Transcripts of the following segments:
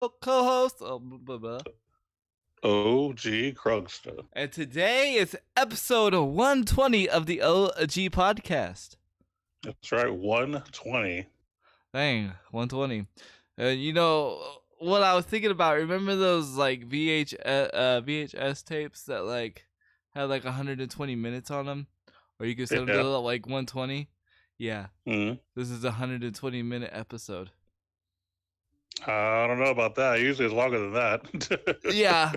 co-host. Oh, blah, blah. OG Krugster. And today is episode 120 of the OG podcast. That's right, 120. Dang, 120. You know what I was thinking about? Remember those like VHS tapes that like had like 120 minutes on them, or you could set them to Yeah. like 120? Yeah, Mm. this is a 120-minute episode. I don't know about that. Usually it's longer than that. Yeah.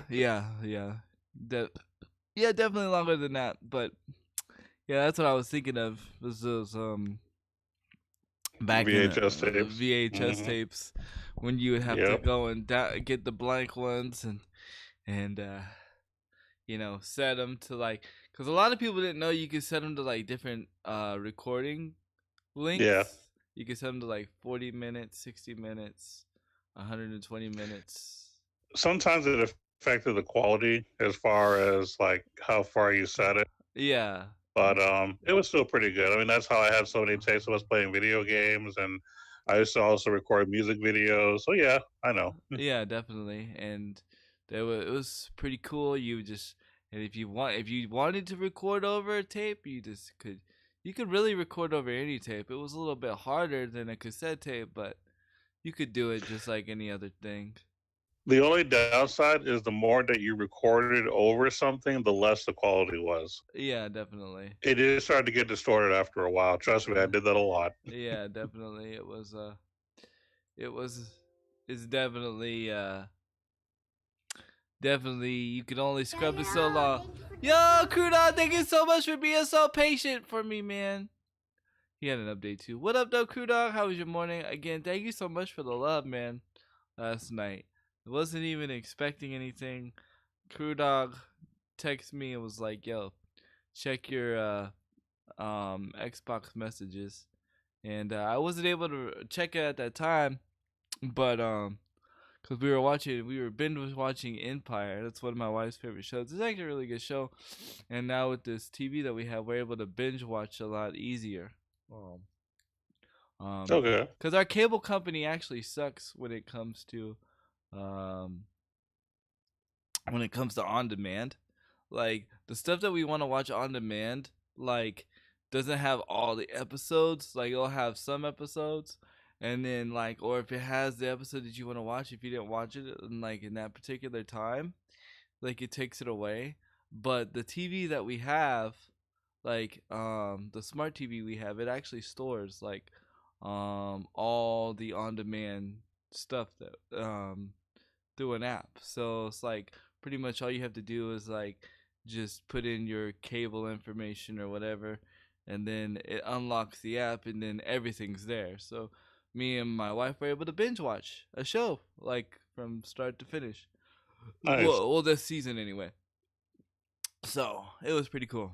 Definitely longer than that. But yeah, that's what I was thinking of. Was those back in VHS tapes. VHS tapes when you would have to go and get the blank ones and set them to like, because a lot of people didn't know you could set them to like different recording lengths. Yeah. You could set them to like 40 minutes, 60 minutes, 120 minutes. Sometimes it affected the quality as far as like how far you set it. Yeah. But it was still pretty good. I mean, that's how I had so many tapes of us playing video games, and I used to also record music videos. So yeah, I know. Yeah, definitely. And it was pretty cool. And if you wanted to record over a tape, you could really record over any tape. It was a little bit harder than a cassette tape, but you could do it just like any other thing. The only downside is the more that you recorded over something, the less the quality was. Yeah, definitely. It just started to get distorted after a while. Trust me, I did that a lot. Yeah, definitely. It's definitely you can only scrub it so long. Yo, Kuda, thank you so much for being so patient for me, man. He had an update too. What up, though, Crew Dog? How was your morning? Again, thank you so much for the love, man. Last night, I wasn't even expecting anything. Crew Dog texted me and was like, "Yo, check your Xbox messages," and I wasn't able to check it at that time, but because we were binge watching Empire. That's one of my wife's favorite shows. It's actually a really good show, and now with this TV that we have, we're able to binge watch a lot easier. Okay. Because our cable company actually sucks when it comes to on demand. Like the stuff that we want to watch on demand, like doesn't have all the episodes. Like it'll have some episodes, and then like, or if it has the episode that you want to watch, if you didn't watch it in that particular time, like it takes it away. But the TV that we have, like the smart TV we have, it actually stores like all the on demand stuff that through an app. So it's like pretty much all you have to do is like just put in your cable information or whatever, and then it unlocks the app, and then everything's there. So me and my wife were able to binge watch a show like from start to finish. Nice. Well, this season anyway. So it was pretty cool.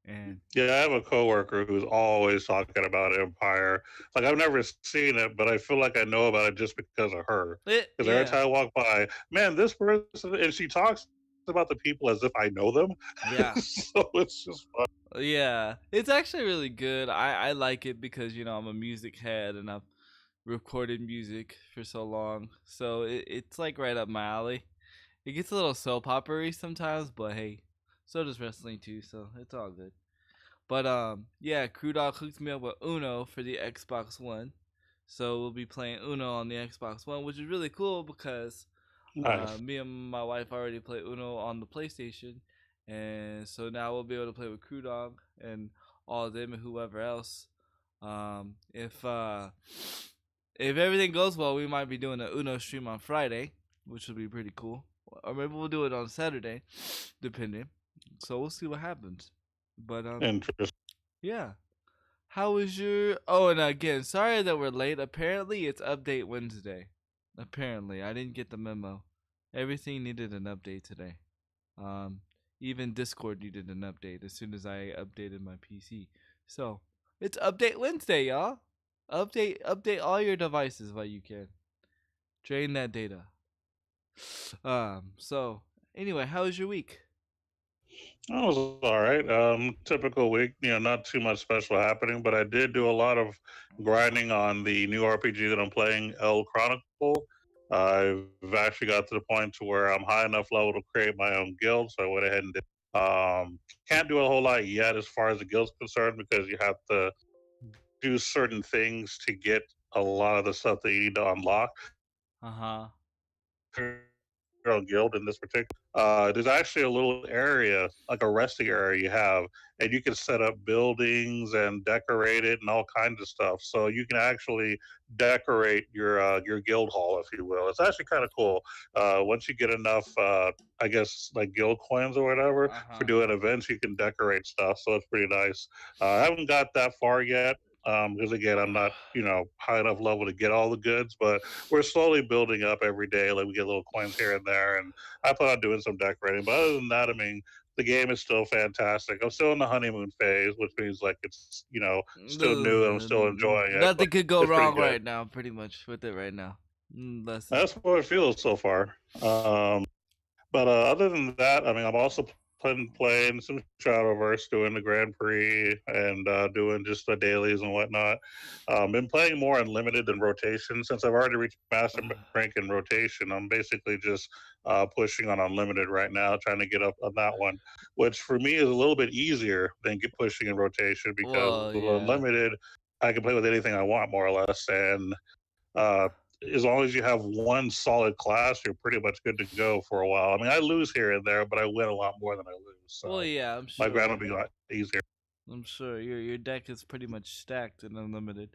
And yeah, I have a coworker who's always talking about Empire. Like I've never seen it, but I feel like I know about it just because of her. Because every time I walk by, man, this person, and she talks about the people as if I know them. Yeah. So it's just fun. Yeah, it's actually really good. I like it because I'm a music head and I've recorded music for so long, so it's like right up my alley. It gets a little soap opera-y sometimes, but hey, so does wrestling too, so it's all good. But yeah, Crew Dog hooked me up with Uno for the Xbox One, so we'll be playing Uno on the Xbox One, which is really cool because Nice. me and my wife already play Uno on the PlayStation, and so now we'll be able to play with Crew Dog and all of them and whoever else. If everything goes well, we might be doing an Uno stream on Friday, which will be pretty cool. Or maybe we'll do it on Saturday, depending. So we'll see what happens. But Interesting. yeah. How was your? Oh, and again, sorry that we're late. Apparently, it's Update Wednesday. Apparently, I didn't get the memo. Everything needed an update today. Even Discord needed an update as soon as I updated my PC. So it's Update Wednesday, y'all. Update all your devices while you can. Drain that data. So anyway, how was your week? That was all right. Typical week, not too much special happening, but I did do a lot of grinding on the new RPG that I'm playing, El Chronicle. I've actually got to the point to where I'm high enough level to create my own guild, so I went ahead and did. Can't do a whole lot yet as far as the guild's concerned because you have to do certain things to get a lot of the stuff that you need to unlock. Uh-huh. Guild in this particular. There's actually a little area, like a resting area you have, and you can set up buildings and decorate it and all kinds of stuff. So you can actually decorate your guild hall, if you will. It's actually kind of cool. Once you get enough, I guess, like guild coins or whatever for doing events, you can decorate stuff. So it's pretty nice. I haven't got that far yet because again, I'm not, high enough level to get all the goods, but we're slowly building up every day. Like we get little coins here and there, and I plan on doing some decorating. But other than that, I mean, the game is still fantastic. I'm still in the honeymoon phase, which means like it's still new and I'm still enjoying it. Nothing could go wrong right now, pretty much with it right now. That's what it feels so far. But other than that, I mean, I'm also playing some Shadowverse, doing the Grand Prix, and doing just the dailies and whatnot. Been playing more unlimited than rotation since I've already reached master rank in rotation. I'm basically just pushing on unlimited right now, trying to get up on that one, which for me is a little bit easier than pushing in rotation because with unlimited, I can play with anything I want more or less, and as long as you have one solid class, you're pretty much good to go for a while. I mean, I lose here and there, but I win a lot more than I lose. So I'm sure my grind will be a lot easier. I'm sure your deck is pretty much stacked and unlimited.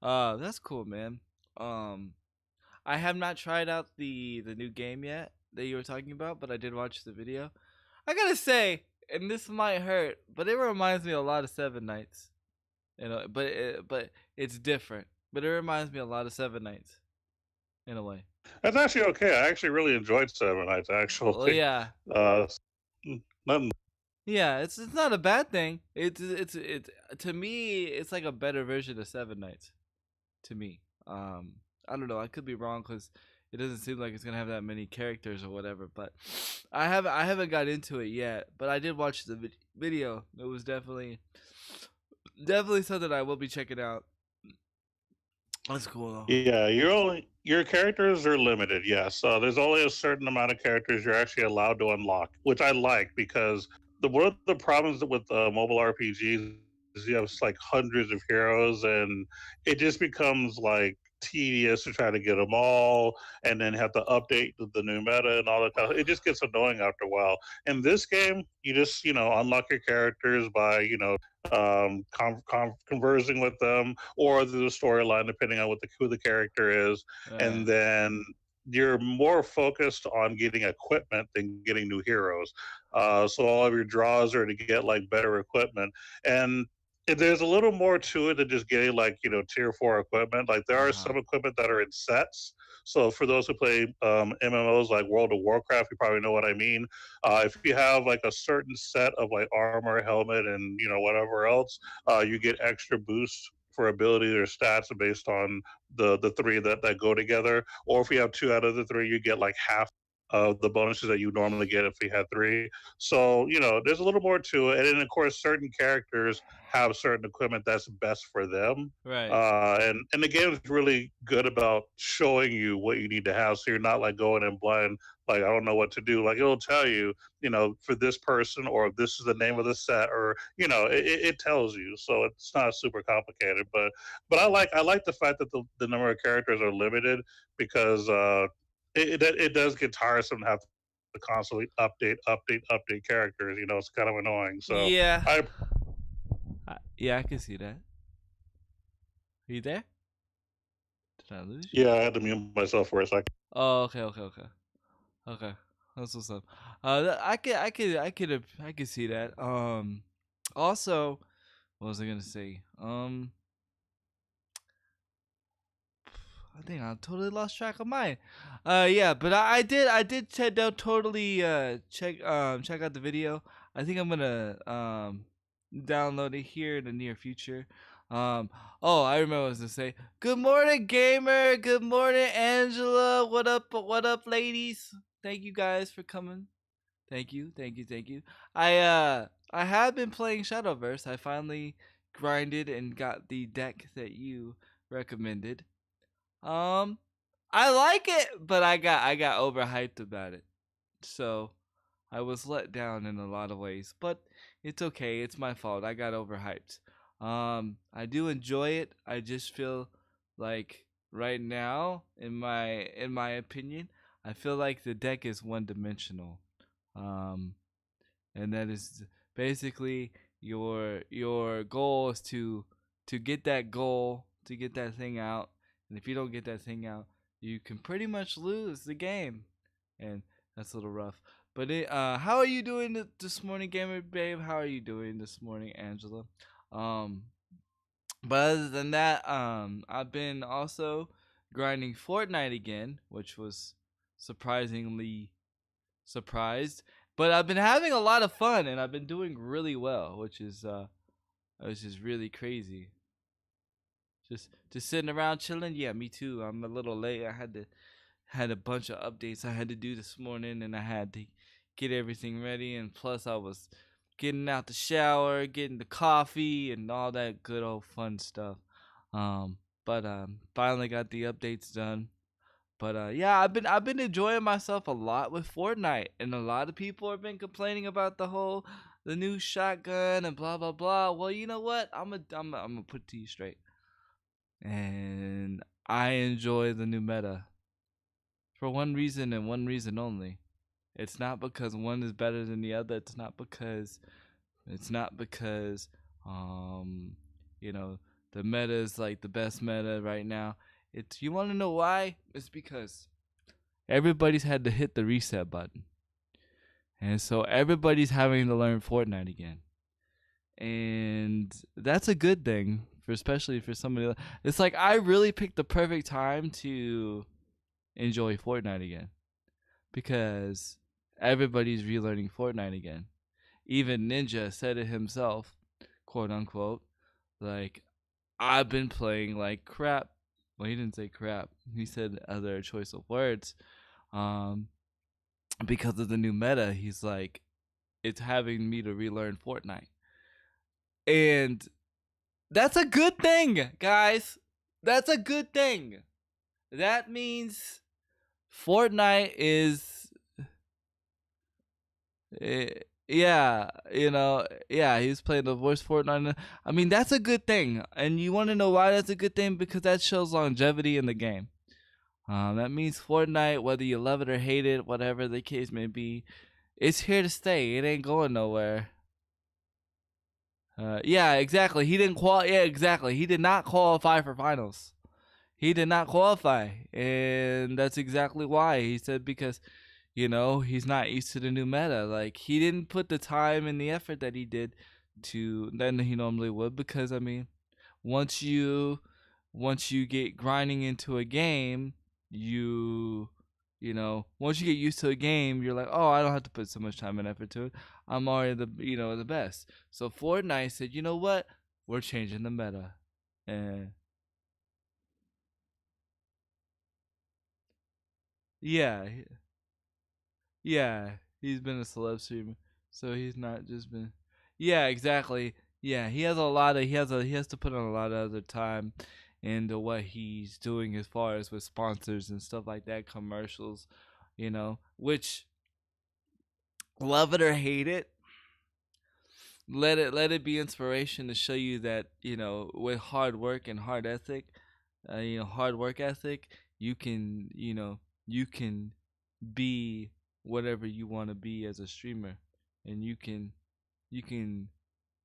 That's cool, man. I have not tried out the new game yet that you were talking about, but I did watch the video. I gotta say, and this might hurt, but it reminds me a lot of Seven Knights. But it's different. But it reminds me a lot of Seven Knights. In a way. That's actually okay. I actually really enjoyed Seven Knights. Actually, well, yeah. Nothing. Yeah, it's not a bad thing. It's to me, it's like a better version of Seven Knights. To me, I don't know. I could be wrong because it doesn't seem like it's gonna have that many characters or whatever. But I haven't got into it yet. But I did watch the video. It was definitely something I will be checking out. That's cool though. Yeah, your characters are limited. Yes, there's only a certain amount of characters you're actually allowed to unlock, which I like because one of the problems with mobile RPGs is you have like hundreds of heroes, and it just becomes like tedious to try to get them all, and then have to update the new meta and all that kind of. It just gets annoying after a while. In this game, you just unlock your characters by conversing with them or through the storyline, depending on who the character is, and then you're more focused on getting equipment than getting new heroes. So all of your draws are to get like better equipment, and there's a little more to it than just getting like tier 4 equipment. Like there are some equipment that are in sets. So for those who play MMOs like World of Warcraft, you probably know what I mean. If you have like a certain set of like armor, helmet, and whatever else, you get extra boosts for abilities or stats based on the three that go together. Or if you have 2 out of the 3, you get like half of the bonuses that you normally get if you had 3. So there's a little more to it, and then of course certain characters have certain equipment that's best for them. Right. And the game is really good about showing you what you need to have, so you're not like going in blind, like I don't know what to do. Like it'll tell you, for this person, or this is the name of the set, or it tells you. So it's not super complicated. But I like the fact that the number of characters are limited because it does get tiresome to have to constantly update characters. It's kind of annoying. So yeah, I can see that. Are you there? Did I lose you? Yeah, I had to mute myself for a second. Oh, okay. That's what's up. I could see that. Also, what was I gonna say? I think I totally lost track of mine. Yeah, but I did totally check out the video. I think I'm gonna download it here in the near future. Oh, I remember what I was gonna say. Good morning, gamer. Good morning, Angela. What up, ladies? Thank you guys for coming. Thank you. I have been playing Shadowverse. I finally grinded and got the deck that you recommended. I I like it, but I got overhyped about it. So I was let down in a lot of ways, but it's okay. It's my fault. I got overhyped. I do enjoy it. I just feel like right now, in my opinion, I feel like the deck is one dimensional. Um, and that is basically your goal is to get that goal, to get that thing out. And if you don't get that thing out, you can pretty much lose the game, and that's a little rough. But how are you doing this morning, gamer babe? How are you doing this morning, Angela? Um, but other than that, I've been also grinding Fortnite again, which was surprisingly surprised. But I've been having a lot of fun, and I've been doing really well, which is really crazy. Just sitting around chilling. Yeah, me too. I'm a little late. I had a bunch of updates I had to do this morning, and I had to get everything ready. And plus, I was getting out the shower, getting the coffee, and all that good old fun stuff. But finally got the updates done. But yeah, I've been enjoying myself a lot with Fortnite, and a lot of people have been complaining about the new shotgun and blah blah blah. Well, you know what? I'm gonna put it to you straight, and I enjoy the new meta for one reason and one reason only. It's not because one is better than the other. It's not because um you know the meta is like the best meta right now. It's you want to know why? It's because everybody's had to hit the reset button. And so everybody's having to learn Fortnite again. And that's a good thing, for especially for somebody. It's like I really picked the perfect time to enjoy Fortnite again, because everybody's relearning Fortnite again. Even Ninja said it himself, quote unquote, like, I've been playing like crap. Well, he didn't say crap. He said other choice of words. Um, because of the new meta, he's like, it's having me to relearn Fortnite. And that's a good thing, guys. That's a good thing. That means Fortnite is yeah, yeah, he's playing the voice Fortnite. I mean, that's a good thing. And you want to know why that's a good thing? Because that shows longevity in the game. That means Fortnite, whether you love it or hate it, whatever the case may be, it's here to stay. It ain't going nowhere. Yeah, exactly. He didn't qualify. Yeah, exactly. He did not qualify for finals. He did not qualify, and that's exactly why. He said because, he's not used to the new meta. Like, he didn't put the time and the effort that he did than he normally would. Because I mean, once you get grinding into a game, once you get used to a game, you're like, oh, I don't have to put so much time and effort to it. I'm already the best. So Fortnite said, you know what? We're changing the meta. And yeah, yeah, he's been a celeb streamer, so he's not just been. Yeah, exactly. Yeah, he has a lot of he has to put on a lot of other time into what he's doing as far as with sponsors and stuff like that, commercials, which, love it or hate it, let it be inspiration to show you that, with hard work and hard work ethic, you can be whatever you want to be as a streamer, and you can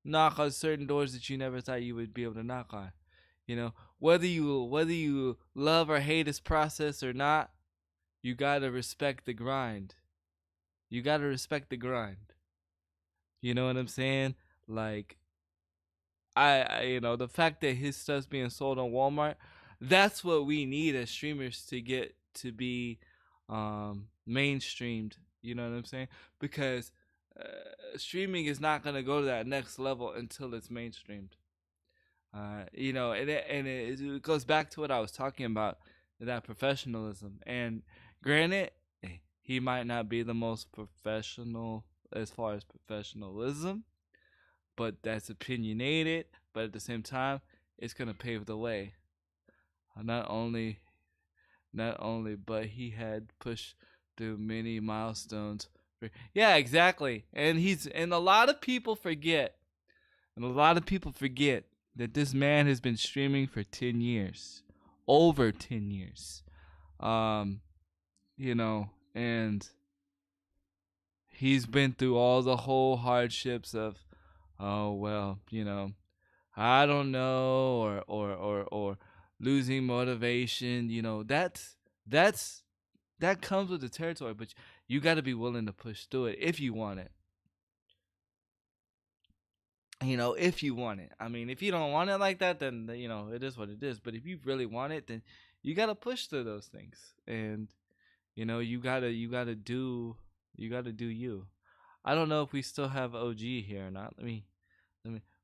knock on certain doors that you never thought you would be able to knock on. Whether you love or hate this process or not, you gotta respect the grind. You gotta respect the grind. You know what I'm saying? Like, the fact that his stuff's being sold on Walmart, that's what we need as streamers to get to be mainstreamed. You know what I'm saying? Because streaming is not gonna go to that next level until it's mainstreamed. And it goes back to what I was talking about, that professionalism. And granted, he might not be the most professional as far as professionalism, but that's opinionated. But at the same time, it's gonna pave the way. Not only not only, but he had pushed through many milestones. Yeah, exactly. And a lot of people forget, that this man has been streaming for 10 years, over 10 years. Um, and he's been through all the whole hardships of, oh well, I don't know, or losing motivation. That comes with the territory, but you got to be willing to push through it if you want it. If you want it. I mean, if you don't want it like that, then it is what it is. But if you really want it, then you got to push through those things, and you gotta do you. I don't know if we still have OG here or not. Let me.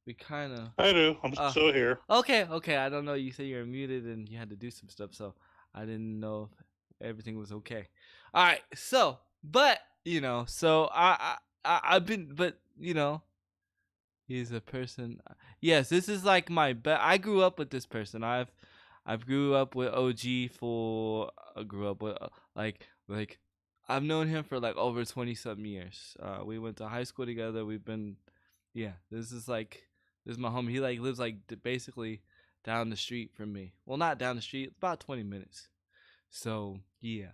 We kind of. I do. I'm still here. Okay. I don't know. You said you're muted and you had to do some stuff, so I didn't know if everything was okay. All right. So, but so I've been, but he's a person. Yes, this is like I grew up with this person. I've grew up with OG for. Grew up with like I've known him for like over 20-something years. We went to high school together. We've been, this is my homie. He like lives like basically down the street from me. Well, not down the street, about 20 minutes. So yeah.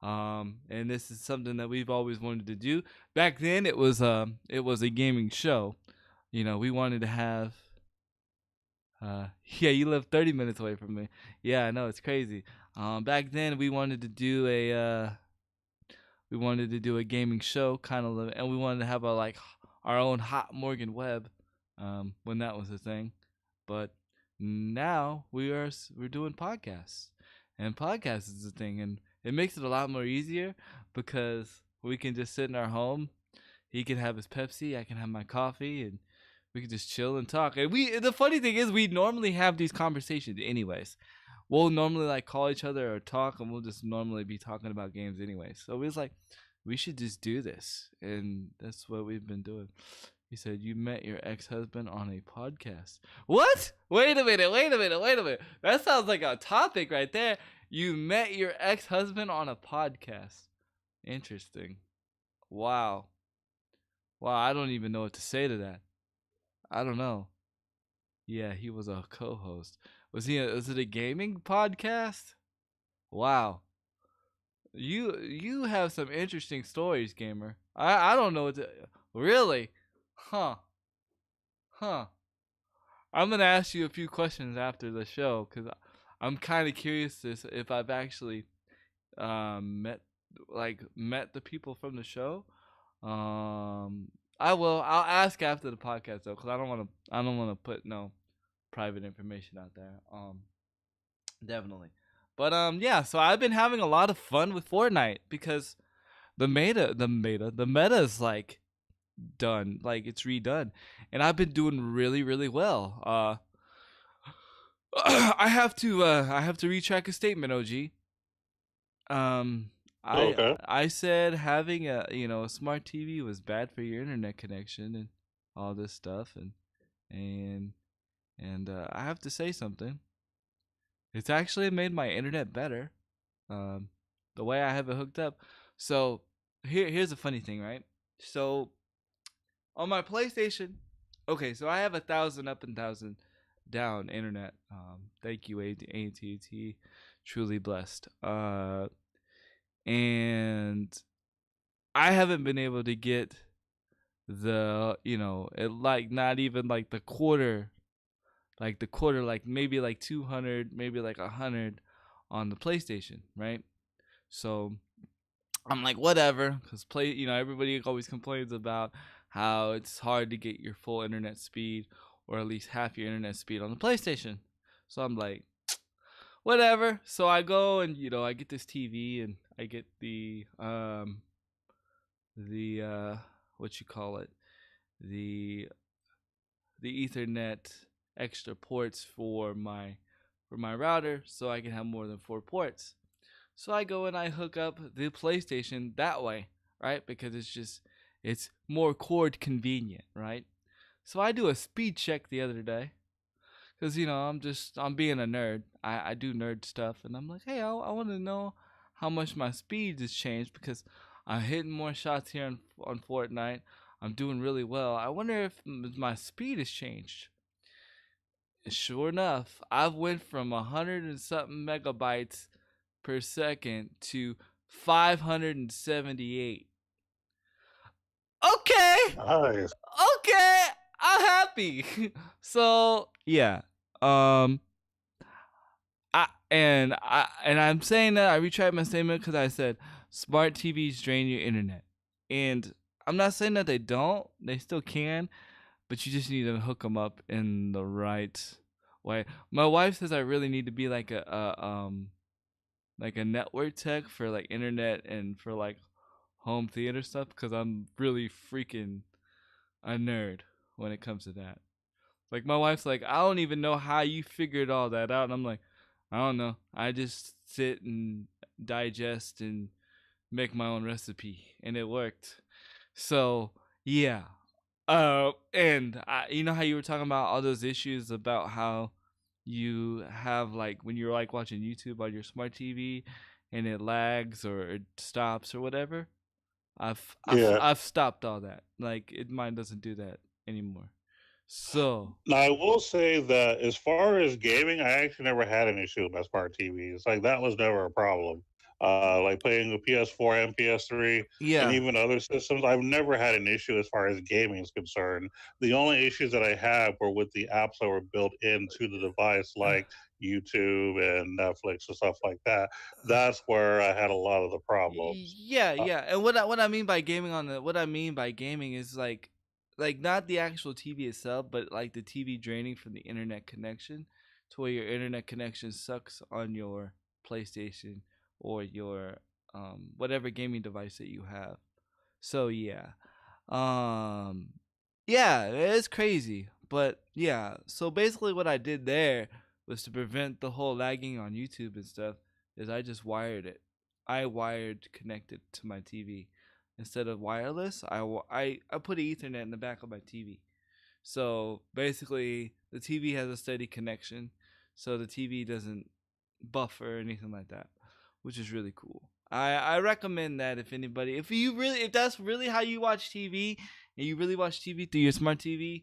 And this is something that we've always wanted to do. Back then, it was a gaming show. We wanted to have. Yeah, you live 30 minutes away from me. Yeah, I know, it's crazy. Back then we wanted to do a gaming show, kind of, and we wanted to have our own hot Morgan Webb, when that was a thing. But now we're doing podcasts, and podcasts is a thing, and it makes it a lot more easier because we can just sit in our home. He can have his Pepsi, I can have my coffee, and we can just chill and talk. And the funny thing is, we normally have these conversations anyways. We'll normally call each other or talk, and we'll just normally be talking about games anyway. So we was like, we should just do this, and that's what we've been doing. He said, you met your ex-husband on a podcast. What? Wait a minute. That sounds like a topic right there. You met your ex-husband on a podcast. Interesting. Wow, I don't even know what to say to that. I don't know. Yeah, he was a co-host. Was it a gaming podcast? Wow. You have some interesting stories, gamer. I don't know what to really. Huh. I'm gonna ask you a few questions after the show because I'm kind of curious if I've actually met the people from the show. I will. I'll ask after the podcast though, because I don't want to put no private information out there. Definitely. But yeah. So I've been having a lot of fun with Fortnite because the meta is done, it's redone, and I've been doing really, really well. I have to retrack a statement, OG. I said having a smart TV was bad for your internet connection and all this stuff, and I have to say something. It's actually made my internet better. The way I have it hooked up. So here's a funny thing, right? So on my PlayStation, okay, so I have 1,000 up and 1,000 down internet. Thank you, AT&T. Truly blessed. And I haven't been able to get the not even the quarter, maybe 200, maybe 100 on the PlayStation, right? So I'm like, whatever, because everybody always complains about how it's hard to get your full internet speed or at least half your internet speed on the PlayStation. So I'm like, whatever. So I go and I get this TV and I get the what you call it, the Ethernet extra ports for my router, so I can have more than 4 ports. So I go and I hook up the PlayStation that way, right? Because it's more cord convenient, right? So I do a speed check the other day. Cause I'm being a nerd. I do nerd stuff, and I'm like, hey, I want to know how much my speed has changed because I'm hitting more shots here on Fortnite. I'm doing really well. I wonder if my speed has changed. And sure enough, I've went from 100 and something megabytes per second to 578. Okay. Nice. Okay. I'm happy. So yeah. Um. I'm saying that I retried my statement because I said smart TVs drain your internet, and I'm not saying that they don't. They still can, but you just need to hook them up in the right way. My wife says I really need to be like a network tech for like internet and for like home theater stuff because I'm really freaking a nerd when it comes to that. Like my wife's like, I don't even know how you figured all that out, and I'm like, I don't know. I just sit and digest and make my own recipe, and it worked. So yeah. And you know how you were talking about all those issues about how you have like when you're like watching YouTube on your smart TV and it lags or it stops or whatever. I've stopped all that. Like mine doesn't do that anymore. So now I will say that as far as gaming, I actually never had an issue with my smart TVs. Like that was never a problem. Like playing the PS4 and PS3 and yeah, even other systems, I've never had an issue as far as gaming is concerned. The only issues that I had were with the apps that were built into the device, like YouTube and Netflix and stuff like that. That's where I had a lot of the problems. yeah. And what I mean by what I mean by gaming is like not the actual TV itself, but like the TV draining from the internet connection, to where your internet connection sucks on your PlayStation or your whatever gaming device that you have. So um, yeah, it's crazy, but yeah. So basically, what I did there was to prevent the whole lagging on YouTube and stuff. Is I just wired it. I wired connected to my TV instead of wireless. I put an Ethernet in the back of my TV. So basically, the TV has a steady connection, so the TV doesn't buffer or anything like that, which is really cool. I recommend that if that's really how you watch TV and you really watch TV through your smart TV,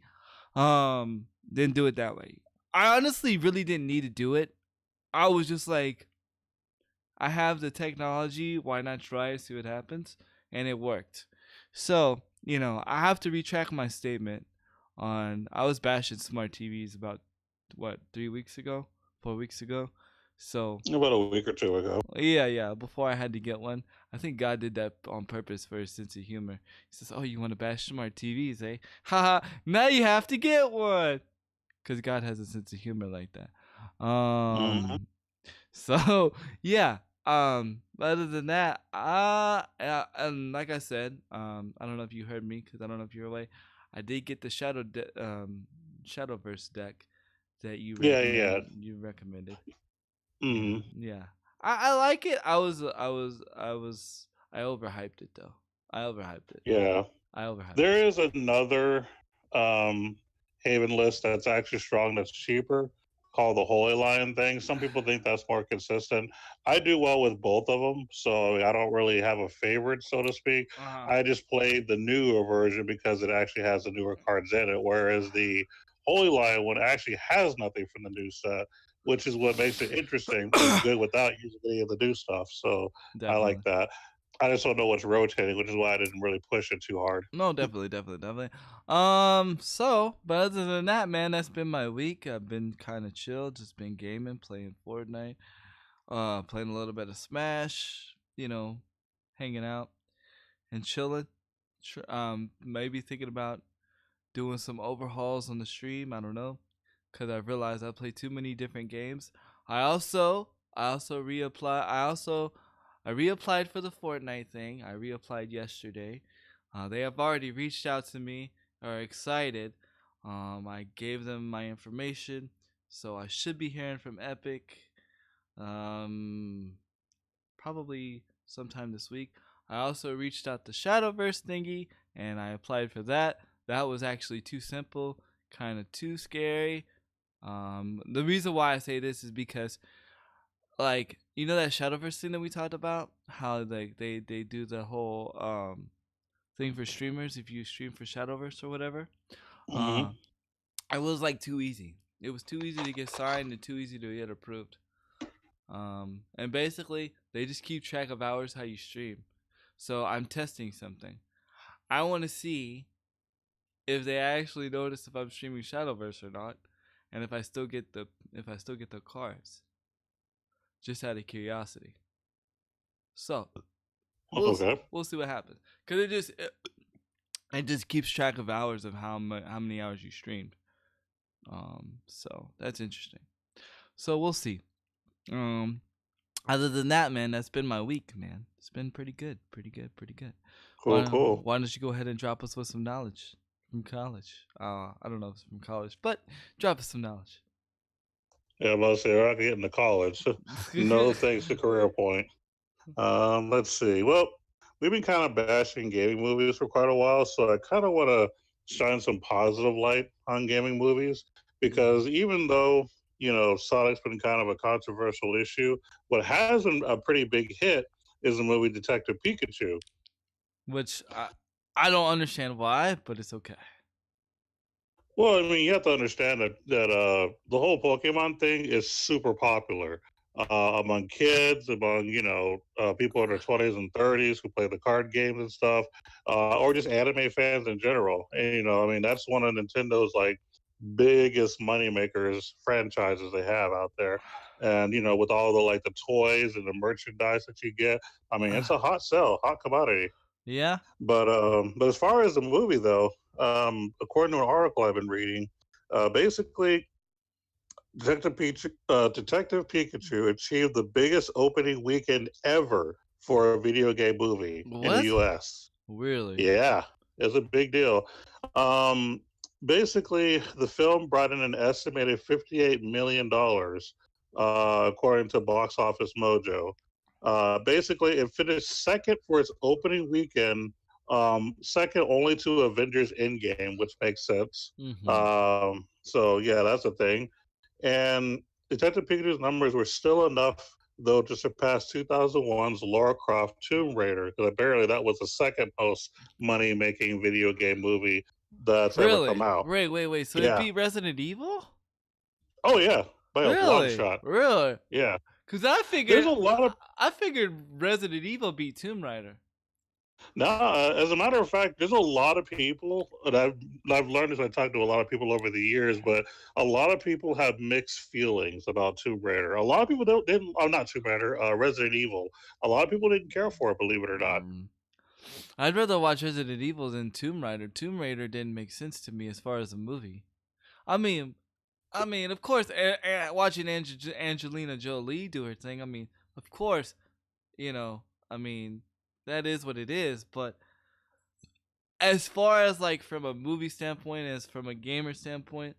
then do it that way. I honestly really didn't need to do it. I was just like, I have the technology, why not try it, see what happens? And it worked. So, I have to retract my statement on I was bashing smart TVs about 3 weeks ago, 4 weeks ago. So About a week or two ago. yeah, before I had to get one. I think God did that on purpose for his sense of humor. He says, "Oh, you want to bash smart TVs, eh? Haha, now you have to get one." Cuz God has a sense of humor like that. Mm-hmm. So yeah. But other than that, and like I said, I don't know if you heard me because I don't know if you're away. I did get the Shadowverse deck that Yeah. you recommended. Yeah, Mm-hmm. yeah. I like it. I overhyped it though. I overhyped it. Yeah. I overhyped it. There is another um, Haven list that's actually strong, that's cheaper, called the Holy Lion thing. Some people think that's more consistent. I do well with both of them, so I don't really have a favorite, so to speak. Uh-huh. I just played the newer version because it actually has the newer cards in it, whereas the Holy Lion one actually has nothing from the new set, which is what makes it interesting and good without using any of the new stuff. So I like Definitely. that. I just don't know what's rotating, which is why I didn't really push it too hard. No, definitely. But other than that, man, that's been my week. I've been kind of chill, just been gaming, playing Fortnite, playing a little bit of Smash, hanging out and chilling. Maybe thinking about doing some overhauls on the stream. I don't know, cause I realized I play too many different games. I also reapplied. I reapplied for the Fortnite thing. I reapplied yesterday. They have already reached out to me, are excited. I gave them my information, so I should be hearing from Epic. Um, Probably sometime this week. I also reached out to Shadowverse thingy and I applied for that. That was actually too simple, kind of too scary. The reason why I say this is because, like, you know that Shadowverse thing that we talked about, how like they do the whole thing for streamers if you stream for Shadowverse or whatever. Mm-hmm. It was like too easy. It was too easy to get signed and too easy to get approved. And basically they just keep track of hours how you stream. So I'm testing something. I want to see if they actually notice if I'm streaming Shadowverse or not, and if I still get the cards. Just out of curiosity. So we'll see what happens. Cause it just keeps track of hours of how many hours you streamed. So that's interesting. So we'll see. Other than that, man, that's been my week, man. It's been pretty good. Cool. Why don't you go ahead and drop us with some knowledge from college? I don't know if it's from college, but drop us some knowledge. Yeah, I'm about to say, we're not getting to college. No thanks to Career Point. Let's see. Well, we've been kind of bashing gaming movies for quite a while, so I kind of want to shine some positive light on gaming movies, because even though, Sonic's been kind of a controversial issue, what has been a pretty big hit is the movie Detective Pikachu. Which I don't understand why, but it's okay. Well, I mean, you have to understand that the whole Pokemon thing is super popular among kids, among people in their 20s and 30s who play the card games and stuff, or just anime fans in general. And I mean, that's one of Nintendo's like biggest money makers franchises they have out there. And with all the toys and the merchandise that you get, I mean, it's a hot sell, hot commodity. Yeah. But as far as the movie though, according to an article I've been reading, basically Detective Pikachu achieved the biggest opening weekend ever for a video game movie in the U.S. Really? Yeah, it's a big deal. Basically, the film brought in an estimated $58 million, according to Box Office Mojo. Basically, it finished second for its opening weekend, second only to Avengers Endgame, which makes sense. Mm-hmm. So, yeah, that's a thing. And Detective Pikachu's numbers were still enough, though, to surpass 2001's Lara Croft Tomb Raider, because apparently that was the second most money-making video game movie that's ever come out. Wait. So it beat Resident Evil? Oh, yeah. By a long shot. Really? Yeah. Because I figured I figured Resident Evil beat Tomb Raider. No, as a matter of fact, there's a lot of people, and I've learned as I talked to a lot of people over the years, but a lot of people have mixed feelings about Tomb Raider. A lot of people didn't. Oh, not Tomb Raider. Resident Evil. A lot of people didn't care for it, believe it or not. I'd rather watch Resident Evil than Tomb Raider. Tomb Raider didn't make sense to me as far as a movie. I mean, of course, watching Angelina Jolie do her thing. I mean, of course, that is what it is. But as far as like from a movie standpoint, as from a gamer standpoint,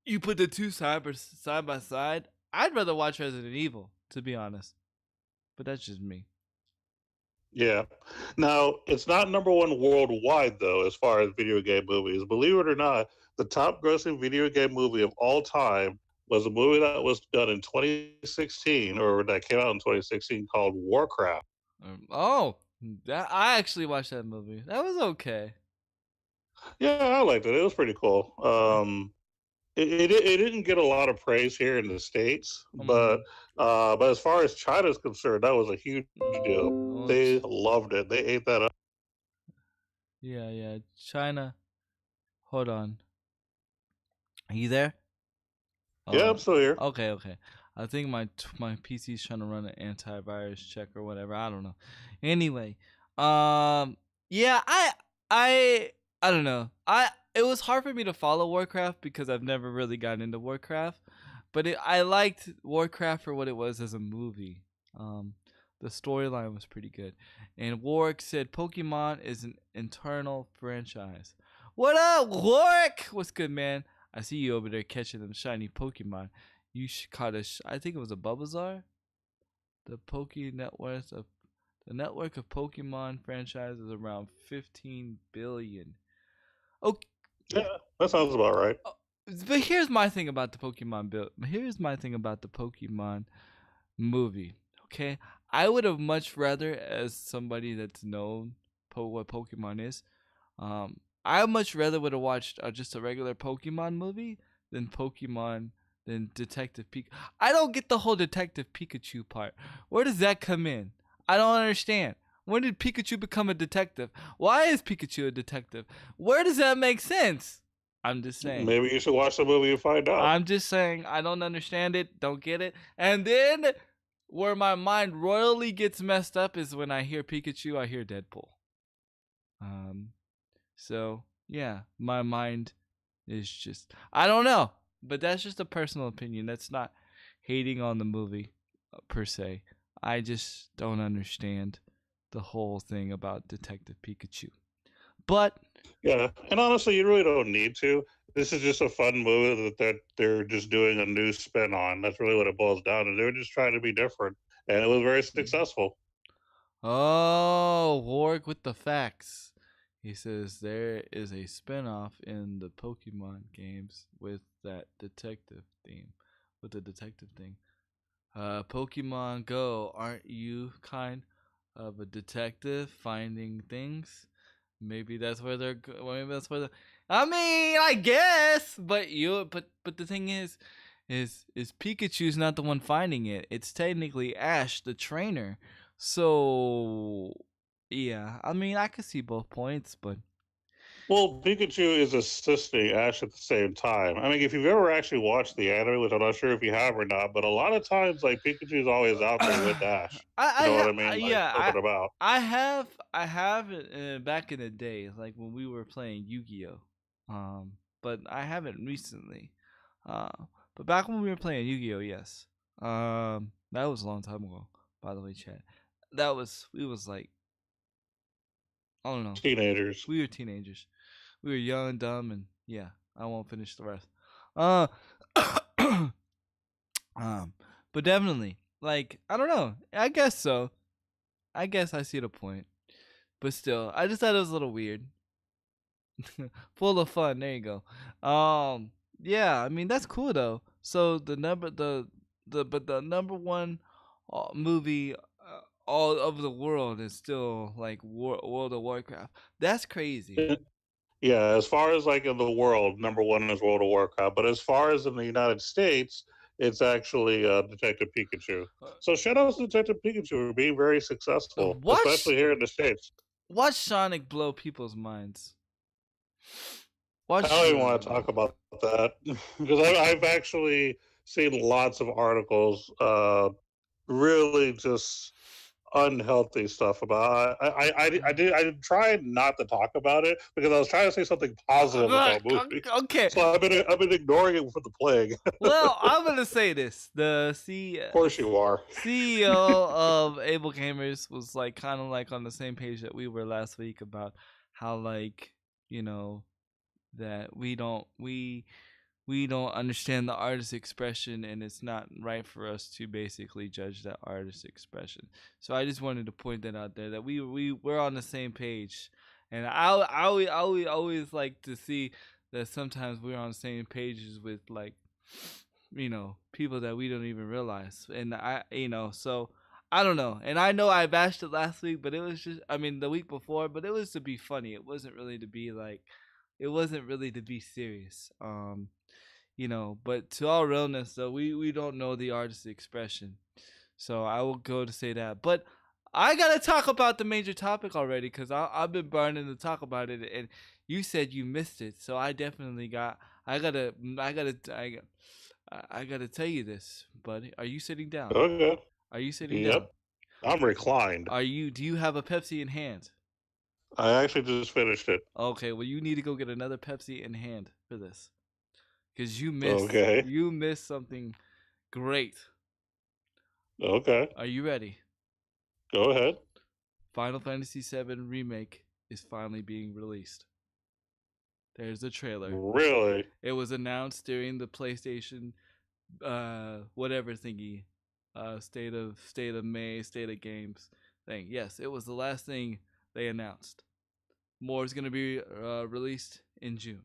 you put the two side by side. I'd rather watch Resident Evil, to be honest. But that's just me. Yeah. Now, it's not number one worldwide, though, as far as video game movies. Believe it or not, the top grossing video game movie of all time was a movie that was done in 2016, or that came out in 2016, called Warcraft. I actually watched that movie. That was okay. Yeah, I liked it. It was pretty cool. It didn't get a lot of praise here in the States, but as far as China's concerned, that was a huge deal. They loved it. They ate that up. Yeah. China. Hold on. Are you there? Yeah, I'm still here. Okay. I think my PC is trying to run an antivirus check or whatever. I don't know. Anyway, yeah, I don't know. It was hard for me to follow Warcraft because I've never really gotten into Warcraft, but I liked Warcraft for what it was as a movie. The storyline was pretty good, and Warwick said Pokemon is an internal franchise. What up, Warwick? What's good, man? I see you over there catching them shiny Pokemon. You caught I think it was a Bulbasaur. The network of Pokemon franchises is around 15 billion. Okay. Yeah, that sounds about right. But here's my thing about the Pokemon movie. Okay, I would have much rather, as somebody that's known what Pokemon is, I much rather would have watched just a regular Pokemon movie than Detective Pikachu. I don't get the whole Detective Pikachu part. Where does that come in? I don't understand. When did Pikachu become a detective? Why is Pikachu a detective? Where does that make sense? I'm just saying. Maybe you should watch the movie and find out. I'm just saying I don't understand it, don't get it. And then where my mind royally gets messed up is when I hear Pikachu, I hear Deadpool. So yeah, my mind is just, I don't know, but that's just a personal opinion. That's not hating on the movie per se. I just don't understand the whole thing about Detective Pikachu. But yeah, and honestly, you really don't need to. This is just a fun movie that they're just doing a new spin on. That's really what it boils down to. They're just trying to be different, and it was very successful. Oh, Warwick with the facts. He says there is a spinoff in the Pokemon games with that detective theme, with the detective thing. Pokemon Go, aren't you kind of a detective finding things? Maybe that's where they're. Maybe that's where. I mean, I guess, but the thing is Pikachu's not the one finding it. It's technically Ash, the trainer. So, yeah, I mean, I could see both points, but well, Pikachu is assisting Ash at the same time. I mean, if you've ever actually watched the anime, which I'm not sure if you have or not, but a lot of times, like Pikachu's always out there with Ash. You know what I mean? Like helping him out. I have back in the day, like when we were playing Yu-Gi-Oh. But I haven't recently. Uh, but back when we were playing Yu-Gi-Oh, yes. That was a long time ago. By the way, Chad. We was like, I don't know. Teenagers. We were teenagers. We were young, dumb, and yeah. I won't finish the rest. Uh, but definitely, like, I don't know. I guess so. I guess I see the point. But still, I just thought it was a little weird. Full of fun. There you go. Yeah, I mean that's cool though. So the number one movie all over the world is still like World of Warcraft. That's crazy. Yeah, as far as like in the world, number one is World of Warcraft. But as far as in the United States, it's actually Detective Pikachu. So shout out to Detective Pikachu for being very successful, especially here in the States. Watch Sonic blow people's minds. I don't even want to talk about that because I've actually seen lots of articles, really just unhealthy stuff about. I tried not to talk about it because I was trying to say something positive about movie. Okay, so I've been ignoring it for the plague. Well, I'm gonna say this: of course you are. CEO of Able Gamers was like kind of like on the same page that we were last week about how like that we don't understand the artist's expression, and it's not right for us to basically judge that artist's expression. So I just wanted to point that out there that we're on the same page, and I always like to see that sometimes we're on the same pages with like people that we don't even realize, and so I don't know, and I know I bashed it last week, but it was just the week before, but it was to be funny. It wasn't really to be like, it wasn't really to be serious. But to all realness, though, we don't know the artist's expression. So I will go to say that. But I got to talk about the major topic already because I've been burning to talk about it. And you said you missed it. So I definitely I got to tell you this, buddy. Are you sitting down? Okay. Are you sitting down? Yep. I'm reclined. Do you have a Pepsi in hand? I actually just finished it. Okay, well you need to go get another Pepsi in hand for this. Because you missed something great. Okay. Are you ready? Go ahead. Final Fantasy VII Remake is finally being released. There's the trailer. Really? It was announced during the PlayStation whatever thingy. State of Games thing. Yes, it was the last thing they announced. More is going to be released in June.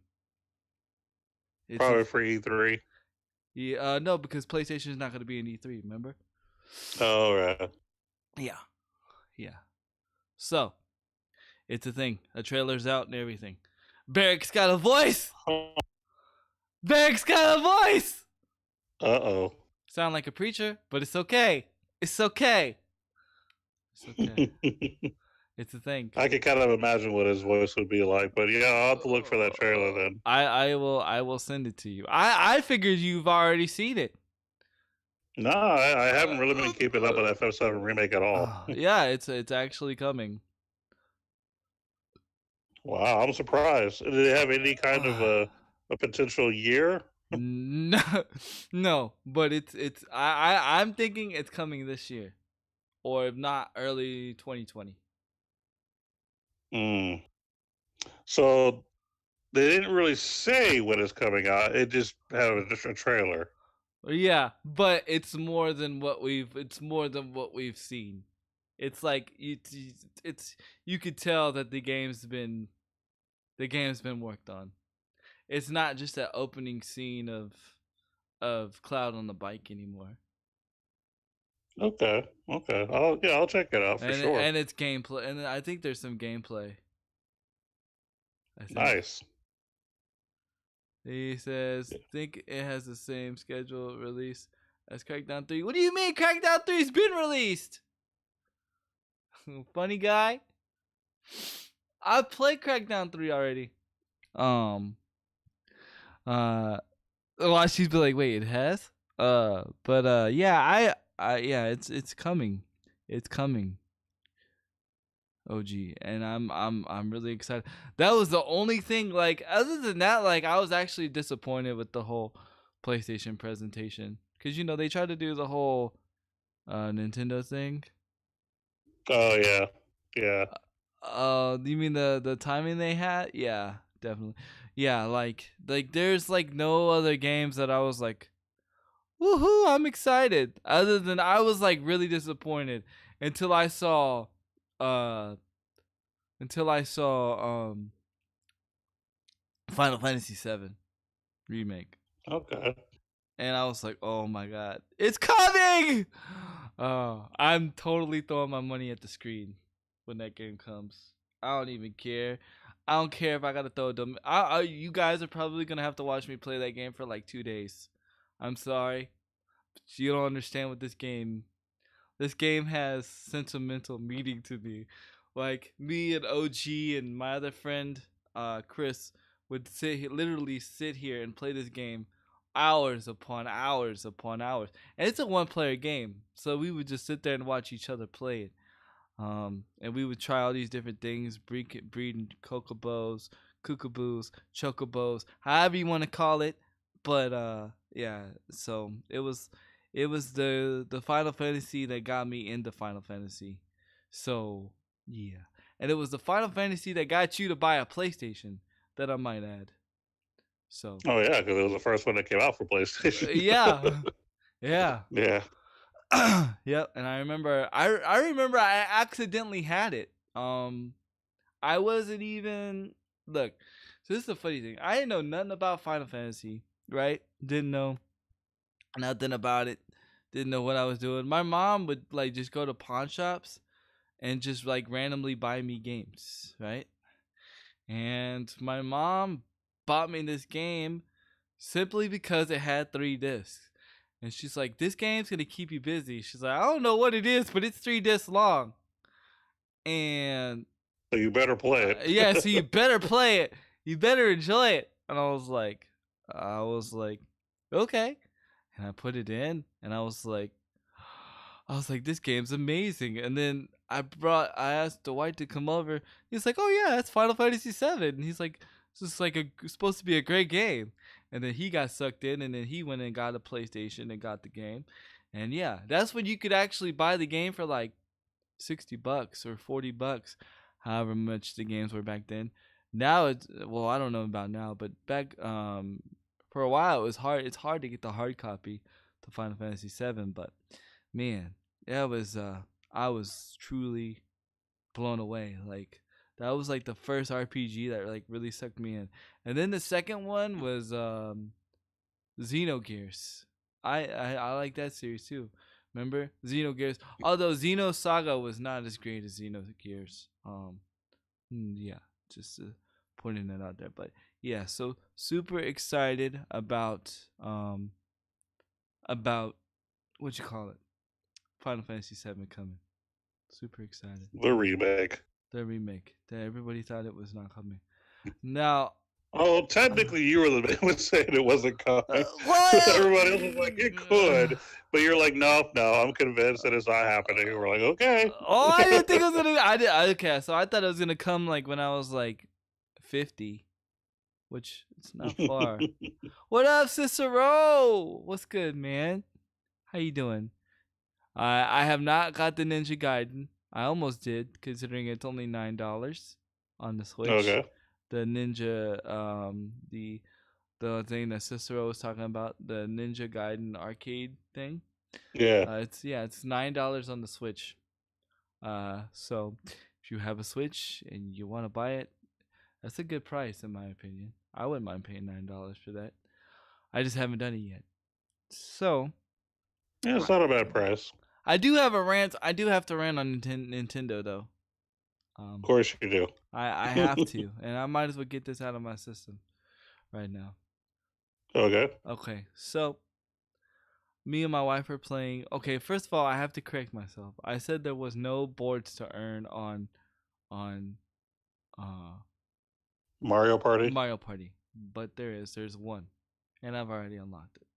Probably for E3. Yeah, no, because PlayStation is not going to be in E3. Remember? Oh right. Yeah, yeah. So it's a thing. A trailer's out and everything. Barrick's got a voice. Barrick's got a voice. Uh-oh. Sound like a preacher, but it's okay. It's okay. It's okay. It's a thing. I can kind of imagine what his voice would be like, but yeah, I'll have to look for that trailer then. I will send it to you. I figured you've already seen it. No, I haven't really been keeping up with FF7 remake at all. Yeah, it's actually coming. Wow, I'm surprised. Did it have any kind of a potential year? No, but it's I'm thinking it's coming this year, or if not, early 2020. So they didn't really say when it's coming out. It just had a trailer. Yeah, but it's more than what we've seen. It's like it's you could tell that the game's been worked on. It's not just that opening scene of Cloud on the bike anymore. Okay. I'll check it out for sure. And it's gameplay, and I think there's some gameplay. Nice. He says, think it has the same schedule release as Crackdown 3. What do you mean Crackdown 3's been released? Funny guy. I played Crackdown 3 already. Well, she's be like, wait, it has? Yeah, yeah, it's coming. It's coming. OG, and I'm really excited. That was the only thing. Like, other than that, like, I was actually disappointed with the whole PlayStation presentation, because they tried to do the whole Nintendo thing. Oh yeah. You mean the timing they had? Yeah, definitely. Yeah, like there's like no other games that I was like, woohoo, I'm excited. Other than I was like really disappointed until I saw Final Fantasy VII remake. Okay. And I was like, oh my god, it's coming! I'm totally throwing my money at the screen when that game comes. I don't even care. I don't care if I gotta throw them. You guys are probably gonna have to watch me play that game for like 2 days. I'm sorry, but you don't understand what this game. This game has sentimental meaning to me. Like, me and OG and my other friend, Chris, would literally sit here and play this game hours upon hours upon hours. And it's a 1-player game, so we would just sit there and watch each other play it. And we would try all these different things, breeding kokobo's, kookaboos, chocobos, however you want to call it. But yeah, so it was the Final Fantasy that got me into Final Fantasy. So yeah, and it was the Final Fantasy that got you to buy a PlayStation, that I might add. So. Oh yeah, because it was the first one that came out for PlayStation. Yeah. Yeah. Yep. And I remember I accidentally had it. I wasn't even look. So this is the funny thing. I didn't know nothing about Final Fantasy, right? Didn't know nothing about it. Didn't know what I was doing. My mom would like just go to pawn shops and just like randomly buy me games, right? And my mom bought me this game simply because it had 3 discs. And she's like, this game's going to keep you busy. She's like, I don't know what it is, but it's 3 discs long. And so you better play it. Yeah, so you better play it. You better enjoy it. And I was like, okay. And I put it in, and I was like, this game's amazing. And then I asked Dwight to come over. He's like, oh yeah, that's Final Fantasy VII. And he's like, it's supposed to be a great game. And then he got sucked in, and then he went and got a PlayStation and got the game. And yeah, that's when you could actually buy the game for like $60 or $40, however much the games were back then. Now I don't know about now, but back for a while it was hard. It's hard to get the hard copy to Final Fantasy VII, but man, that was I was truly blown away. Like, that was like the first RPG that like really sucked me in. And then the second one was Xenogears. I like that series too. Remember Xenogears? Although Xenosaga was not as great as Xenogears. Yeah, just putting it out there. But yeah, so super excited about what you call it, Final Fantasy VII coming. Super excited. The remake. The remake that everybody thought it was not coming. Now. Oh, technically, you were the man who saying it wasn't coming. Everybody else was like, it could, but you're like, no, I'm convinced that it's not happening. We're like, okay. I didn't think it was gonna. Okay, so I thought it was gonna come like when I was like 50, which it's not far. What up, Cicero? What's good, man? How you doing? I have not got the Ninja Gaiden. I almost did, considering it's only $9 on the Switch. Okay. The Ninja, the thing that Cicero was talking about, the Ninja Gaiden arcade thing. Yeah. It's $9 on the Switch. So if you have a Switch and you want to buy it, that's a good price in my opinion. I wouldn't mind paying $9 for that. I just haven't done it yet. So yeah, it's not a bad price. I do have a rant. I do have to rant on Nintendo though. Of course you do. I have to, and I might as well get this out of my system right now. Okay. So me and my wife are playing. Okay, first of all, I have to correct myself. I said there was no boards to earn on Mario Party. Mario Party, but there is. There's one, and I've already unlocked it.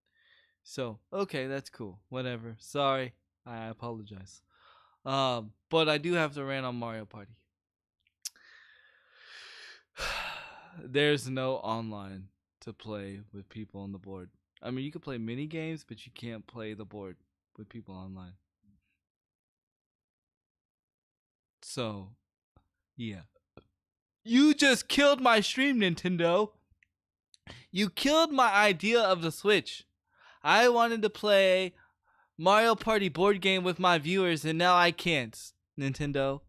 So okay, that's cool. Whatever. Sorry, I apologize. But I do have to rant on Mario Party. There's no online to play with people on the board. I mean, you can play mini games, but you can't play the board with people online. So, yeah. You just killed my stream, Nintendo. You killed my idea of the Switch. I wanted to play Mario Party board game with my viewers, and now I can't. Nintendo.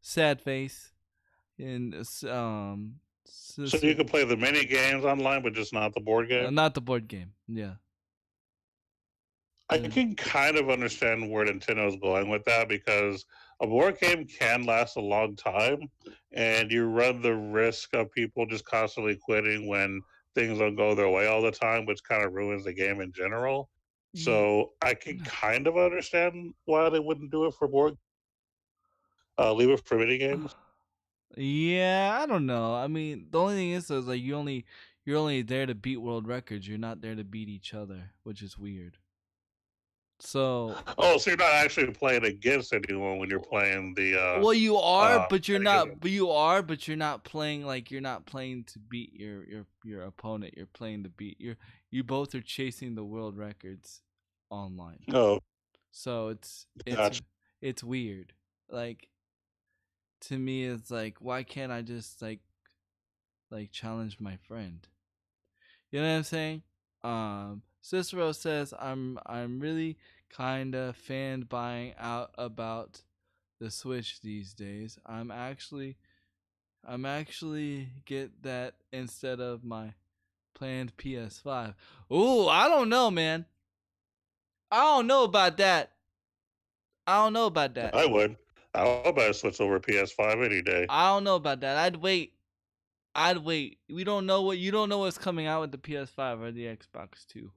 Sad face. And so you can play the mini games online, but just not the board game? Not the board game, yeah. I can kind of understand where Nintendo's going with that, because a board game can last a long time, and you run the risk of people just constantly quitting when things don't go their way all the time, which kind of ruins the game in general. So I can kind of understand why they wouldn't do it for board. Leave it for mini games. Yeah, I don't know. I mean, the only thing is like you're only there to beat world records. You're not there to beat each other, which is weird. So so you're not actually playing against anyone when you're playing the well, you are, but you're not. But you are, but you're not playing like you're not playing to beat your opponent. You're playing to beat you both are chasing the world records online. Oh, so it's weird. Like, to me, it's like, why can't I just like challenge my friend? You know what I'm saying? Cicero says I'm really kind of fan buying out about the Switch these days. I'm actually get that instead of my planned PS5. Ooh, I don't know, man. I don't know about that. I would. I'll buy a Switch over PS5 any day. I don't know about that. I'd wait. You don't know what's coming out with the PS5 or the Xbox 2.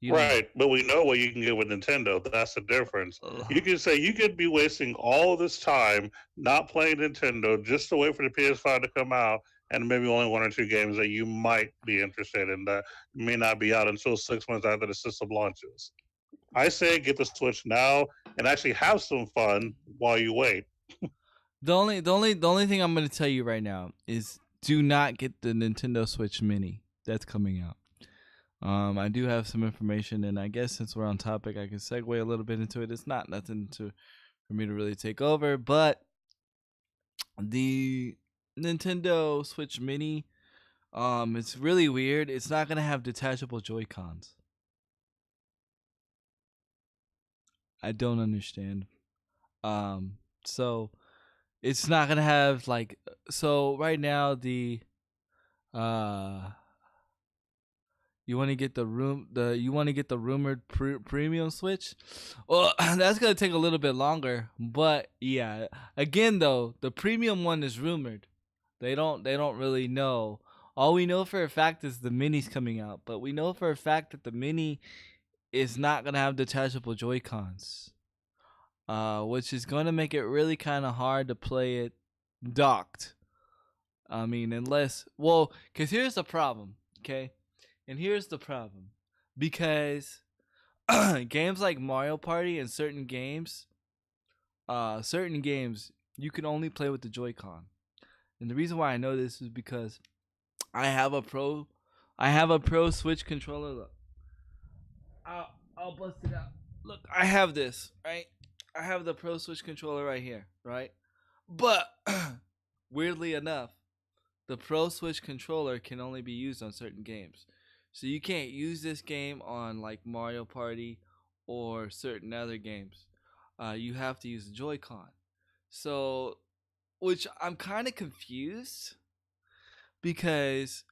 Right, but we know what you can get with Nintendo. That's the difference. You can say you could be wasting all this time not playing Nintendo just to wait for the PS5 to come out, and maybe only one or two games that you might be interested in that may not be out until 6 months after the system launches. I say get the Switch now and actually have some fun while you wait. The only thing I'm going to tell you right now is do not get the Nintendo Switch Mini that's coming out. I do have some information, and I guess since we're on topic, I can segue a little bit into it. It's not nothing for me to really take over, but the Nintendo Switch Mini, it's really weird. It's not gonna have detachable Joy-Cons. I don't understand. So it's not gonna have like, so right now the You want to get the rumored premium Switch? Well, that's gonna take a little bit longer. But yeah, again though, the premium one is rumored. They don't really know. All we know for a fact is the mini's coming out, but we know for a fact that the mini is not gonna have detachable Joy Cons, which is gonna make it really kind of hard to play it docked. I mean, because here's the problem, okay? And here's the problem. Because games like Mario Party and certain games, you can only play with the Joy-Con. And the reason why I know this is because I have a pro Switch controller. Look, I'll bust it out. Look, I have this, right? I have the Pro Switch controller right here, right? But weirdly enough, the Pro Switch controller can only be used on certain games. So you can't use this game on like Mario Party or certain other games. You have to use the Joy-Con. So, which I'm kind of confused because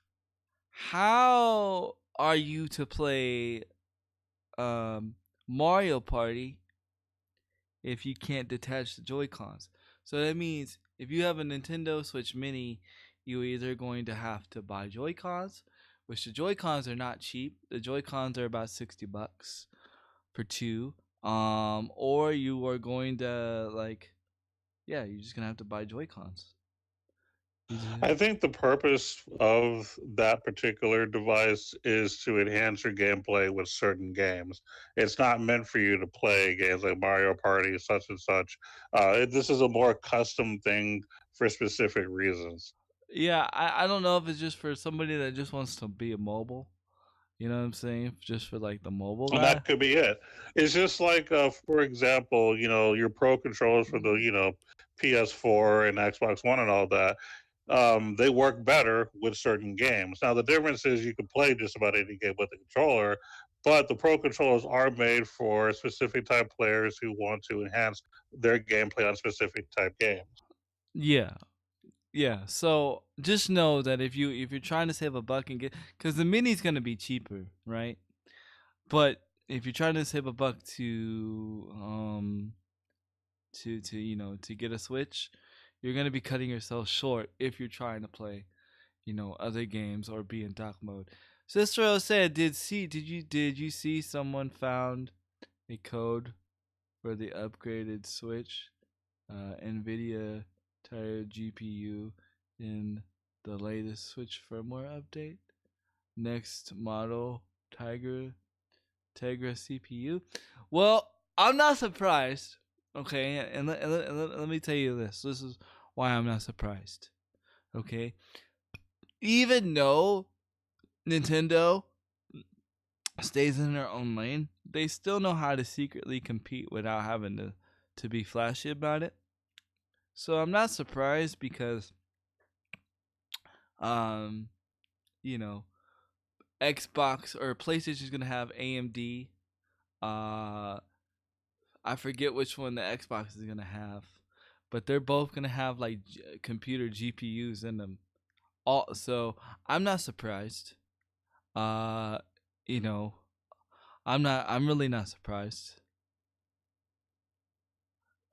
how are you to play Mario Party if you can't detach the Joy-Cons? So that means if you have a Nintendo Switch Mini, you're either going to have to buy Joy-Cons, which the Joy-Cons are not cheap. The Joy-Cons are about $60 for two. Or you are going to you're just gonna have to buy Joy-Cons. I think the purpose of that particular device is to enhance your gameplay with certain games. It's not meant for you to play games like Mario Party, such and such. This is a more custom thing for specific reasons. Yeah, I don't know if it's just for somebody that just wants to be a mobile. You know what I'm saying? Just for like the mobile guy. And that could be it. It's just like, for example, your Pro controllers for the PS4 and Xbox One and all that. They work better with certain games. Now, the difference is you can play just about any game with the controller, but the Pro controllers are made for specific type players who want to enhance their gameplay on specific type games. Yeah. Yeah, so just know that if you're trying to save a buck and get, because the mini's gonna be cheaper, right? But if you're trying to save a buck to get a Switch, you're gonna be cutting yourself short if you're trying to play, other games or be in dock mode. Sister said, did you see someone found a code for the upgraded Switch, NVIDIA Tired GPU in the latest Switch firmware update? Next model Tegra CPU. Well, I'm not surprised. Okay, and let me tell you this. This is why I'm not surprised. Okay, even though Nintendo stays in their own lane, they still know how to secretly compete without having to be flashy about it. So I'm not surprised because, Xbox or PlayStation is gonna have AMD. I forget which one the Xbox is gonna have, but they're both gonna have like computer GPUs in them. So I'm not surprised. I'm really not surprised.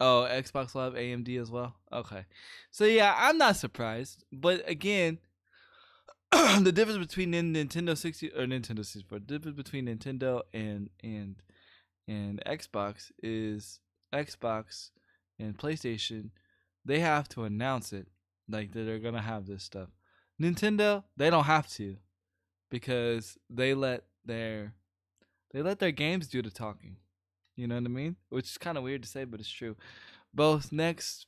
Oh, Xbox will have AMD as well. Okay, so yeah, I'm not surprised. But again, the difference between Nintendo 64, the difference between Nintendo and Xbox is Xbox and PlayStation, they have to announce it like that they're gonna have this stuff. Nintendo, they don't have to, because they let their games do the talking. You know what I mean? Which is kind of weird to say, but it's true. Both next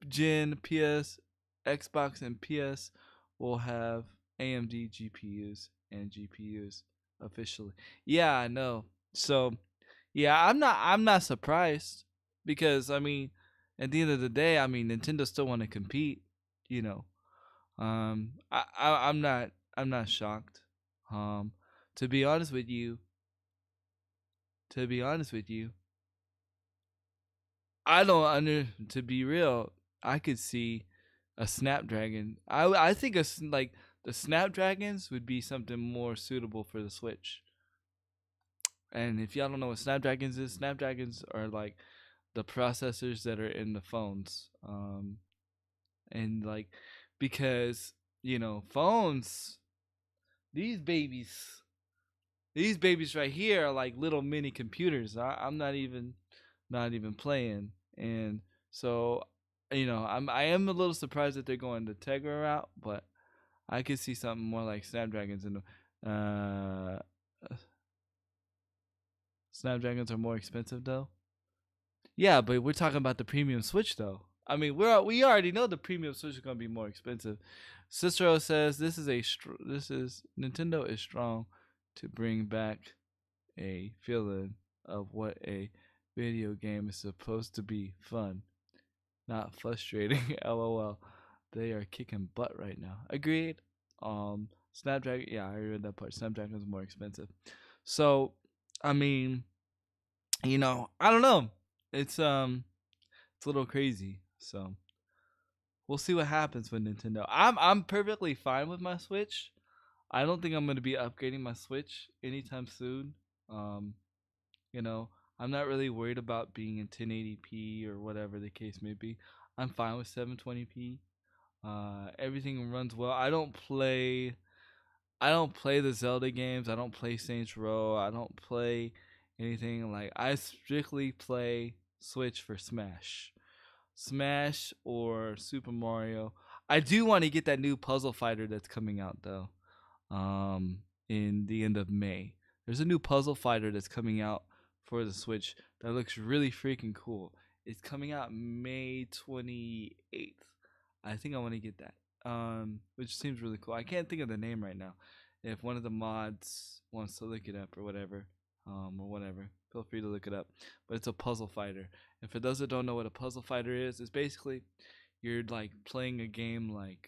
gen PS, Xbox, and PS will have AMD GPUs and GPUs officially. Yeah, I know. So, yeah, I'm not surprised, because I mean, at the end of the day, I mean, Nintendo still want to compete. You know, I'm not shocked. To be honest with you, I don't to be real, I could see a Snapdragon. I think like the Snapdragons would be something more suitable for the Switch. And if y'all don't know what Snapdragons is, Snapdragons are like the processors that are in the phones. And like, because, phones, these babies right here are like little mini computers. I'm not even playing. And so, I am a little surprised that they're going the Tegra route, but I could see something more like Snapdragons. And Snapdragons are more expensive though. Yeah, but we're talking about the premium Switch though. I mean, we already know the premium Switch is going to be more expensive. Cicero says Nintendo is strong to bring back a feeling of what a video game is supposed to be, fun, not frustrating. LOL. They are kicking butt right now. Agreed. Snapdragon, yeah, I read that part. Snapdragon is more expensive. So, I mean, I don't know. It's a little crazy. So, we'll see what happens with Nintendo. I'm perfectly fine with my Switch. I don't think I'm going to be upgrading my Switch anytime soon. I'm not really worried about being in 1080p or whatever the case may be. I'm fine with 720p. Everything runs well. I don't play the Zelda games. I don't play Saints Row. I don't play anything like. I strictly play Switch for Smash or Super Mario. I do want to get that new Puzzle Fighter that's coming out though. In the end of May. There's a new Puzzle Fighter that's coming out for the Switch that looks really freaking cool. It's coming out May 28th. I think I want to get that. Which seems really cool. I can't think of the name right now. If one of the mods wants to look it up or whatever, feel free to look it up. But it's a puzzle fighter. And for those that don't know what a puzzle fighter is, it's basically you're like playing a game like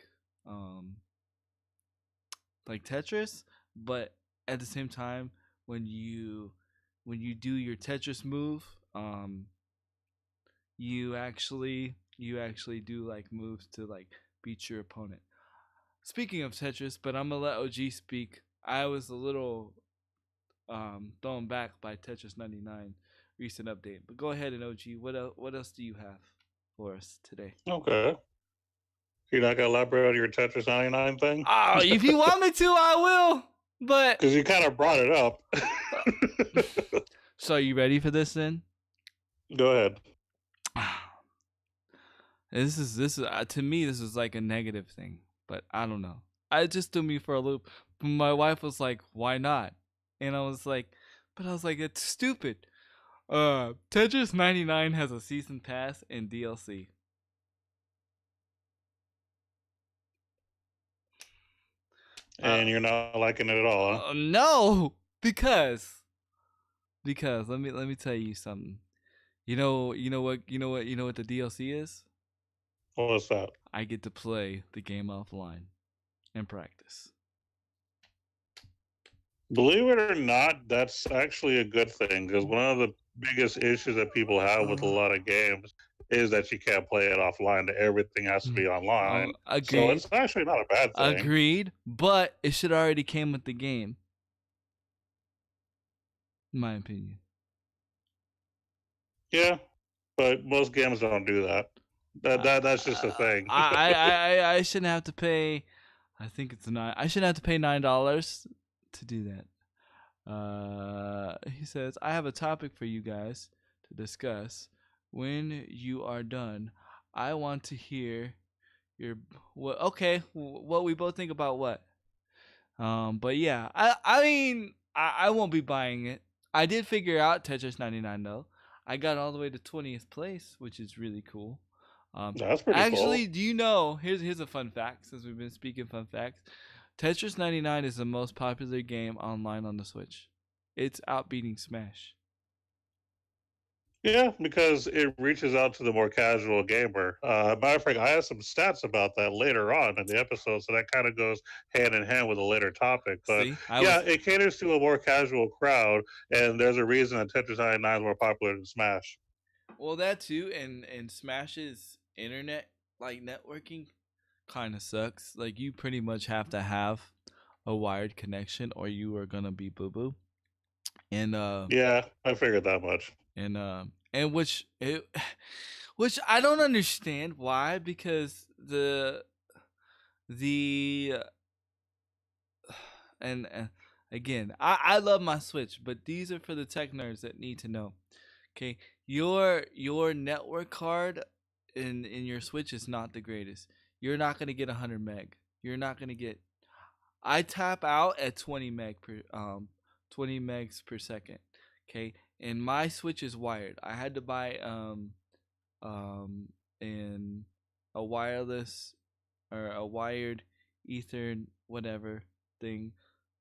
Tetris, but at the same time, when you do your Tetris move, you actually do like moves to like beat your opponent. Speaking of Tetris, but I'm gonna let OG speak. I was a little thrown back by Tetris 99 recent update. But go ahead and OG, what else do you have for us today? Okay. You're not gonna elaborate on your Tetris 99 thing? Oh, if you want me to, I will. But because you kind of brought it up. So, are you ready for this then? Go ahead. This is to me this is like a negative thing, but I don't know. It just threw me for a loop. My wife was like, "Why not?" And I was like, "It's stupid." Tetris 99 has a season pass and DLC. And you're not liking it at all, huh? No, because let me tell you something. You know what the DLC is? What's that? I get to play the game offline and practice. Believe it or not, that's actually a good thing, because one of the biggest issues that people have with a lot of games is that you can't play it offline. Everything has to be online. So it's actually not a bad thing. Agreed, but it should already came with the game, in my opinion. Yeah, but most games don't do that. That's just a thing. I shouldn't have to pay. I think it's I shouldn't have to pay $9 to do that. He says, I have a topic for you guys to discuss. When you are done, I want to hear your what we both think about what. But yeah, I mean, I won't be buying it. I did figure out Tetris 99 though. I got all the way to 20th place, which is really cool. That's pretty actually, cool. do you know? Here's a fun fact. Since we've been speaking fun facts, Tetris 99 is the most popular game online on the Switch. It's outbeating Smash. Yeah, because it reaches out to the more casual gamer. Matter of fact, I have some stats about that later on in the episode, so that kind of goes hand in hand with a later topic. But it caters to a more casual crowd, and there's a reason that Tetris 99 is more popular than Smash. Well, that too, and Smash's internet like networking kind of sucks. Like you pretty much have to have a wired connection or you are gonna be boo boo. And yeah, I figured that much. And which I don't understand why, because the and again, I love my Switch, but these are for the tech nerds that need to know. Okay, your network card in your Switch is not the greatest. You're not gonna get 100 meg. You're not gonna get. I tap out at 20 megs per second. Okay, and my Switch is wired. I had to buy in a wireless or a wired ether whatever thing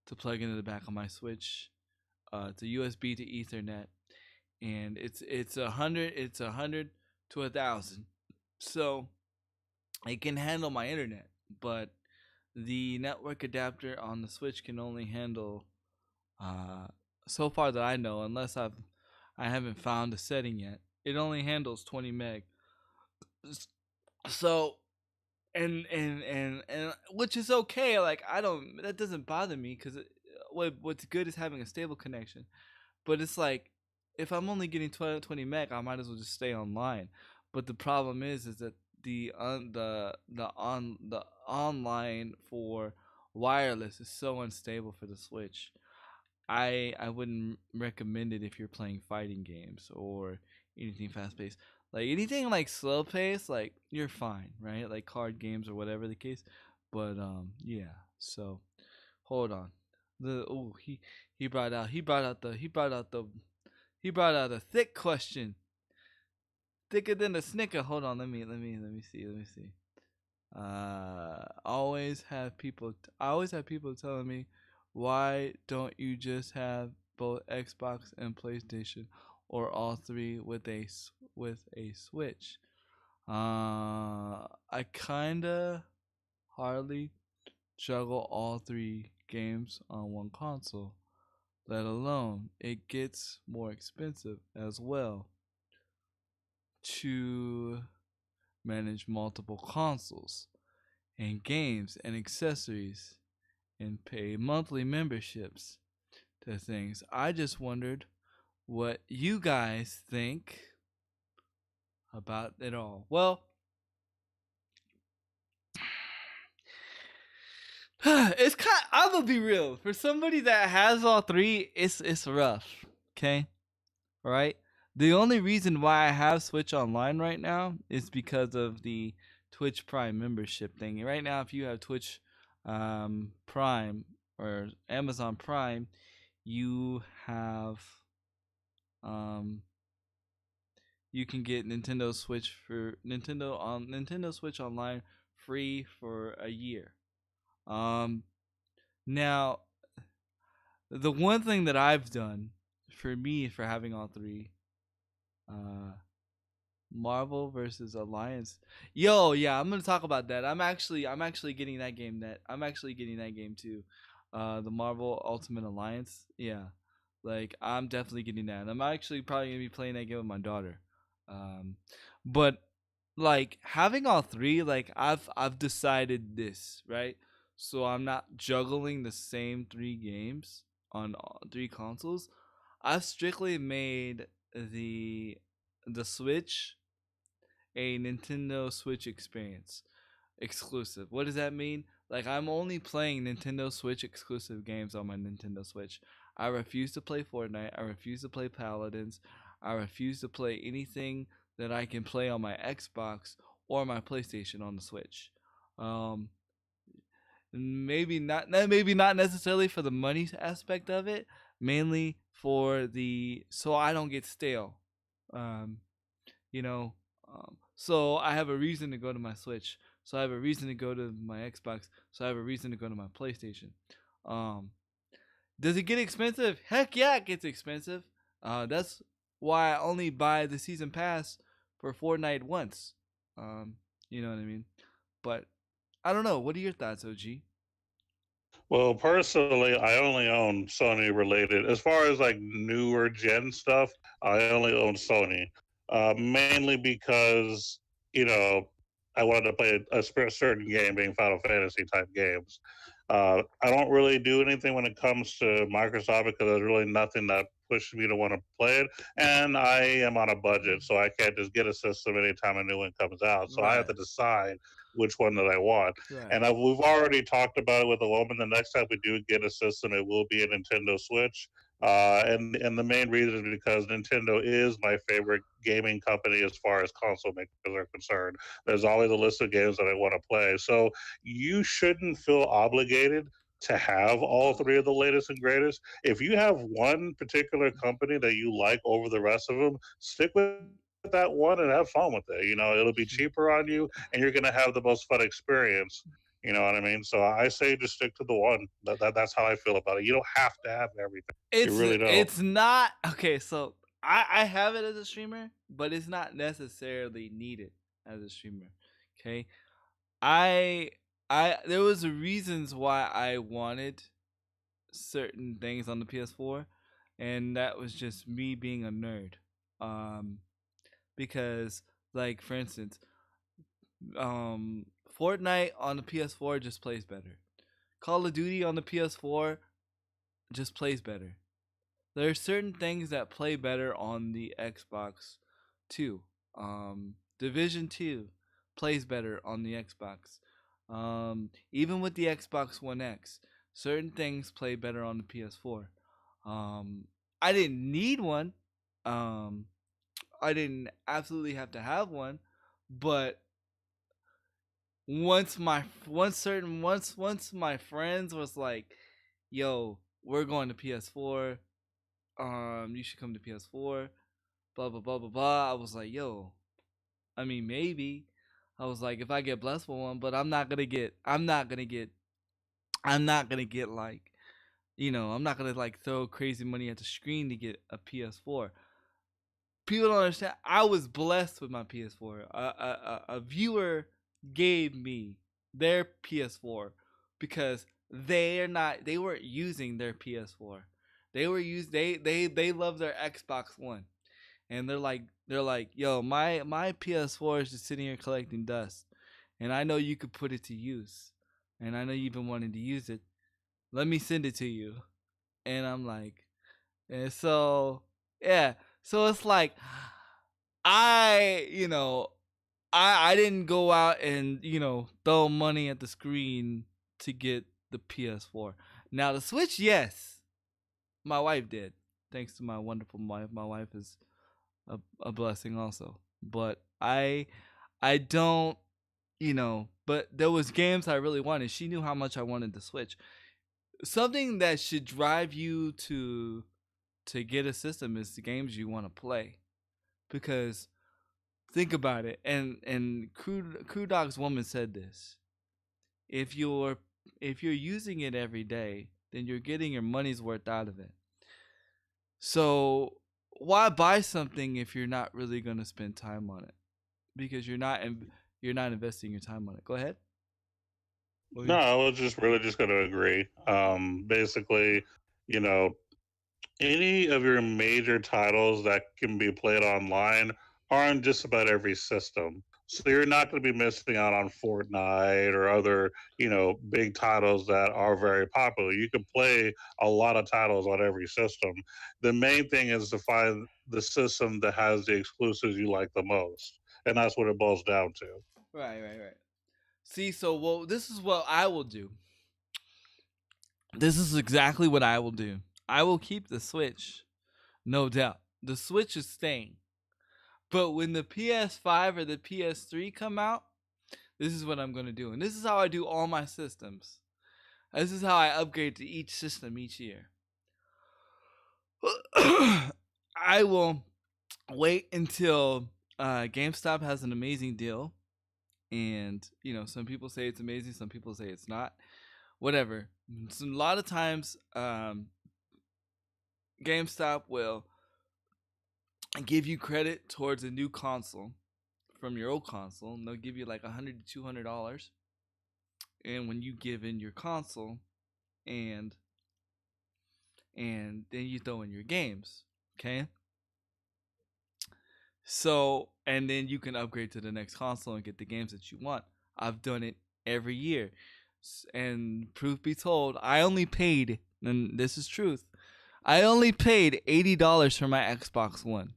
to plug into the back of my Switch. It's a USB to Ethernet, and it's 100 to 1,000, so it can handle my internet, but the network adapter on the Switch can only handle, so far that I know, unless I haven't found a setting yet, it only handles 20 meg. So, and which is okay. Like that doesn't bother me because what's good is having a stable connection. But it's like if I'm only getting 20 meg, I might as well just stay online. But the problem is that the online for wireless is so unstable for the Switch. I wouldn't recommend it if you're playing fighting games or anything fast paced. Like anything like slow pace, like you're fine, right? Like card games or whatever the case. But yeah. So hold on. He brought out a thick question. Thicker than a snicker. Hold on, let me see. I always have people telling me, why don't you just have both Xbox and PlayStation, or all three with a Switch? I kinda hardly juggle all three games on one console. Let alone it gets more expensive as well to manage multiple consoles and games and accessories and pay monthly memberships to things. I just wondered what you guys think about it all. Well, it's kind. I'm gonna be real. For somebody that has all three, it's rough. Okay, all right. The only reason why I have Switch Online right now is because of the Twitch Prime membership thing. Right now, if you have Twitch Prime or Amazon Prime, you have you can get Nintendo Switch Switch Online free for a year. Now the one thing that I've done for me for having all three, Marvel versus Alliance. Yo, yeah, I'm gonna talk about that. I'm actually getting that game. I'm actually getting that game too. The Marvel Ultimate Alliance. Yeah, like I'm definitely getting that. I'm actually probably gonna be playing that game with my daughter. But like having all three, like I've decided this, right? So I'm not juggling the same three games on all three consoles. I've strictly made the Switch a Nintendo Switch experience exclusive. What does that mean? Like I'm only playing Nintendo Switch exclusive games on my Nintendo Switch. I refuse to play Fortnite. I refuse to play Paladins. I refuse to play anything that I can play on my Xbox or my PlayStation on the Switch. Maybe not necessarily for the money aspect of it, mainly for the so I don't get stale. You know, so I have a reason to go to my Switch. So I have a reason to go to my Xbox. So I have a reason to go to my PlayStation. Does it get expensive? Heck yeah, it gets expensive. That's why I only buy the season pass for Fortnite once. You know what I mean? But I don't know. What are your thoughts, OG? Well, personally, I only own Sony related. As far as like newer gen stuff, I only own Sony. Mainly because, you know, I wanted to play a certain game, being Final Fantasy type games. I don't really do anything when it comes to Microsoft because there's really nothing that pushes me to want to play it. And I am on a budget, so I can't just get a system anytime a new one comes out. So I have to decide which one that I want. Right. And we've already talked about it with a woman. The next time we do get a system, it will be a Nintendo Switch. And the main reason is because Nintendo is my favorite gaming company as far as console makers are concerned. There's always a list of games that I want to play. So you shouldn't feel obligated to have all three of the latest and greatest. If you have one particular company that you like over the rest of them, stick with that one and have fun with it. You know, it'll be cheaper on you and you're going to have the most fun experience. You know what I mean? So I say just stick to the one. That's how I feel about it. You don't have to have everything. You really don't. It's not okay. So I have it as a streamer, but it's not necessarily needed as a streamer. Okay, I there was reasons why I wanted certain things on the PS4, and that was just me being a nerd. Because like for instance, Fortnite on the PS4 just plays better. Call of Duty on the PS4 just plays better. There are certain things that play better on the Xbox too. Division 2 plays better on the Xbox. Even with the Xbox One X, certain things play better on the PS4. I didn't need one. I didn't absolutely have to have one, but once my friends was like, "Yo, we're going to PS4. You should come to PS4." Blah blah blah blah blah. I was like, "Yo, I mean, maybe." I was like, if I get blessed with one, but I'm not gonna get like, I'm not gonna like throw crazy money at the screen to get a PS4. People don't understand. I was blessed with my PS4. A viewer gave me their PS4 because they weren't using their PS4. They love their Xbox One. And they're like, yo, my PS4 is just sitting here collecting dust, and I know you could put it to use, and I know you've been wanting to use it. Let me send it to you. And I'm like, and so yeah, so it's like, I didn't go out and throw money at the screen to get the PS4. Now the Switch, yes, my wife did. Thanks to my wonderful wife. My wife is a blessing also, but I don't, but there was games I really wanted. She knew how much I wanted the Switch. Something that should drive you to get a system is the games you want to play, because think about it. And Crew Dog's woman said this: if you're using it every day, then you're getting your money's worth out of it. So why buy something if you're not really going to spend time on it? Because you're not investing your time on it. Go ahead. No, I was just really just going to agree. Basically, any of your major titles that can be played online are on just about every system. So you're not going to be missing out on Fortnite or other, big titles that are very popular. You can play a lot of titles on every system. The main thing is to find the system that has the exclusives you like the most. And that's what it boils down to. Right. See, so this is what I will do. This is exactly what I will do. I will keep the Switch, no doubt. The Switch is staying. But when the PS5 or the PS3 come out, this is what I'm going to do. And this is how I do all my systems. This is how I upgrade to each system each year. I will wait until GameStop has an amazing deal. And, some people say it's amazing. Some people say it's not. Whatever. So a lot of times, GameStop will give you credit towards a new console from your old console, and they'll give you like $100 to $200. And when you give in your console, and then you throw in your games, okay? So, and then you can upgrade to the next console and get the games that you want. I've done it every year. And proof be told, I only paid, and this is truth, I only paid $80 for my Xbox One.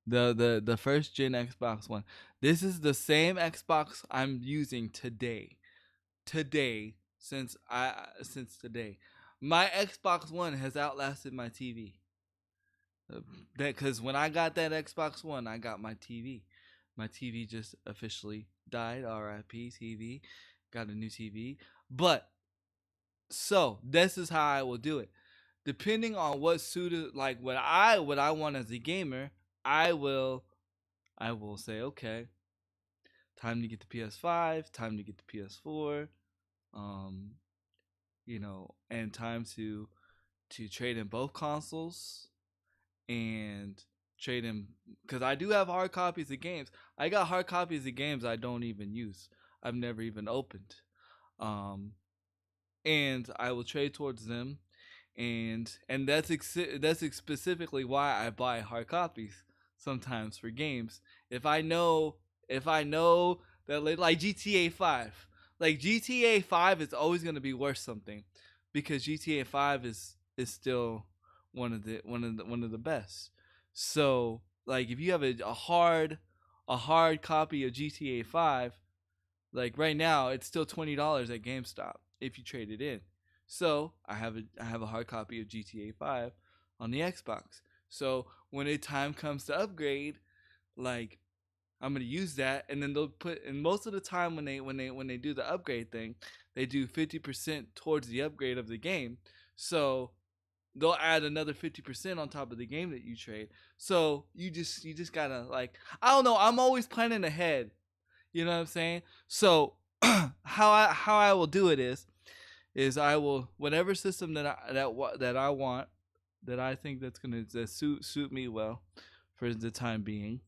The first gen Xbox One. This is the same Xbox I'm using today. Since today. My Xbox One has outlasted my TV. Because when I got that Xbox One, I got my TV. My TV just officially died. R.I.P. TV. Got a new TV. But so this is how I will do it. Depending on what suited, like what I want as a gamer, I will say, okay, time to get the PS5, time to get the PS4, and time to trade in both consoles and trade in, because I do have hard copies of games. I got hard copies of games I don't even use. I've never even opened. And I will trade towards them, and that's specifically why I buy hard copies sometimes for games. If I know that, like GTA 5, like GTA 5 is always going to be worth something, because GTA 5 is still one of the best. So like if you have a hard copy of GTA 5, like right now it's still $20 at GameStop if you trade it in. So I have a hard copy of GTA 5 on the Xbox. So when the time comes to upgrade, like I'm gonna use that, and then they'll put. And most of the time when they do the upgrade thing, they do 50% towards the upgrade of the game. So they'll add another 50% on top of the game that you trade. So you just gotta, like, I don't know. I'm always planning ahead. You know what I'm saying? So how I will do it is I will, whatever system that I want, that I think that's gonna suit me well for the time being,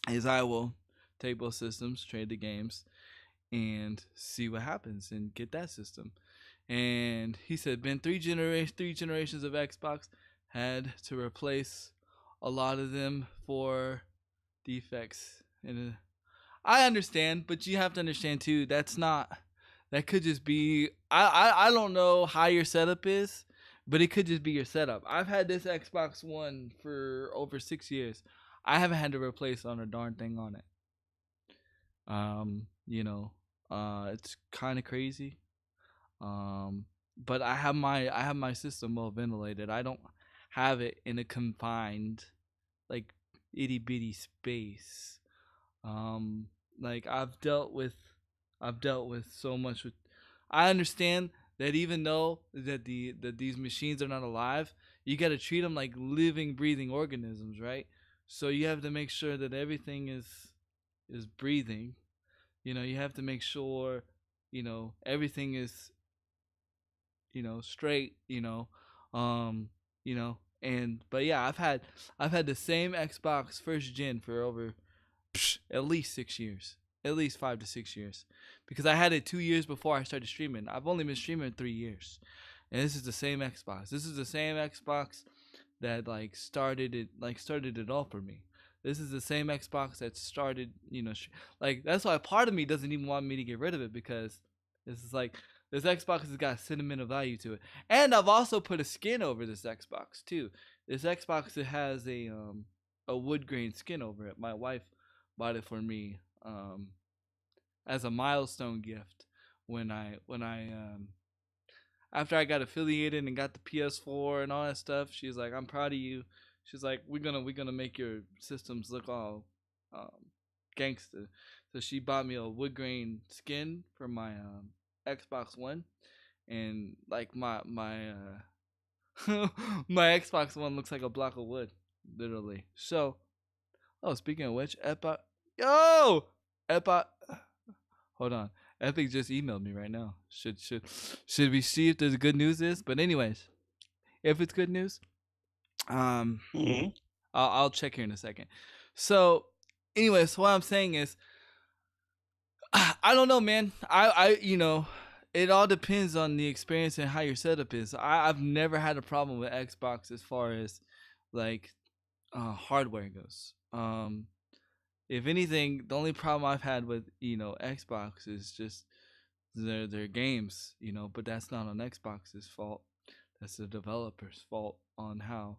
is I will take both systems, trade the games, and see what happens and get that system. And he said, been three generations of Xbox, had to replace a lot of them for defects. And I understand, but you have to understand too, that could just be, I don't know how your setup is, but it could just be your setup. I've had this Xbox One for over 6 years. I haven't had to replace on a darn thing on it. It's kind of crazy. But I have my system well ventilated. I don't have it in a confined, like, itty bitty space. Like I've dealt with so much with. I understand that even though that these machines are not alive, you got to treat them like living, breathing organisms, right? So you have to make sure that everything is breathing. You have to make sure, everything is, straight, but yeah, I've had the same Xbox first gen for over at least 6 years, at least 5 to 6 years, because I had it 2 years before I started streaming. I've only been streaming 3 years, and this is the same Xbox. This is the same Xbox that started it all for me. This is the same Xbox that started, that's why part of me doesn't even want me to get rid of it, because this is like, this Xbox has got sentimental value to it. And I've also put a skin over this Xbox too. This Xbox, it has a wood grain skin over it. My wife bought it for me as a milestone gift when I after I got affiliated and got the PS4 and all that stuff. She's like, "I'm proud of you." She's like, "We're gonna make your systems look all gangster." So she bought me a wood grain skin for my Xbox One, and like my my Xbox One looks like a block of wood, literally. So, speaking of which, Epic, hold on, Epic just emailed me right now. Should we see if there's good news is? But anyways, if it's good news, I'll check here in a second. So, anyways, what I'm saying is, I don't know, man. I it all depends on the experience and how your setup is. I've never had a problem with Xbox as far as like hardware goes. If anything, the only problem I've had with Xbox is just their games, but that's not on Xbox's fault. That's the developer's fault on how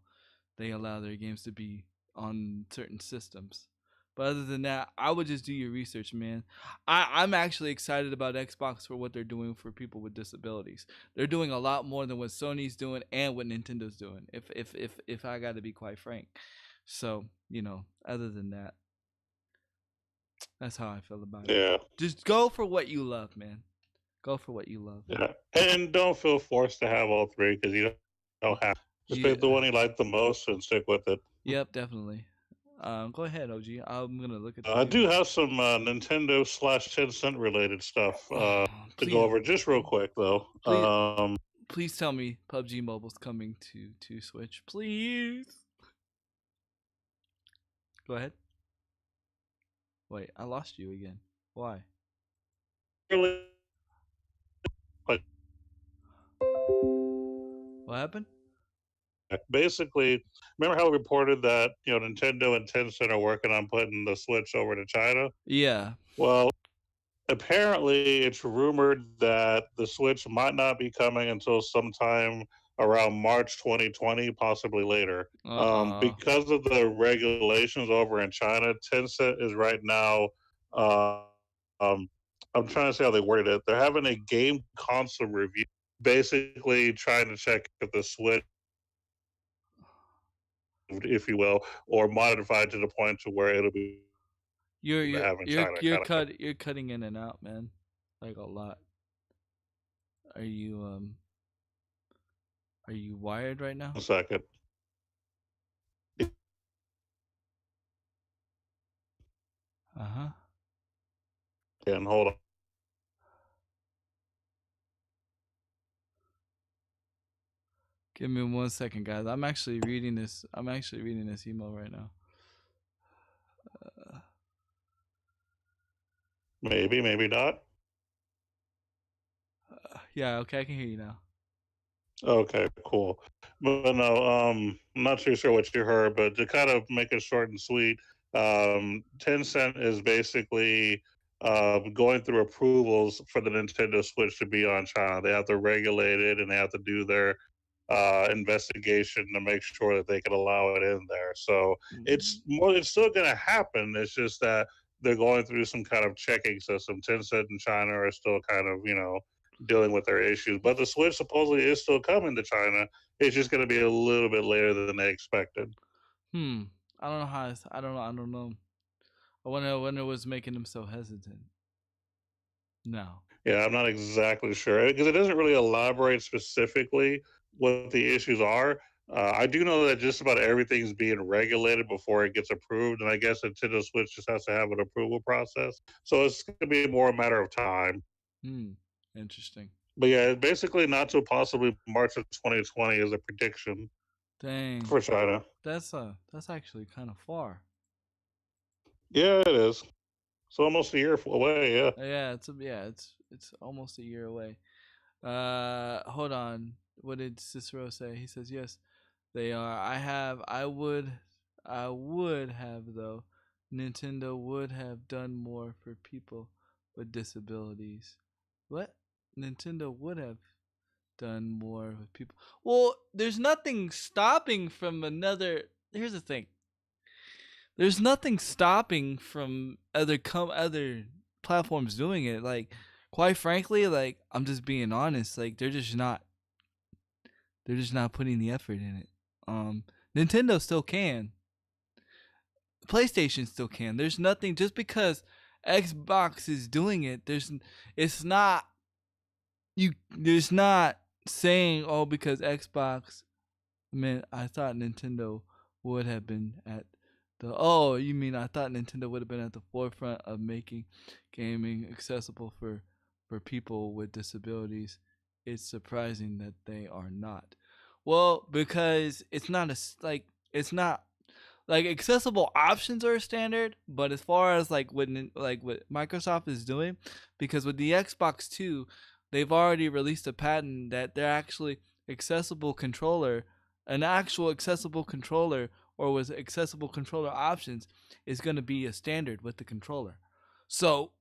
they allow their games to be on certain systems. But other than that, I would just do your research, man. I'm actually excited about Xbox for what they're doing for people with disabilities. They're doing a lot more than what Sony's doing and what Nintendo's doing. If I got to be quite frank. So other than that, that's how I feel about it. Yeah. Just go for what you love, man. Go for what you love. Yeah, and don't feel forced to have all three because you don't have. Just pick the one you like the most and stick with it. Yep, definitely. Go ahead, OG. I'm gonna look at. I do have some Nintendo / Tencent related stuff to go over just real quick though. Please tell me PUBG Mobile's coming to Switch, please. Go ahead. Wait, I lost you again. Why? Really? What happened? Basically, remember how we reported that Nintendo and Tencent are working on putting the Switch over to China? Yeah. Well, apparently it's rumored that the Switch might not be coming until sometime around March 2020, possibly later. Because of the regulations over in China, Tencent is right now. I'm trying to see how they worded it. They're having a game console review, basically trying to check if the Switch, if you will, or modified to the point to where it'll be. You're cutting in and out, man, like a lot. Are you wired right now? 1 second. And hold on. Give me 1 second, guys. I'm actually reading this email right now. Maybe not. Yeah, okay, I can hear you now. Okay, cool. But no, I'm not too sure what you heard, but to kind of make it short and sweet, Tencent is basically going through approvals for the Nintendo Switch to be on China. They have to regulate it and they have to do their investigation to make sure that they can allow it in there. So it's still going to happen. It's just that they're going through some kind of checking system. Tencent and China are still kind of, dealing with their issues. But the Switch supposedly is still coming to China. It's just going to be a little bit later than they expected. I don't know how. I don't know. I wonder what's making them so hesitant. No. Yeah, I'm not exactly sure because it doesn't really elaborate specifically what the issues are. I do know that just about everything's being regulated before it gets approved, and I guess Nintendo Switch just has to have an approval process. So it's going to be more a matter of time. Interesting. But yeah, basically not till possibly March of 2020 is a prediction. Dang. For China. That's actually kind of far. Yeah, it is. It's almost a year away. Yeah. Yeah, it's almost a year away. Hold on. What did Cicero say? He says yes, they are. I would have though. Nintendo would have done more for people with disabilities. What? Nintendo would have done more with people. Well, there's nothing stopping from another. Here's the thing. There's nothing stopping from other platforms doing it. Like, quite frankly, like I'm just being honest. Like they're just not putting the effort in it. Nintendo still can. PlayStation still can. There's nothing just because Xbox is doing it. There's not saying because Xbox. I mean, I thought Nintendo would have been at the. Oh, you mean I thought Nintendo would have been at the forefront of making gaming accessible for people with disabilities. It's surprising that they are not. Well, because it's not like accessible options are a standard, but as far as like what Microsoft is doing, because with the Xbox 2, they've already released a patent that they're actually an actual accessible controller or with accessible controller options is going to be a standard with the controller. So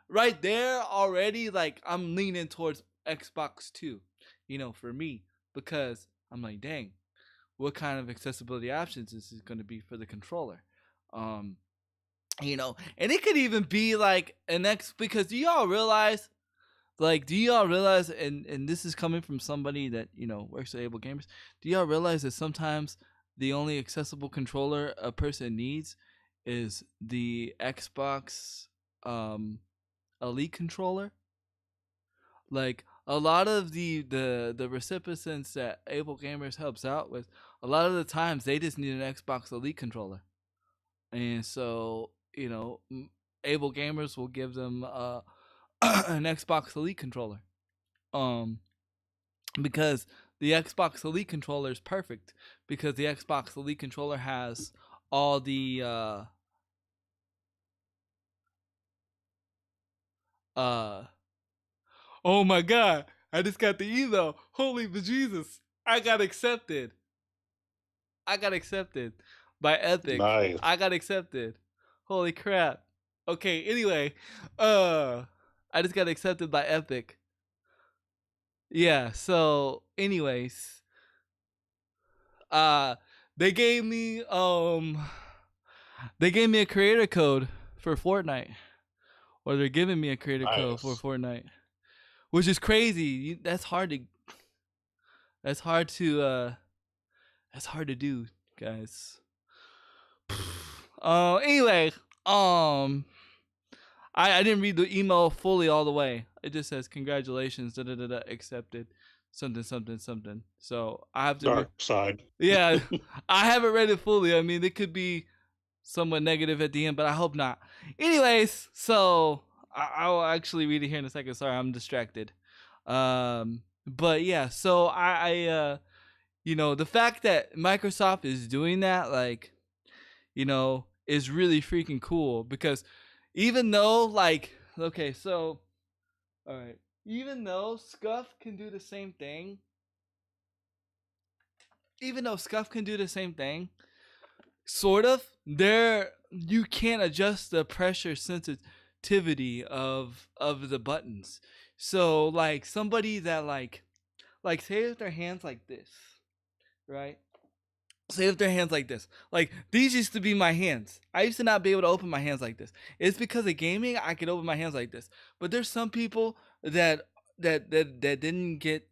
right there already, like, I'm leaning towards Xbox 2, for me, because I'm like, dang, what kind of accessibility options is this going to be for the controller? And it could even be like an because do y'all realize, and this is coming from somebody that, works at Able Gamers, do y'all realize that sometimes the only accessible controller a person needs is the Xbox Elite controller? Like, a lot of the recipients that Able Gamers helps out with, a lot of the times they just need an Xbox Elite controller. And so, Able Gamers will give them an Xbox Elite controller. Because the Xbox Elite controller is perfect, because the Xbox Elite controller has all the oh my god, I just got the email. Holy bejesus. I got accepted by Epic. Nice. I got accepted. Holy crap. Okay, anyway, I just got accepted by Epic. Yeah, so anyways, they gave me a creator code for Fortnite. Or they're giving me a creator code for Fortnite. Which is crazy. That's hard to do, guys. Anyway, I didn't read the email fully all the way. It just says congratulations, accepted, something. So I have to dark side. Yeah, I haven't read it fully. I mean, it could be somewhat negative at the end, but I hope not. Anyways, so I'll actually read it here in a second. Sorry, I'm distracted. But yeah, so I the fact that Microsoft is doing that, like, is really freaking cool, because even though, like, okay, so, all right, even though Scuf can do the same thing, sort of, you can't adjust the pressure sensitivity of the buttons. So, like, somebody that, like say if their hands like this, right? Say if their hands like this. Like, these used to be my hands. I used to not be able to open my hands like this. It's because of gaming I could open my hands like this. But there's some people that didn't get,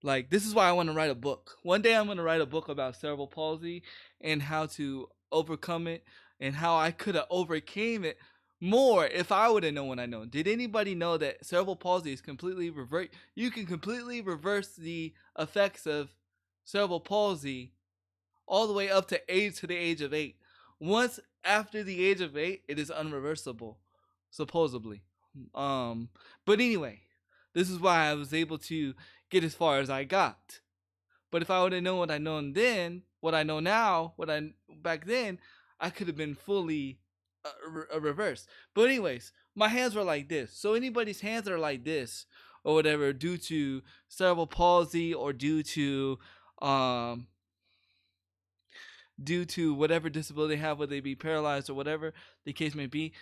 like, this is why I want to write a book. One day I'm going to write a book about cerebral palsy and how to overcome it and how I could have overcame it more if I would have known what I know. Did anybody know that cerebral palsy is completely reverse? You can completely reverse the effects of cerebral palsy all the way up to the age of 8. Once after the age of 8, it is unreversible, supposedly. But anyway, this is why I was able to get as far as I got. But if I would have known what I know then, what I know now, back then, I could have been fully reversed. But anyways, my hands were like this. So anybody's hands are like this or whatever, due to cerebral palsy or due to whatever disability they have, whether they be paralyzed or whatever the case may be,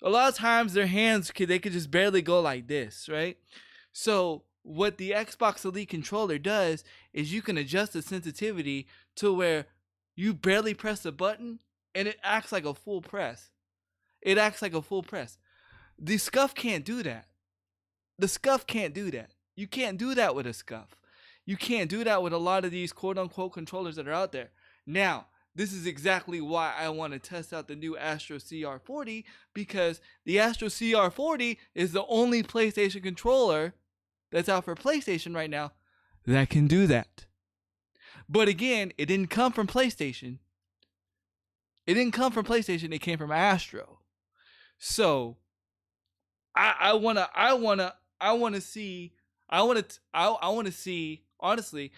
a lot of times their hands they could just barely go like this, right? So what the Xbox Elite controller does is you can adjust the sensitivity to where you barely press the button and it acts like a full press. The Scuf can't do that. You can't do that with a Scuf. You can't do that with a lot of these quote-unquote controllers that are out there. Now, this is exactly why I want to test out the new Astro CR40, because the Astro CR40 is the only PlayStation controller that's out for PlayStation right now that can do that. But again, it didn't come from PlayStation. It came from Astro. So I want to see, honestly,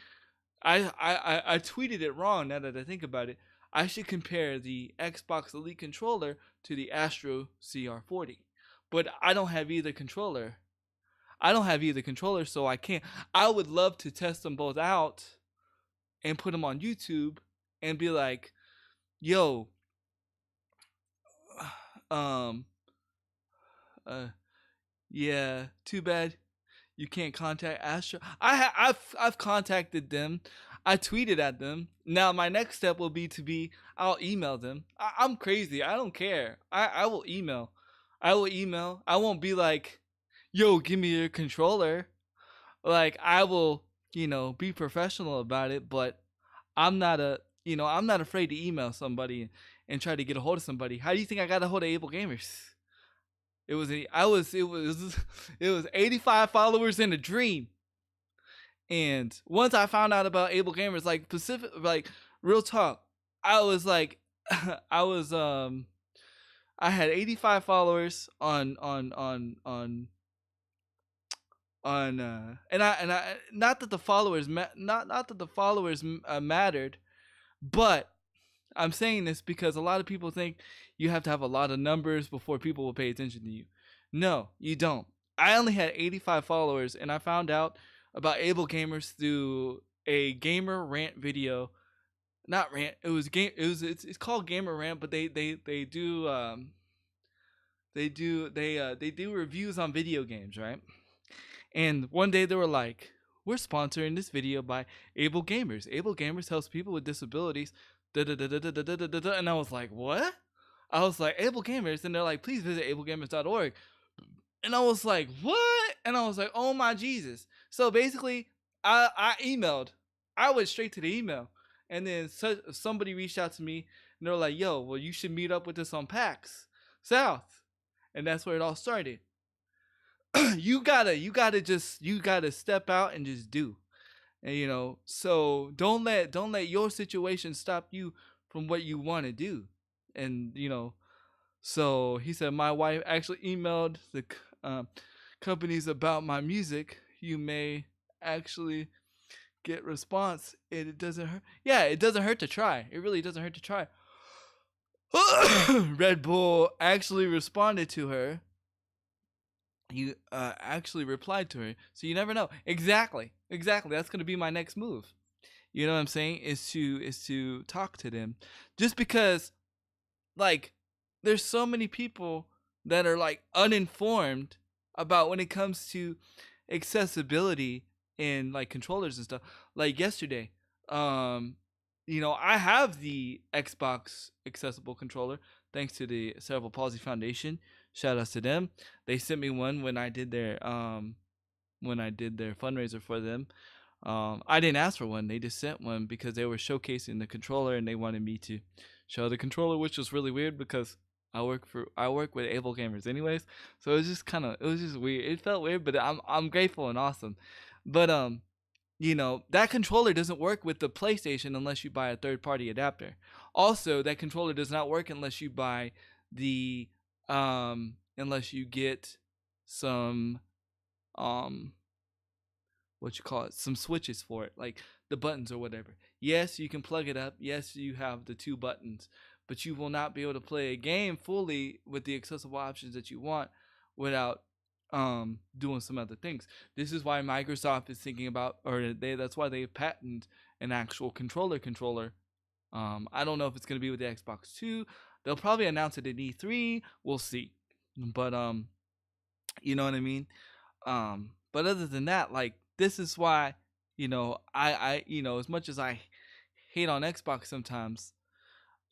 I tweeted it wrong now that I think about it. I should compare the Xbox Elite controller to the Astro CR40. But I don't have either controller. So I can't. I would love to test them both out and put them on YouTube and be like, yo, um, uh, yeah, too bad you can't contact Astro. I've contacted them. I tweeted at them. Now my next step will be I'll email them. I'm crazy. I don't care. I will email. I will email. I won't be like, yo, give me your controller. Like I will, be professional about it, but I'm not I'm not afraid to email somebody and try to get a hold of somebody. How do you think I got a hold of Able Gamers? It was 85 followers in a dream. And once I found out about Able Gamers, like Pacific, like real talk, I was like, I had 85 followers on and I not that the followers not that the followers mattered, but I'm saying this because a lot of people think you have to have a lot of numbers before people will pay attention to you. No, you don't. I only had 85 followers, and I found out about Able Gamers through a gamer rant video. Not rant. It was game. It's called Gamer Rant, but they do they do reviews on video games, right? And one day they were like, "We're sponsoring this video by Able Gamers. Able Gamers helps people with disabilities." And I was like, "What?" I was like, "Able Gamers," and they're like, "Please visit ablegamers.org." And I was like, "What?" And I was like, "Oh my Jesus!" So basically, I emailed. I went straight to the email, and then somebody reached out to me, and they're like, "Yo, well, you should meet up with us on PAX South," and that's where it all started. you gotta step out and just do, and so don't let your situation stop you from what you want to do, and so he said my wife actually emailed the companies about my music. You may actually get response, and it doesn't hurt. Yeah, it doesn't hurt to try. It really doesn't hurt to try. Red Bull actually responded to her. You actually replied to her, so you never know. Exactly. That's gonna be my next move. You know what I'm saying? Is to talk to them, just because, like, there's so many people that are like uninformed about when it comes to accessibility in like controllers and stuff. Like yesterday, I have the Xbox accessible controller thanks to the Cerebral Palsy Foundation. Shout outs to them. They sent me one when I did their fundraiser for them. I didn't ask for one. They just sent one because they were showcasing the controller and they wanted me to show the controller, which was really weird because I work with Able Gamers anyways. So it was just weird. It felt weird, but I'm grateful and awesome. But that controller doesn't work with the PlayStation unless you buy a third-party adapter. Also, that controller does not work unless you buy the unless you get some some switches for it, like the buttons or whatever. Yes, you can plug it up. Yes, you have the two buttons, but you will not be able to play a game fully with the accessible options that you want without doing some other things. This is why Microsoft is thinking about, that's why they patented an actual controller. I don't know if it's going to be with the Xbox 2. They'll probably announce it at E3. We'll see. But you know what I mean? But other than that, like, this is why, I as much as I hate on Xbox sometimes,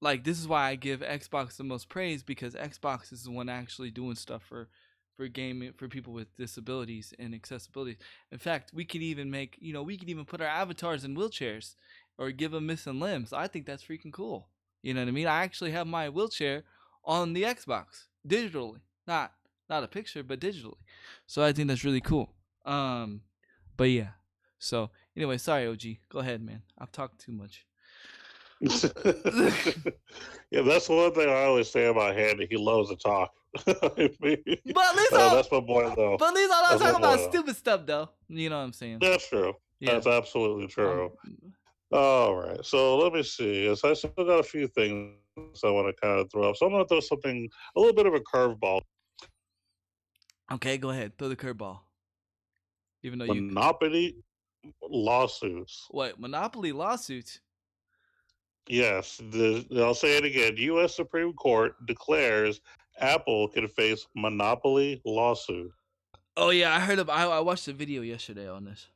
like, this is why I give Xbox the most praise, because Xbox is the one actually doing stuff for gaming, for people with disabilities and accessibility. In fact, we could even put our avatars in wheelchairs or give them missing limbs. I think that's freaking cool. You know what I mean? I actually have my wheelchair on the Xbox digitally, not a picture, but digitally. So I think that's really cool. But yeah. So anyway, sorry, OG. Go ahead, man. I've talked too much. Yeah, that's one thing I always say about Handy. He loves to talk. But at least that's my boy, though. But at least I'm not talking about stupid stuff, though. You know what I'm saying? That's true. Yeah. That's absolutely true. All right. So let me see. So I still got a few things I want to kind of throw up. So I'm going to throw something, a little bit of a curveball. Okay, go ahead. Throw the curveball. Even though Monopoly lawsuits. What? Monopoly lawsuits? Yes, I'll say it again. U.S. Supreme Court declares Apple can face monopoly lawsuit. Oh yeah, I heard of. I watched a video yesterday on this.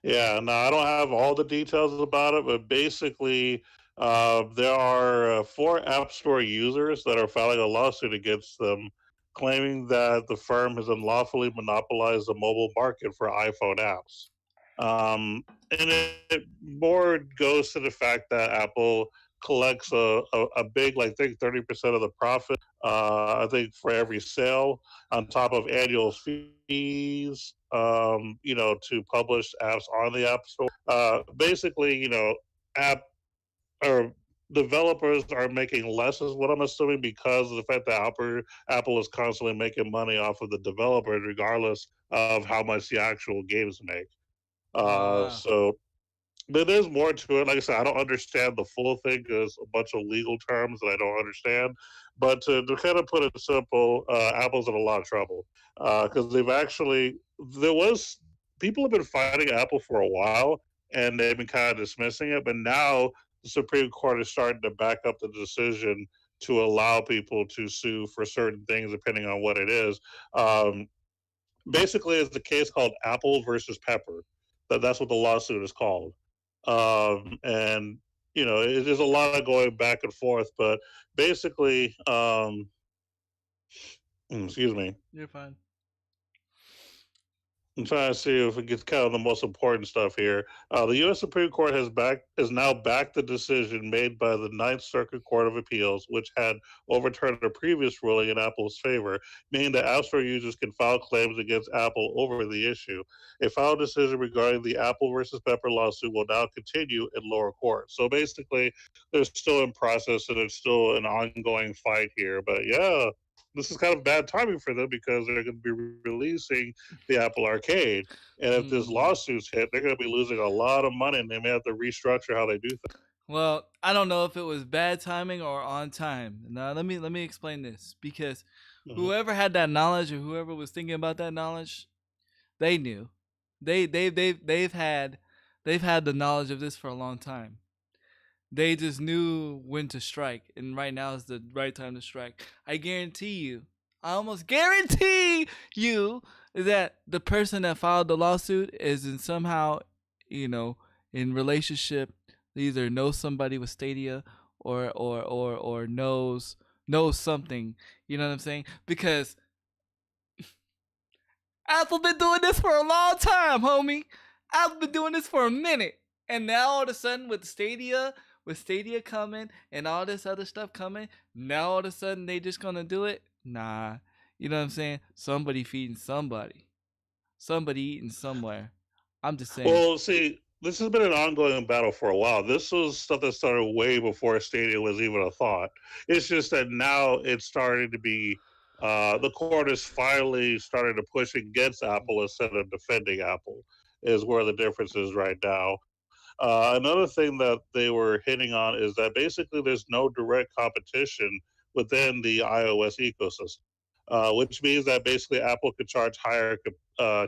Yeah, no, I don't have all the details about it, but basically, there are 4 App Store users that are filing a lawsuit against them, claiming that the firm has unlawfully monopolized the mobile market for iPhone apps. And it more goes to the fact that Apple collects a big, like, I think 30% of the profit, I think, for every sale, on top of annual fees, to publish apps on the App Store. Basically, app or developers are making less, is what I'm assuming, because of the fact that Apple is constantly making money off of the developers, regardless of how much the actual games make. Oh wow. So but there's more to it. Like I said, I don't understand the full thing. There's a bunch of legal terms that I don't understand. But to kind of put it simple, Apple's in a lot of trouble because there was, people have been fighting Apple for a while and they've been kind of dismissing it. But now the Supreme Court is starting to back up the decision to allow people to sue for certain things, depending on what it is. Um, Basically, it's the case called Apple versus Pepper. That's what the lawsuit is called. And there's a lot of going back and forth, but basically, excuse me. You're fine. I'm trying to see if it gets kind of the most important stuff here. The U.S. Supreme Court has now backed the decision made by the Ninth Circuit Court of Appeals, which had overturned a previous ruling in Apple's favor, meaning that App Store users can file claims against Apple over the issue. A final decision regarding the Apple versus Pepper lawsuit will now continue in lower court. So basically, they're still in process and it's still an ongoing fight here. But yeah, this is kind of bad timing for them because they're going to be releasing the Apple Arcade, and if this lawsuit's hit, they're going to be losing a lot of money, and they may have to restructure how they do things. Well, I don't know if it was bad timing or on time. Now let me explain this, because whoever had that knowledge or whoever was thinking about that knowledge, they knew. They've had the knowledge of this for a long time. They just knew when to strike, and right now is the right time to strike. I almost guarantee you that the person that filed the lawsuit is in somehow, in relationship, either knows somebody with Stadia or knows something. You know what I'm saying? Because Apple been doing this for a long time, homie. Apple been doing this for a minute, and now all of a sudden with Stadia coming and all this other stuff coming, now all of a sudden they just gonna do it? Nah. You know what I'm saying? Somebody feeding somebody. Somebody eating somewhere. I'm just saying. Well, see, this has been an ongoing battle for a while. This was stuff that started way before Stadia was even a thought. It's just that now it's starting to be, the court is finally starting to push against Apple instead of defending Apple, is where the difference is right now. Another thing that they were hitting on is that basically there's no direct competition within the iOS ecosystem, which means that basically Apple could charge higher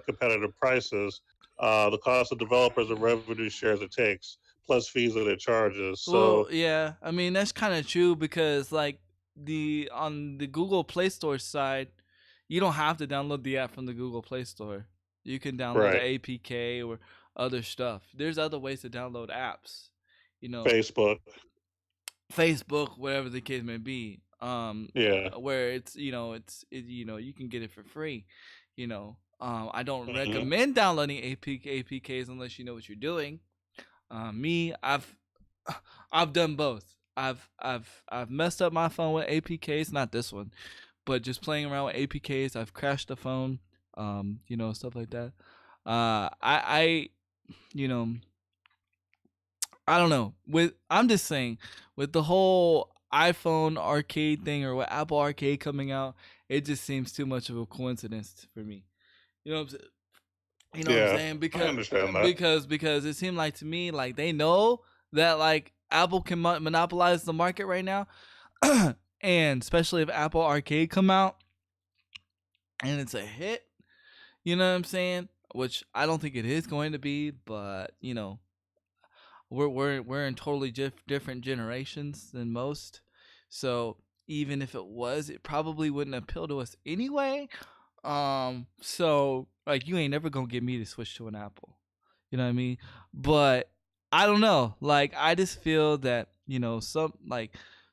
competitive prices, the cost of developers and revenue shares it takes, plus fees that it charges. So, well, yeah, I mean that's kind of true, because like on the Google Play Store side, you don't have to download the app from the Google Play Store. You can download the APK or other stuff. There's other ways to download apps. Facebook, whatever the case may be. Where it's you can get it for free. I don't recommend downloading APKs unless you know what you're doing. Me, I've done both. I've messed up my phone with APKs, not this one, but just playing around with APKs. I've crashed the phone, stuff like that. I don't know. I'm just saying, with the whole iPhone arcade thing or with Apple Arcade coming out, it just seems too much of a coincidence for me. You know what I'm saying? You know what I'm saying? Because I understand that. because it seemed like to me like they know that like Apple can monopolize the market right now, and especially if Apple Arcade come out and it's a hit, you know what I'm saying? Which I don't think it is going to be, but we're in totally different generations than most. So even if it was, it probably wouldn't appeal to us anyway. So like you ain't never gonna get me to switch to an Apple. You know what I mean? But I don't know. Like I just feel that,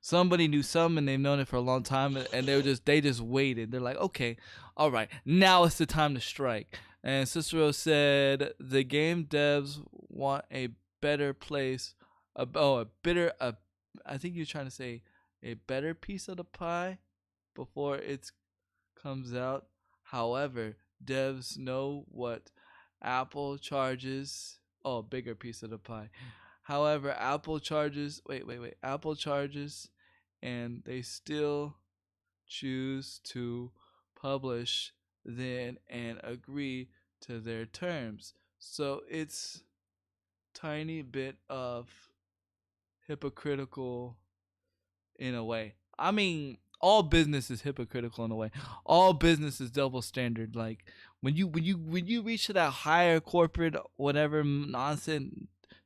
somebody knew something and they've known it for a long time and they just waited. They're like, okay, all right, now it's the time to strike. And Cicero said the game devs want a better place. I think you're trying to say a better piece of the pie before it comes out. However, devs know what Apple charges. Oh, bigger piece of the pie. However, Apple charges. Wait. Apple charges, and they still choose to publish then and agree to their terms. So it's tiny bit of hypocritical in a way. I mean, all business is hypocritical in a way. All business is double standard. Like when you reach to that higher corporate whatever nonsense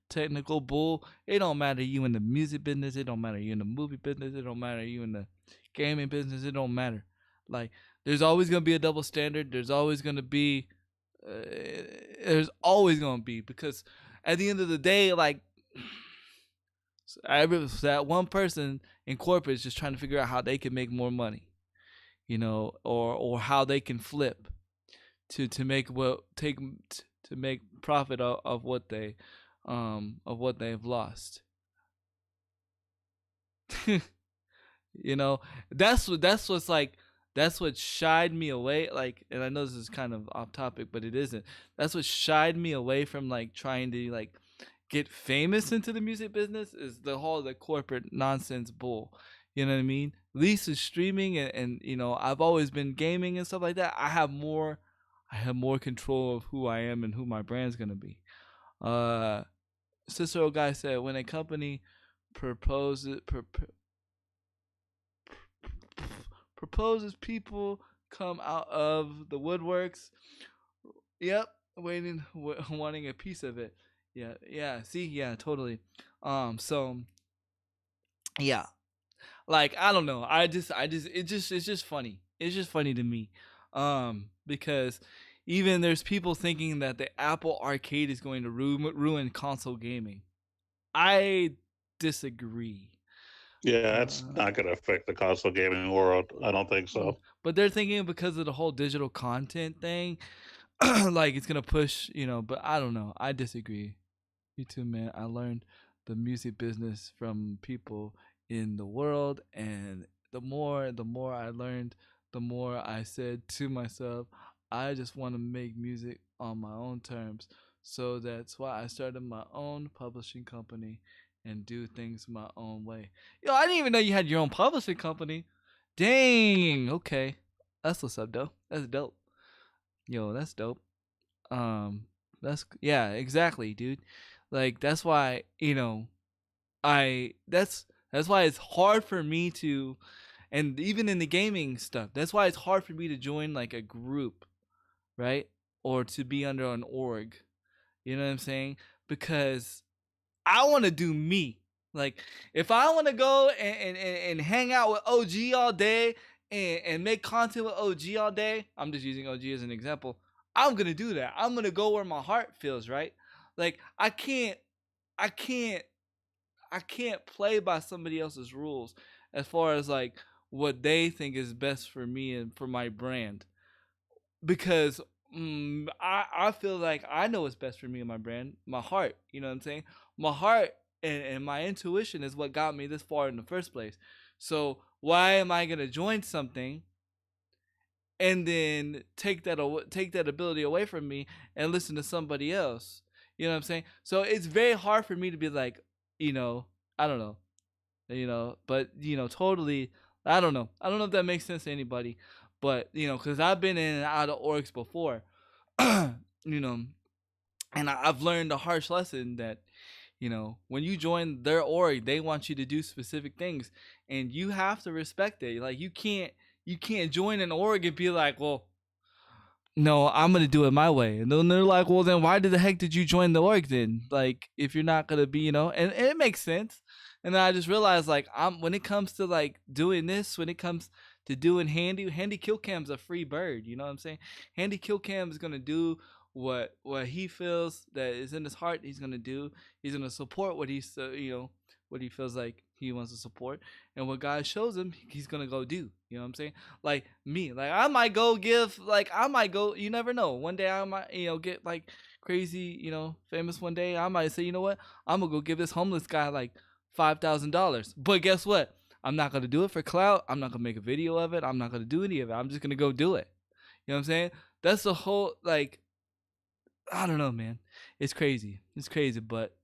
technical bull, it don't matter you in the music business, it don't matter you in the movie business, it don't matter you in the gaming business, it don't matter. Like there's always gonna be a double standard. There's always gonna be because at the end of the day, like that one person in corporate is just trying to figure out how they can make more money, or how they can flip to make profit of what they've lost. That's what shied me away. Like, and I know this is kind of off topic, but it isn't. That's what shied me away from like trying to like get famous into the music business is the corporate nonsense bull. You know what I mean? At least with streaming and I've always been gaming and stuff like that. I have more control of who I am and who my brand's gonna be. Cicero guy said when a company proposes people come out of the woodworks. Yep, wanting a piece of it. Yeah. See, yeah, totally. So, yeah, like I don't know. It's just funny. It's just funny to me, because even there's people thinking that the Apple Arcade is going to ruin console gaming. I disagree. Yeah, it's not going to affect the console gaming world. I don't think so. But they're thinking because of the whole digital content thing, like it's gonna push, But I don't know. I disagree. Me too, man. I learned the music business from people in the world, and the more I learned, the more I said to myself, I just want to make music on my own terms. So that's why I started my own publishing company and do things my own way. Yo, I didn't even know you had your own publishing company. Dang. Okay, that's what's up, though. That's dope. Yo, that's dope. That's yeah, exactly, dude. Like that's why that's why it's hard for me to, and even in the gaming stuff, that's why it's hard for me to join like a group, right? Or to be under an org. You know what I'm saying? Because I want to do me. Like if I want to go and hang out with OG all day and make content with OG all day, I'm just using OG as an example. I'm gonna do that. I'm gonna go where my heart feels, right? Like I can't play by somebody else's rules as far as like what they think is best for me and for my brand, because I feel like I know what's best for me and my brand, my heart. You know what I'm saying? My heart and my intuition is what got me this far in the first place. So why am I gonna join something and then take that ability away from me and listen to somebody else? You know what I'm saying? So it's very hard for me to be like, I don't know, but totally, I don't know if that makes sense to anybody, but because I've been in and out of orgs before, and I've learned a harsh lesson that when you join their org, they want you to do specific things, and you have to respect it. Like you can't join an org and be like, well, no, I'm gonna do it my way. And then they're like, well, then why the heck did you join the org then? Like, if you're not gonna be, and it makes sense. And then I just realized, like, when it comes to like doing this, when it comes to doing Handy Kill Cam's a free bird. You know what I'm saying? Handy Kill Cam is gonna do what he feels that is in his heart. He's gonna do. He's gonna support what what he feels like he wants to support, and what God shows him, he's gonna go do. You know what I'm saying? Like me, like I might go give, like I might go. You never know. One day I might, get like crazy, famous. One day I might say, you know what? I'm gonna go give this homeless guy like $5,000. But guess what? I'm not gonna do it for clout. I'm not gonna make a video of it. I'm not gonna do any of it. I'm just gonna go do it. You know what I'm saying? That's the whole, like, I don't know, man. It's crazy. It's crazy, but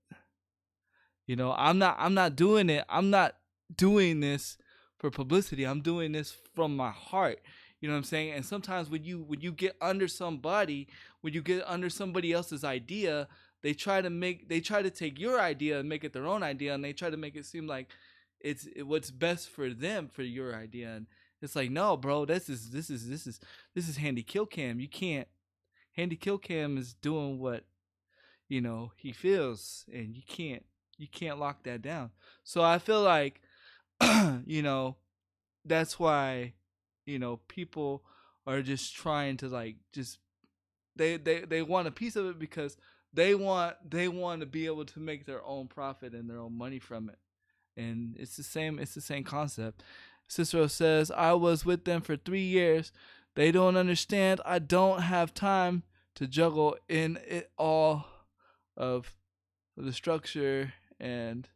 I'm not doing it. I'm not doing this for publicity. I'm doing this from my heart. You know what I'm saying? And sometimes when you get under somebody, when you get under somebody else's idea, they try to take your idea and make it their own idea, and they try to make it seem like it's what's best for them, for your idea. And it's like, no, bro, this is Handy Kill Cam. You can't. Handy Kill Cam is doing what he feels, and you can't lock that down. So I feel like that's why people are just trying to, like, just they want a piece of it because they want to be able to make their own profit and their own money from it. And it's the same concept. Cicero says, I was with them for 3 years. They don't understand. I don't have time to juggle in it all of the structure. And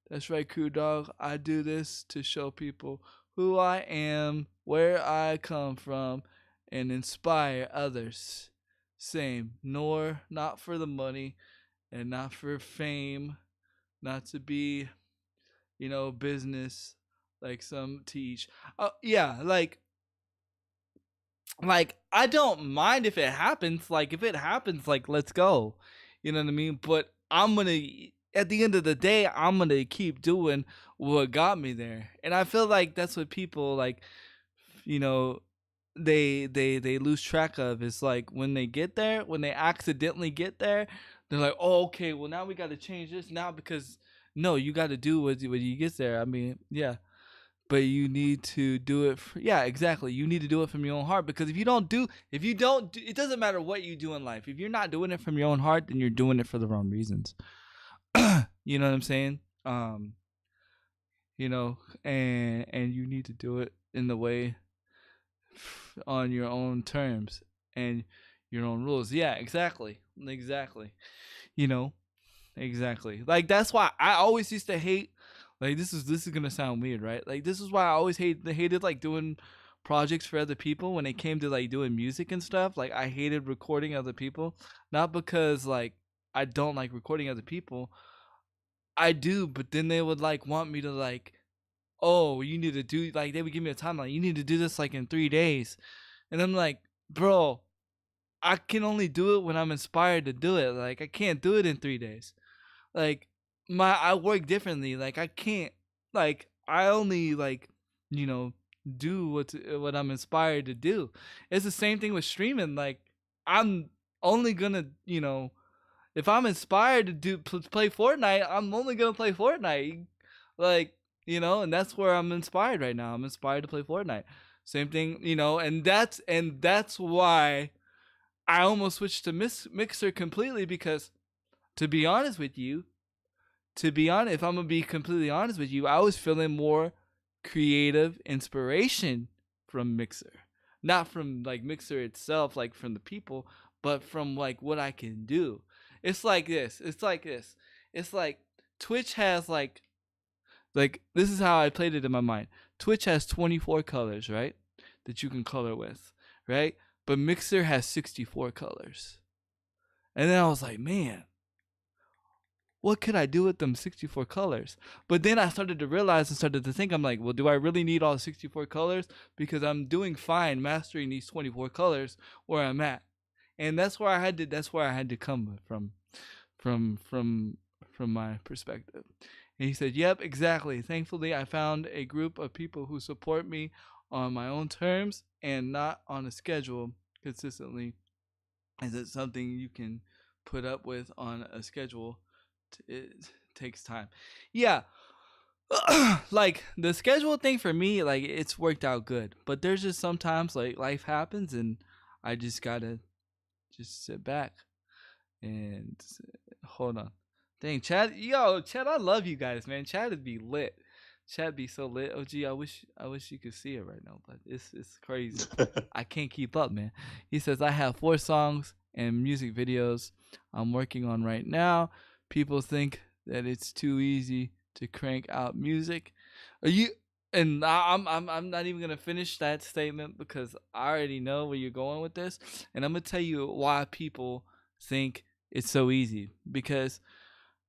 that's right, Crew Dog. I do this to show people who I am, where I come from, and inspire others. Same. Nor not for the money and not for fame, not to be, business like some teach. Yeah, like I don't mind if it happens. Like, if it happens, like, let's go. You know what I mean? But at the end of the day, I'm gonna keep doing what got me there. And I feel like that's what people, like, they lose track of. It's like when they get there, when they accidentally get there, they're like, oh, okay, well, now we got to change this now, because no, you got to do when you get there. I mean, yeah, but you need to do it. Yeah, exactly. You need to do it from your own heart, because if you don't do, it doesn't matter what you do in life. If you're not doing it from your own heart, then you're doing it for the wrong reasons. You know what I'm saying? And you need to do it in the way, on your own terms and your own rules. Yeah, exactly. Exactly. Like, that's why I always used to hate, like, this is gonna sound weird, right? Like, this is why I always hated like doing projects for other people when it came to like doing music and stuff. Like, I hated recording other people, not because like I don't like recording other people. I do, but then they would like want me to, like, oh, you need to do, like, they would give me a timeline. You need to do this like in 3 days. And I'm like, bro, I can only do it when I'm inspired to do it. Like, I can't do it in 3 days. Like, I work differently. Like, I can't, like, I only, like, do what I'm inspired to do. It's the same thing with streaming. Like, I'm only gonna, if I'm inspired to play Fortnite, I'm only gonna play Fortnite. Like, and that's where I'm inspired right now. I'm inspired to play Fortnite. Same thing, and that's why I almost switched to Mixer completely, because, to be honest with you, if I'm gonna be completely honest with you, I was feeling more creative inspiration from Mixer, not from like Mixer itself, like from the people, but from like what I can do. It's like this. It's like Twitch has like this is how I played it in my mind. Twitch has 24 colors, right? That you can color with, right? But Mixer has 64 colors. And then I was like, man, what could I do with them 64 colors? But then I started to realize and started to think, I'm like, well, do I really need all 64 colors? Because I'm doing fine mastering these 24 colors where I'm at. And that's where I had to come from my perspective. And he said, yep, exactly. Thankfully, I found a group of people who support me on my own terms and not on a schedule consistently? Is it something you can put up with on a schedule? It takes time. Yeah. Like the schedule thing for me, like it's worked out good. But there's just sometimes like life happens and I just gotta just sit back and hold on. Dang, Chad, Chad, I love you guys, man. Chad would be lit. Chad be so lit. Oh, gee, I wish you could see it right now, but it's crazy. I can't keep up, man. He says I have 4 songs and music videos I'm working on right now. People think that it's too easy to crank out music. Are you? And I'm not even gonna finish that statement because I already know where you're going with this, and I'm gonna tell you why people think it's so easy, because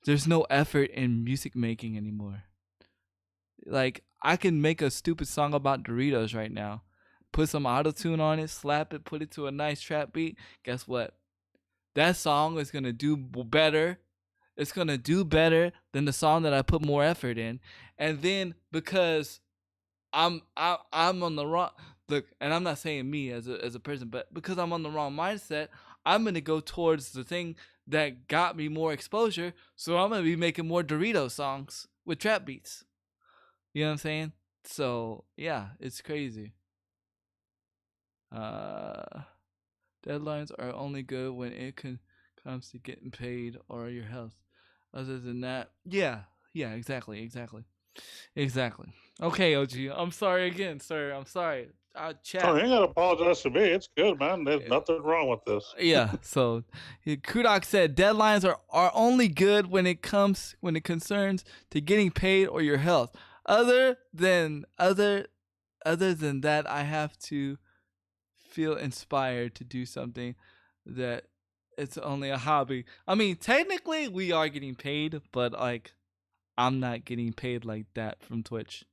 there's no effort in music making anymore. Like I can make a stupid song about Doritos right now, put some auto-tune on it, slap it, put it to a nice trap beat. Guess what? That song is gonna do better. It's gonna do better than the song that I put more effort in. And then because I'm on the wrong look, and I'm not saying me as a person, but because I'm on the wrong mindset, I'm gonna go towards the thing that got me more exposure. So I'm gonna be making more Dorito songs with trap beats. You know what I'm saying? So yeah, it's crazy. Deadlines are only good when it comes to getting paid or your health. Other than that, yeah, exactly. Okay, OG, I'm sorry again, sir. I'm sorry. Chat. Oh, you ain't gotta apologize to me. It's good, man. There's nothing wrong with this. Yeah. So, Kudok said deadlines are only good when it concerns to getting paid or your health. Other than that, I have to feel inspired to do something that it's only a hobby. I mean, technically we are getting paid, but like I'm not getting paid like that from Twitch.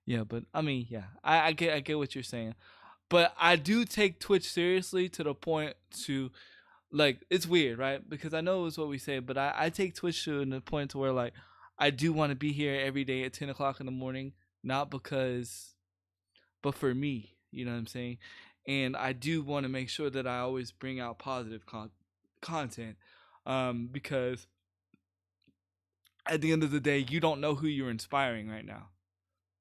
Yeah, but I mean, yeah, I get what you're saying, but I do take Twitch seriously to the point to like it's weird, right? Because I know it's what we say, but I take Twitch to the point to where like I do want to be here every day at 10 o'clock in the morning, not because, but for me, you know what I'm saying? And I do want to make sure that I always bring out positive content, because at the end of the day, you don't know who you're inspiring right now.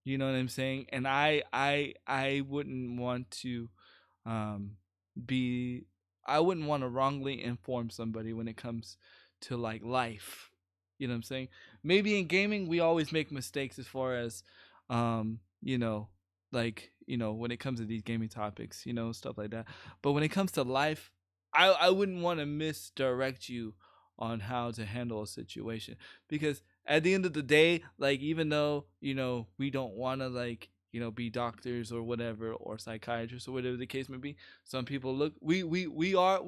You know what I'm saying? And I wouldn't want to be I wouldn't want to wrongly inform somebody when it comes to like life. You know what I'm saying? Maybe in gaming we always make mistakes as far as you know, like, you know, when it comes to these gaming topics, you know, stuff like that. But when it comes to life, I wouldn't want to misdirect you on how to handle a situation, because at the end of the day, like even though, you know, we don't want to like, you know, be doctors or whatever, or psychiatrists or whatever the case may be, some people look we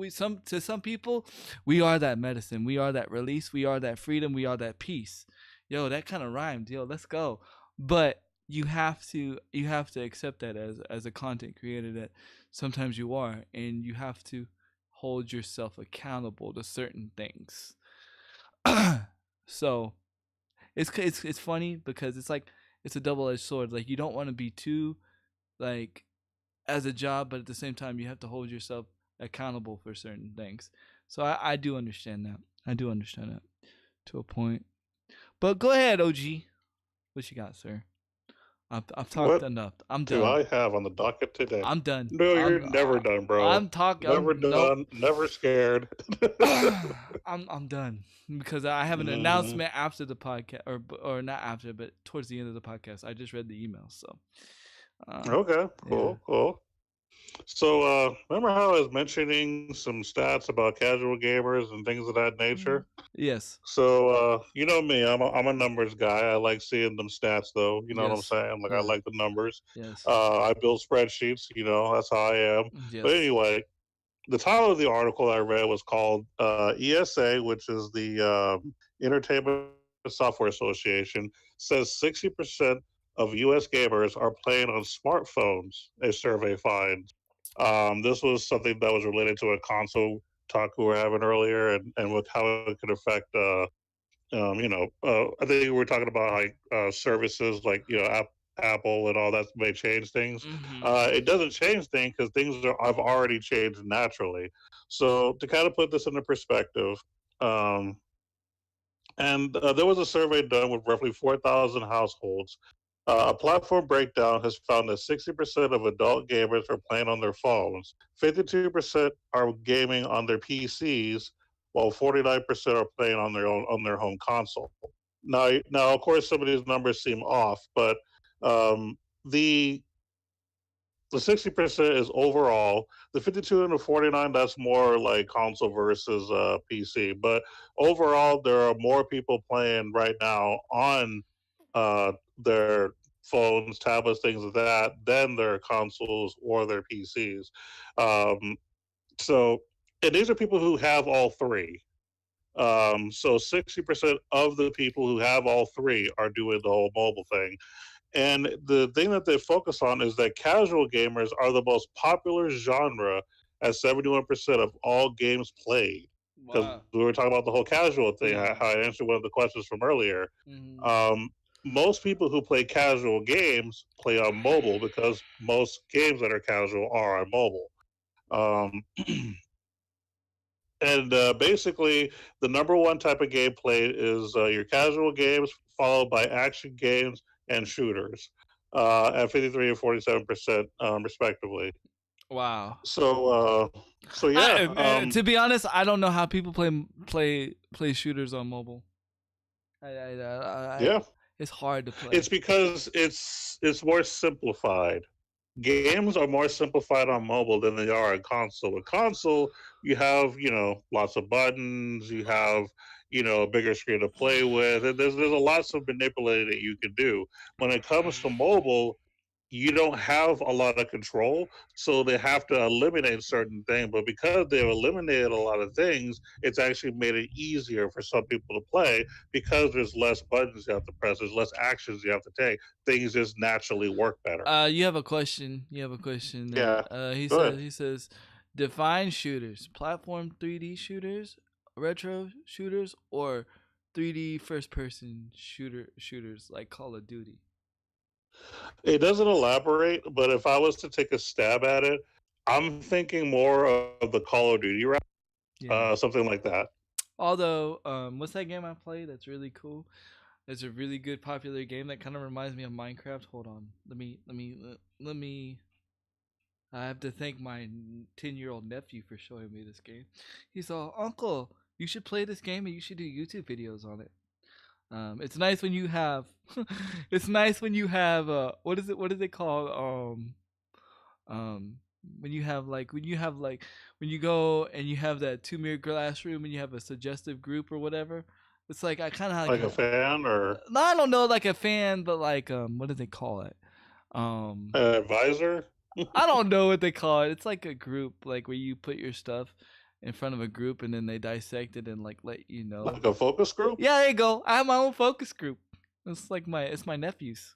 some to some people we are that medicine, we are that release, we are that freedom, we are that peace. Yo, that kind of rhymed. Yo, let's go. But you have to accept that as a content creator that sometimes you are, and you have to hold yourself accountable to certain things. So it's funny because it's like it's a double-edged sword. Like you don't want to be too like as a job, but at the same time you have to hold yourself accountable for certain things. So I do understand that. I do understand that to a point. But go ahead, OG. What you got, sir? I've talked enough. I'm done. Do I have on the docket today? I'm done. No, you're never done, bro. I'm talking. Never done. Nope. Never scared. I'm done because I have an announcement after the podcast, or not after, but towards the end of the podcast. I just read the email, so. Okay. Cool. So remember how I was mentioning some stats about casual gamers and things of that nature? Yes. So you know me, I'm a numbers guy. I like seeing them stats, though. You know what I'm saying? Like I like the numbers. Yes. I build spreadsheets. You know, that's how I am. Yes. But anyway, the title of the article I read was called ESA, which is the Entertainment Software Association, says 60% of U.S. gamers are playing on smartphones, a survey finds. This was something that was related to a console talk we were having earlier, and with how it could affect, you know, I think we were talking about like services like, you know, Apple and all that may change things. Mm-hmm. It doesn't change things because have already changed naturally. So to kind of put this into perspective, um, and there was a survey done with roughly 4,000 households. A platform breakdown has found that 60% of adult gamers are playing on their phones, 52% are gaming on their PCs, while 49% are playing on their home console. Now, of course, some of these numbers seem off, but um, the the 60% is overall. The 52 and the 49, that's more like console versus PC. But overall, there are more people playing right now on their phones, tablets, things like that, than their consoles or their PCs. Um, so, and these are people who have all three. So 60% of the people who have all three are doing the whole mobile thing. And the thing that they focus on is that casual gamers are the most popular genre at 71% of all games played. Because Wow. we were talking about the whole casual thing, Yeah. how I answered one of the questions from earlier. Mm-hmm. Most people who play casual games play on mobile because most games that are casual are on mobile. Um, and basically, the number one type of game played is your casual games, followed by action games and shooters at 53 and 47%, respectively. Wow. So, so yeah, To be honest, I don't know how people play shooters on mobile. yeah, It's hard to play. it's because it's more simplified. Games are more simplified on mobile than they are on console. A console, you have lots of buttons, you have a bigger screen to play with, and there's a lots of manipulating that you can do. When it comes to mobile, you don't have a lot of control, so they have to eliminate certain things. But because they've eliminated a lot of things, it's actually made it easier for some people to play because there's less buttons you have to press, there's less actions you have to take. Things just naturally work better. You have a question. You have a question there. Yeah. He says, define shooters: platform 3D shooters, retro shooters, or 3D first person shooters like Call of Duty. It doesn't elaborate, but if I was to take a stab at it, I'm thinking more of the Call of Duty route, something like that. Although, what's that game I played that's really cool? It's a really good popular game that kind of reminds me of Minecraft. Hold on, let me. I have to thank my 10-year-old nephew for showing me this game. He's all, Uncle, you should play this game and you should do YouTube videos on it. It's nice when you have it's nice when you have what is it called, when you have like when you go and you have that 2 mirror glass room and you have a suggestive group or whatever. It's like I kind of like a fan, or no, I don't know, like a fan, but like what do they call it? Advisor. I don't know what they call it. It's like a group, like where you put your stuff in front of a group and then they dissect it and like let you know. Like a focus group? Yeah, there you go. I have my own focus group. It's like it's my nephews.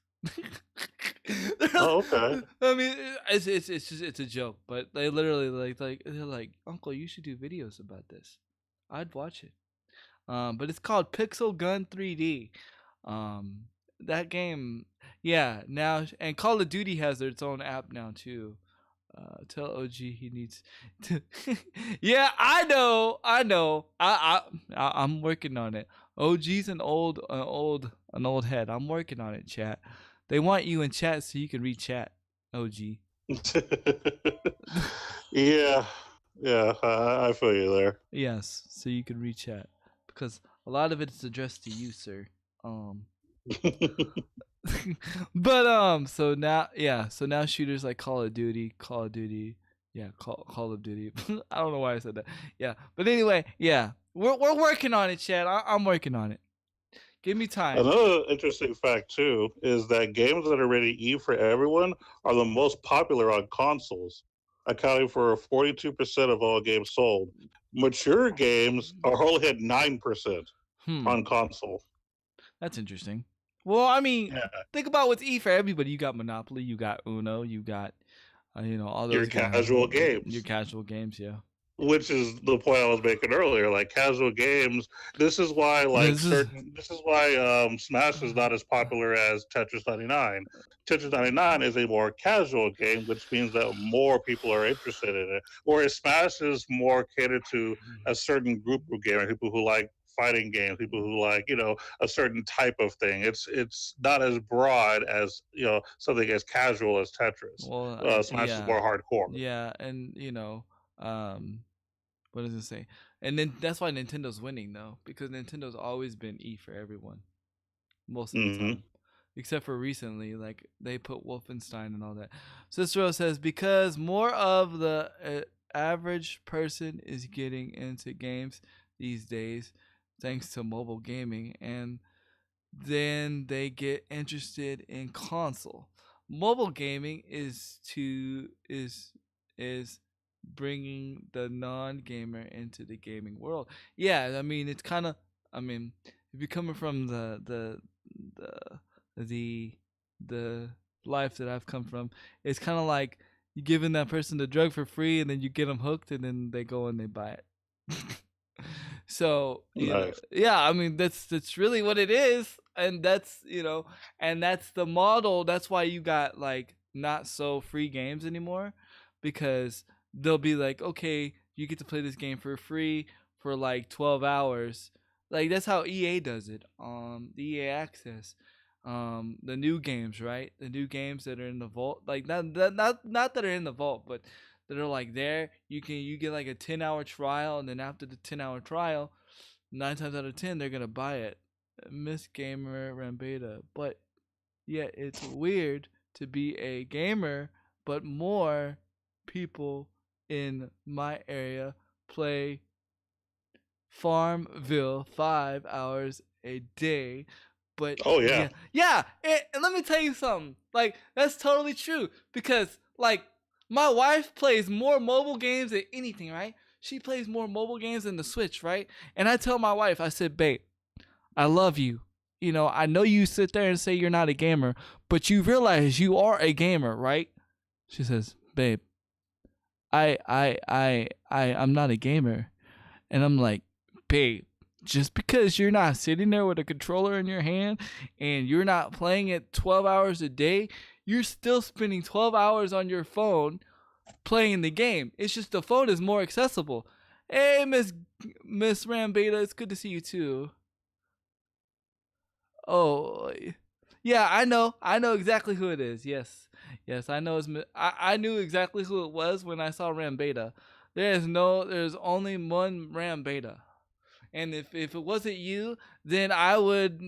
Oh, okay. I mean, it's a joke, but they literally they're like, Uncle, you should do videos about this. I'd watch it. But it's called Pixel Gun 3D. That game, yeah. Now, and Call of Duty has its own app now too. Tell OG he needs to. Yeah, I know. I'm working on it. OG's an old head. I'm working on it, chat. They want you in chat so you can read chat. OG. Yeah, I feel you there. Yes, so you can read chat because a lot of it is addressed to you, sir. But so now shooters like Call of Duty, Call of Duty. I don't know why I said that. Yeah, but anyway, yeah, we're working on it, Chad. I'm working on it. Give me time. Another interesting fact too is that games that are rated E for everyone are the most popular on consoles, accounting for 42% of all games sold. Mature games are only at 9% on console. That's interesting. Well, I mean, think about what's E for everybody. You got Monopoly, you got Uno, you got all those your casual games. Your casual games, yeah. which is the point I was making earlier. Like casual games, this is why Smash is not as popular as Tetris 99. Tetris 99 is a more casual game, which means that more people are interested in it. Whereas Smash is more catered to a certain group of gamers, people who like fighting games, people who like a certain type of thing. It's not as broad as something as casual as Tetris. Well, Smash is more hardcore. Yeah, and what does it say? And then that's why Nintendo's winning though, because Nintendo's always been E for everyone, most of the time, except for recently, like they put Wolfenstein and all that. Cicero says because more of the average person is getting into games these days, thanks to mobile gaming, and then they get interested in console. Mobile gaming is bringing the non-gamer into the gaming world. Yeah, I mean it's kind of, I mean, if you're coming from the life that I've come from, it's kind of like you giving that person the drug for free and then you get them hooked and then they go and they buy it. So nice. Yeah, I mean that's really what it is, and that's and that's the model. That's why you got like not so free games anymore, because they'll be like, okay, you get to play this game for free for like 12 hours. Like that's how EA does it. The EA Access, the new games, right? The new games that are in the vault, like not that are in the vault, but that are like there. You get like a 10-hour trial, and then after the 10-hour trial, 9 times out of 10 they're gonna buy it. Miss Gamer Rambeta, but yeah, it's weird to be a gamer, but more people in my area play Farmville 5 hours a day. But and let me tell you something. Like that's totally true, because like my wife plays more mobile games than anything, right? She plays more mobile games than the Switch, right? And I tell my wife, I said, babe, I love you. I know you sit there and say you're not a gamer, but you realize you are a gamer, right? She says, babe, I'm not a gamer. And I'm like, babe, just because you're not sitting there with a controller in your hand and you're not playing it 12 hours a day, you're still spending 12 hours on your phone playing the game. It's just the phone is more accessible. Hey, Miss Rambeta, it's good to see you too. Oh, yeah, I know exactly who it is. Yes, I know. I knew exactly who it was when I saw Rambeta. There's only one Rambeta. And if it wasn't you, then I would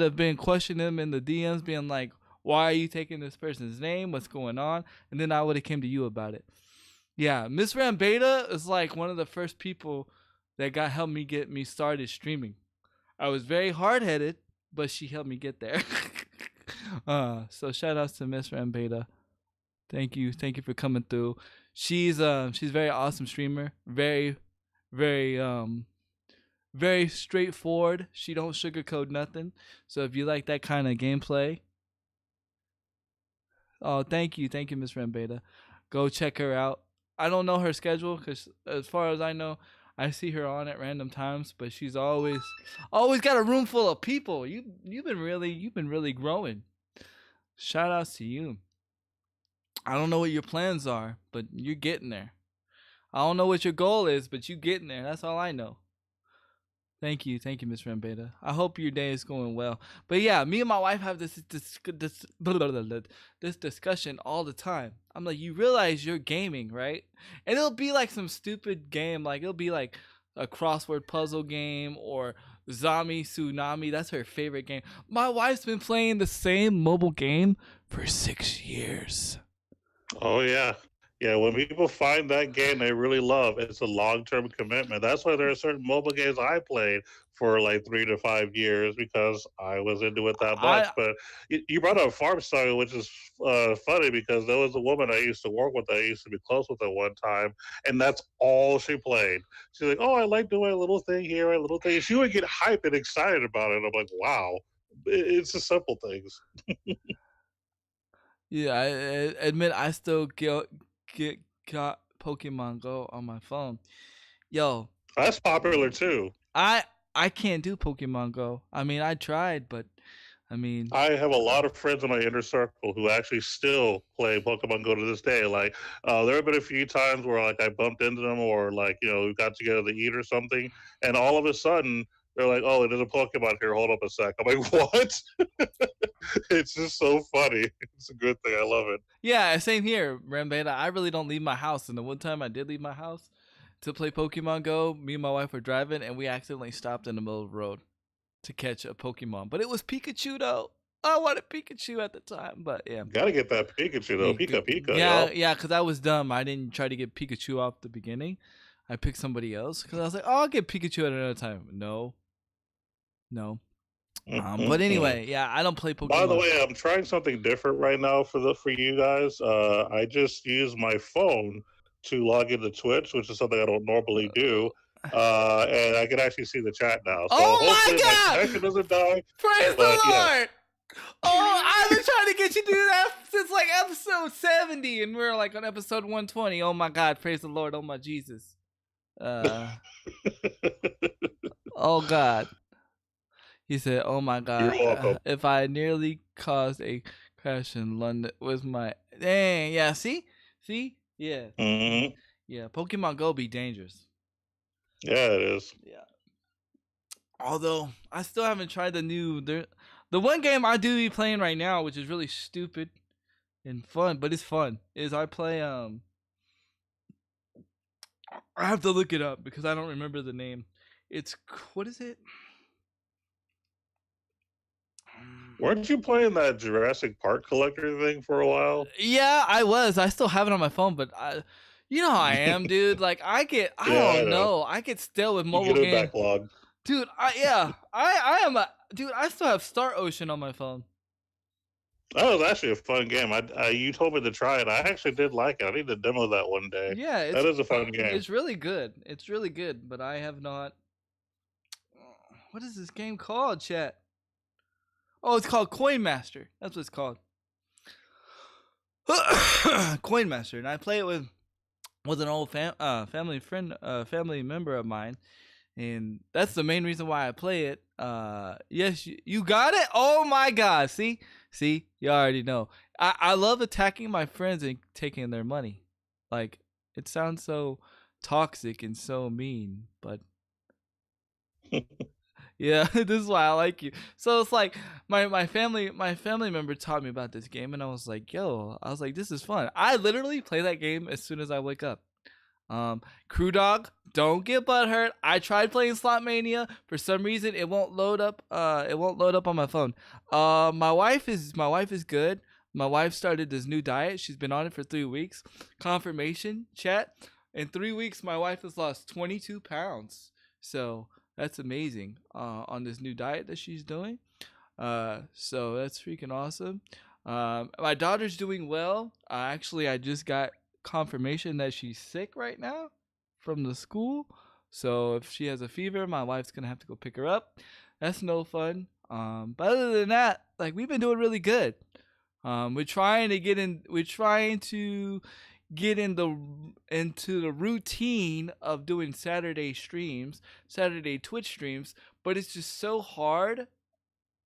have been questioning him in the DMs, being like, why are you taking this person's name? What's going on? And then I would have came to you about it. Yeah, Miss Rambeta is like one of the first people that helped me get me started streaming. I was very hard-headed, but she helped me get there. So shout outs to Miss Rambeta. Thank you for coming through. She's a very awesome streamer. Very, very very straightforward. She don't sugarcoat nothing. So if you like that kind of gameplay, thank you, Miss Rambeta. Go check her out. I don't know her schedule because, as far as I know, I see her on at random times, but she's always got a room full of people. You've been really growing. Shout outs to you. I don't know what your plans are, but you're getting there. I don't know what your goal is, but you're getting there. That's all I know. Thank you, Miss Rambeta. I hope your day is going well. But yeah, me and my wife have this discussion all the time. I'm like, you realize you're gaming, right? And it'll be like some stupid game, like it'll be like a crossword puzzle game or Zombie Tsunami. That's her favorite game. My wife's been playing the same mobile game for 6 years. Oh yeah. Yeah, when people find that game they really love, it's a long-term commitment. That's why there are certain mobile games I played for like 3 to 5 years because I was into it that much. But you brought up Farm Saga, which is funny because there was a woman I used to work with that I used to be close with at one time, and that's all she played. She's like, oh, I like doing a little thing here, a little thing. She would get hyped and excited about it. I'm like, wow, it's the simple things. Yeah, I admit I still get Pokemon Go on my phone. Yo, that's popular too. I can't do Pokemon Go. I mean, I tried, but I mean, I have a lot of friends in my inner circle who actually still play Pokemon Go to this day. Like, there have been a few times where like I bumped into them, or like we got together to eat or something, and all of a sudden they're like, "Oh, there's a Pokemon here. Hold up a sec." I'm like, "What?" It's just so funny. It's a good thing. I love it. Yeah, same here, Rambanda. I really don't leave my house, and the one time I did leave my house to play Pokemon Go, me and my wife were driving, and we accidentally stopped in the middle of the road to catch a Pokemon. But it was Pikachu though. I wanted Pikachu at the time, but yeah. Gotta get that Pikachu though. Pika. Yeah, yo. yeah, because I was dumb. I didn't try to get Pikachu off the beginning. I picked somebody else because I was like, oh, I'll get Pikachu at another time. No. But anyway, yeah, I don't play Pokemon. By the way, I'm trying something different right now for you guys. I just use my phone to log into Twitch, which is something I don't normally do. And I can actually see the chat now. So hopefully my connection doesn't die. Praise the Lord! Yeah. Oh, I've been trying to get you to do that since like episode 70, and we're like on episode 120. Oh my God, praise the Lord! Oh my Jesus! Oh God! He said, "Oh my God! You're welcome. If I nearly caused a crash in London with my dang, yeah, see, yeah, yeah. Pokemon Go be dangerous. Yeah, it is. Yeah. Although I still haven't tried the one game I do be playing right now, which is really stupid and fun, but it's fun. Is I play I have to look it up because I don't remember the name. It's what is it? Weren't you playing that Jurassic Park collector thing for a while? Yeah, I was. I still have it on my phone, but you know how I am, dude. Like I don't know. I get still with mobile games. Backlog. Dude, I am dude. I still have Star Ocean on my phone. That was actually a fun game. You told me to try it. I actually did like it. I need to demo that one day. Yeah, that is a fun game. It's really good. It's really good, but I have not. What is this game called, chat? Oh, it's called Coin Master. That's what it's called. Coin Master, and I play it with an old family friend, family member of mine, and that's the main reason why I play it. Yes, you got it. Oh my God! See, you already know. I love attacking my friends and taking their money. Like it sounds so toxic and so mean, but. Yeah, this is why I like you. So it's like my family member taught me about this game, and I was like, this is fun. I literally play that game as soon as I wake up. Crew Dog, don't get butthurt. I tried playing Slot Mania. For some reason, it won't load up. It won't load up on my phone. My wife is good. My wife started this new diet. She's been on it for 3 weeks. Confirmation, chat. In 3 weeks, my wife has lost 22 pounds. So. That's amazing on this new diet that she's doing. So that's freaking awesome. My daughter's doing well. Actually, I just got confirmation that she's sick right now from the school. So if she has a fever, my wife's going to have to go pick her up. That's no fun. But other than that, like we've been doing really good. We're trying to get into the routine of doing Saturday Twitch streams, but it's just so hard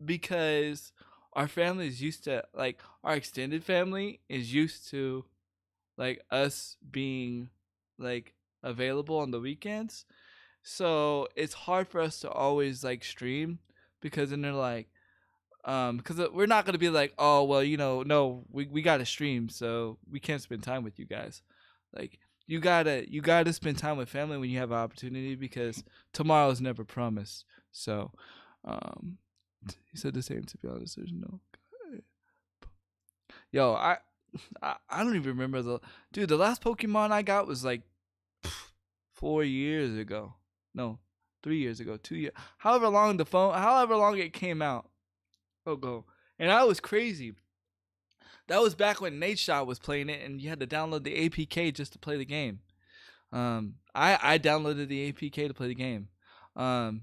because our family is used to, like, our extended family is used to, like, us being, like, available on the weekends. So it's hard for us to always, like, stream because then they're like, because we're not gonna be like, oh well, no, we gotta stream, so we can't spend time with you guys. Like you gotta spend time with family when you have an opportunity because tomorrow's never promised. So, he said the same. To be honest, there's no. Yo, I don't even remember the last Pokemon I got was like 4 years ago. No, 3 years ago. 2 years. However long it came out. Go. And I was crazy. That was back when Nadeshot was playing it and you had to download the APK just to play the game. I downloaded the APK to play the game. And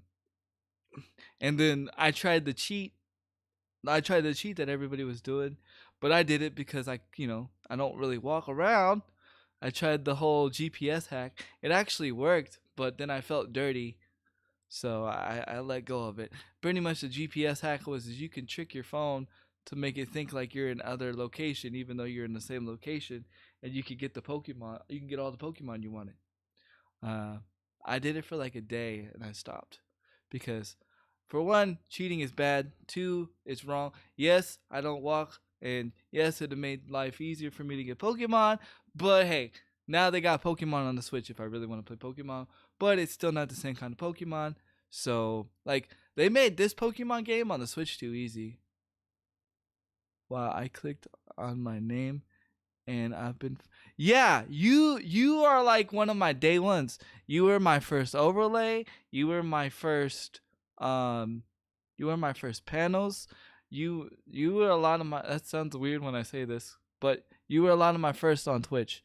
then I tried the cheat that everybody was doing, but I did it because I don't really walk around. I tried the whole GPS hack. It actually worked, but then I felt dirty, so I let go of it. Pretty much the GPS hack was is you can trick your phone to make it think like you're in other location, even though you're in the same location, and you can get the Pokemon. You can get all the Pokemon you wanted. Uh, I did it for like a day and I stopped because, for one, cheating is bad. Two, it's wrong. Yes, I don't walk, and yes, it'd have made life easier for me to get Pokemon. But hey, now they got Pokemon on the Switch if I really want to play Pokemon, but it's still not the same kind of Pokemon. So, like, they made this Pokemon game on the Switch too easy. Wow, I clicked on my name and I've been yeah, you are like one of my day ones. You were my first overlay, you were my first um you were my first panels. You were a lot of my that sounds weird when I say this, but you were a lot of my first on Twitch.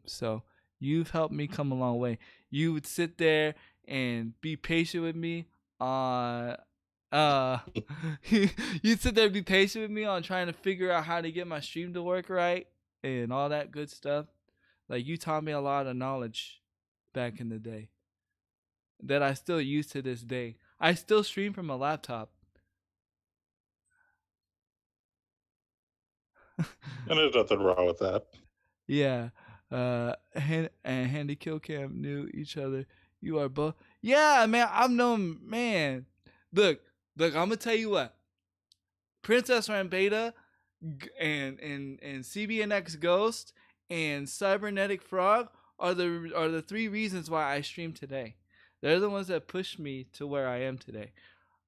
So you've helped me come a long way. You would sit there and be patient with me on you'd sit there and be patient with me on trying to figure out how to get my stream to work right and all that good stuff. Like, you taught me a lot of knowledge back in the day that I still use to this day. I still stream from a laptop. And there's nothing wrong with that. Yeah. And Handy Kill Cam knew each other. You are both. Yeah, man. I've known, man. Look, I'm gonna tell you what. Princess Rambeta and CBNX Ghost and Cybernetic Frog are the three reasons why I stream today. They're the ones that pushed me to where I am today.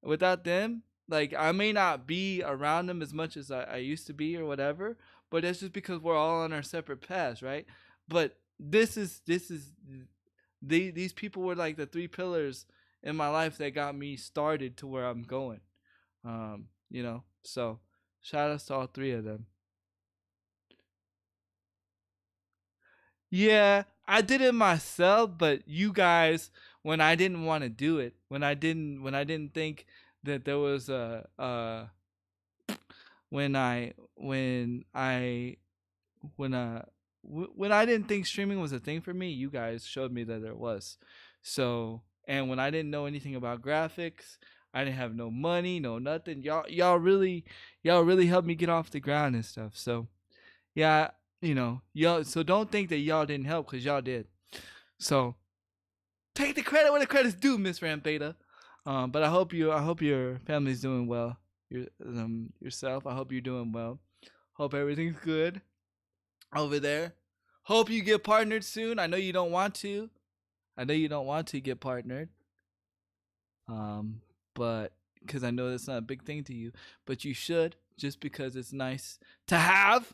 Without them, like, I may not be around them as much as I used to be or whatever, but that's just because we're all on our separate paths, right? But these people were like the three pillars in my life that got me started to where I'm going. So shout outs to all three of them. Yeah, I did it myself, but you guys, when I didn't want to do it, when I didn't think that there was when I didn't think streaming was a thing for me, you guys showed me that there was. So, and when I didn't know anything about graphics, I didn't have no money, no nothing. Y'all really helped me get off the ground and stuff. So, yeah, y'all. So don't think that y'all didn't help, because y'all did. So take the credit where the credit's due, Miss Rambeta. But I hope your family's doing well. Yourself. I hope you're doing well. Hope everything's good over there. Hope you get partnered soon. I know you don't want to. Get partnered. But because I know that's not a big thing to you, but you should, just because it's nice to have.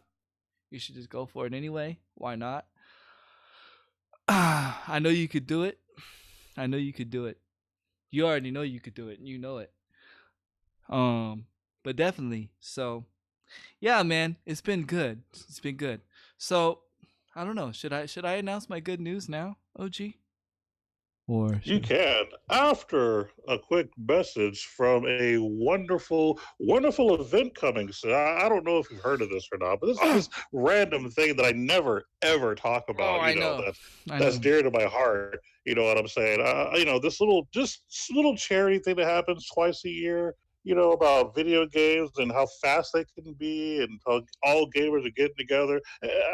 You should just go for it anyway. Why not? I know you could do it. You already know you could do it, and you know it. But definitely. So, yeah, man, it's been good. So, I don't know. Should I announce my good news now, OG? Or you can, after a quick message from a wonderful event coming soon. I don't know if you've heard of this or not, but this is this random thing that I never ever talk about. That's dear to my heart. You know what I'm saying? This little charity thing that happens twice a year. About video games and how fast they can be, and how all gamers are getting together.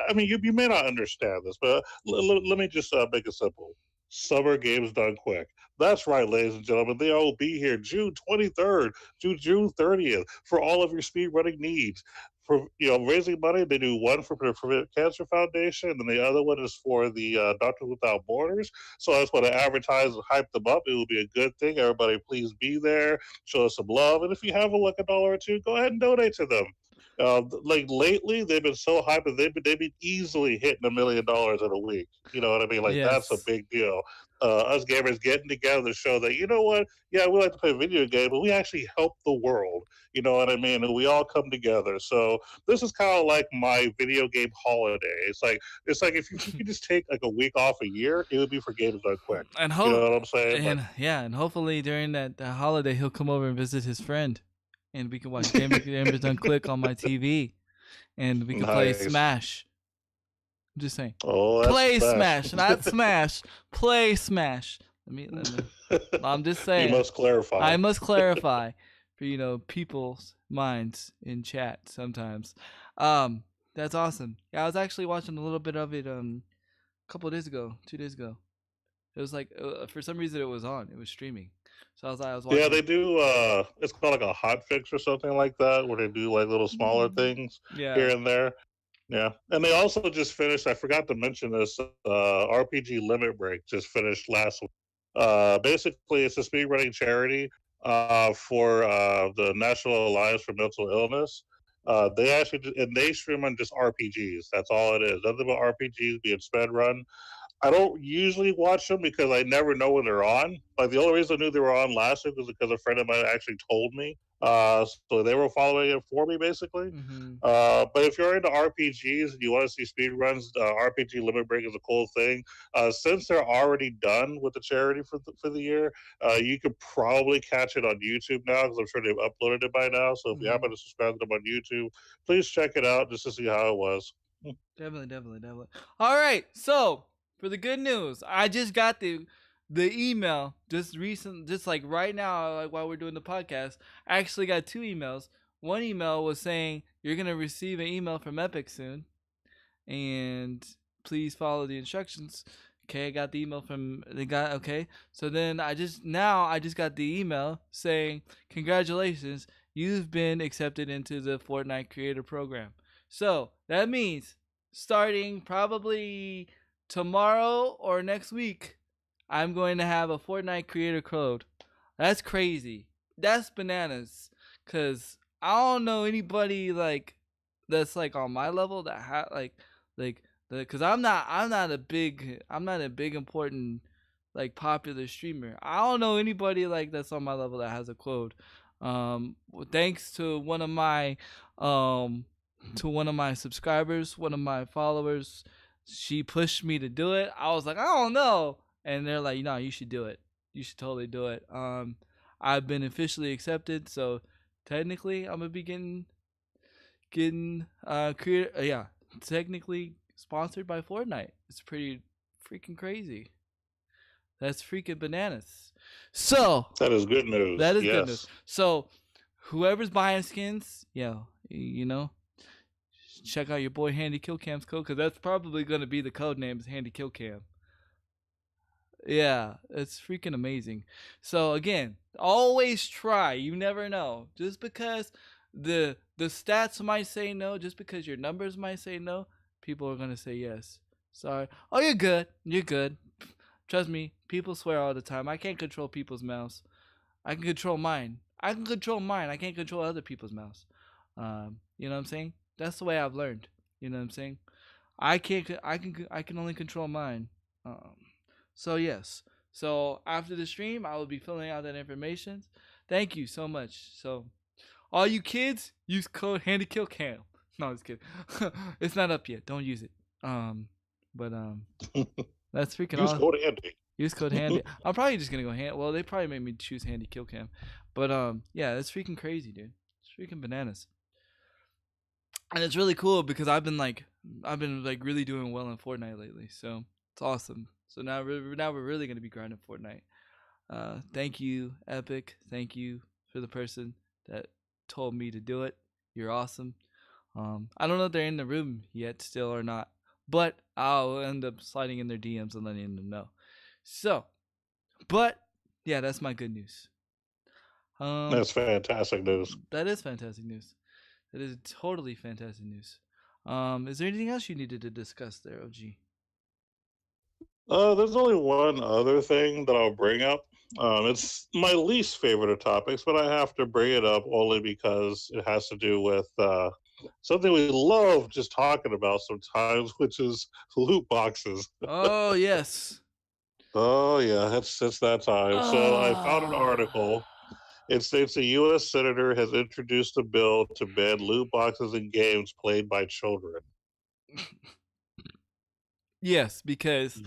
I mean, you may not understand this, but let me just make it simple. Summer Games Done Quick. That's right, ladies and gentlemen. They will be here June 23rd to June 30th for all of your speedrunning needs. For raising money, they do one for the Prevent Cancer Foundation, and then the other one is for the Doctors Without Borders. So I just want to advertise and hype them up. It will be a good thing. Everybody, please be there. Show us some love, and if you have $1 or $2, go ahead and donate to them. Like lately, they've been so hyped that they've been easily hitting $1 million in a week. You know what I mean? Like, yes. That's a big deal. Us gamers getting together to show that, you know what? Yeah, we like to play video games, but we actually help the world. You know what I mean? And we all come together. So this is kind of like my video game holiday. It's like if you could just take like a week off a year, it would be for Games Done Quick. And you know what I'm saying? And hopefully during that holiday, he'll come over and visit his friend. And we can watch Games Done Quick on my TV. And we can play Smash. I'm just saying. Oh, that's Play Smash, not Smash. Play Smash. Let me. I'm just saying. You must clarify. I must clarify for people's minds in chat sometimes. That's awesome. Yeah, I was actually watching a little bit of it a couple of days ago, 2 days ago. It was like for some reason it was on. It was streaming. So I was watching. Yeah, they do. It's called like a hot fix or something like that, where they do like little smaller things here and there. Yeah, and they also just finished. I forgot to mention this. RPG Limit Break just finished last week. Basically, it's a speedrunning charity for the National Alliance for Mental Illness. They stream on just RPGs. That's all it is. Nothing but RPGs being sped run. I don't usually watch them because I never know when they're on. Like the only reason I knew they were on last week was because a friend of mine actually told me. So they were following it for me, basically. Mm-hmm. But if you're into RPGs and you want to see speed runs, RPG Limit Break is a cool thing. Since they're already done with the charity for the year, you could probably catch it on YouTube now because I'm sure they've uploaded it by now. So if you happen to subscribe to them on YouTube, please check it out just to see how it was. Definitely. All right, so for the good news, I just got the email just like right now, like while we're doing the podcast. I actually got 2 emails. One email was saying you're gonna receive an email from Epic soon, and please follow the instructions. Okay, I got the email from the guy. Okay, so then I just got the email saying congratulations, you've been accepted into the Fortnite Creator Program. So that means starting probably tomorrow or next week, I'm going to have a Fortnite creator code. That's crazy. That's bananas. Cause I don't know anybody like that's like on my level that cause I'm not a big important like popular streamer. I don't know anybody like that's on my level that has a code. Thanks to one of my subscribers, one of my followers. She pushed me to do it. I was like, I don't know. And they're like, no, you should do it. You should totally do it. I've been officially accepted, so technically I'm gonna be getting technically sponsored by Fortnite. It's pretty freaking crazy. That's freaking bananas. So that is good news. That is good news. So whoever's buying skins, check out your boy Handy Killcam's code, because that's probably going to be the code name is Handy Killcam. Yeah, it's freaking amazing. So again, always try. You never know. Just because the stats might say no, just because your numbers might say no, people are going to say yes. Sorry. Oh, you're good. You're good. Trust me, people swear all the time. I can't control people's mouths. I can control mine. I can't control other people's mouths. You know what I'm saying? That's the way I've learned. You know what I'm saying? I can only control mine. So yes. So after the stream, I will be filling out that information. Thank you so much. So all you kids, use code HandyKillCam. No, I'm just kidding. It's not up yet. Don't use it. That's freaking awesome. Use code Handy. Use code Handy. I'm probably just gonna go Handy. Well, they probably made me choose Handy Killcam. But yeah, that's freaking crazy, dude. It's freaking bananas. And it's really cool because I've been really doing well in Fortnite lately. So it's awesome. So now we're really gonna be grinding Fortnite. Thank you, Epic. Thank you for the person that told me to do it. You're awesome. I don't know if they're in the room yet still or not, but I'll end up sliding in their DMs and letting them know. So, but yeah, that's my good news. That's fantastic news. That is fantastic news. That is totally fantastic news. Is there anything else you needed to discuss there, OG? There's only one other thing that I'll bring up. It's my least favorite of topics, but I have to bring it up only because it has to do with something we love just talking about sometimes, which is loot boxes. Oh, yes. Oh, yeah, it's that time. So I found an article. It states a U.S. senator has introduced a bill to ban loot boxes in games played by children. Yes, because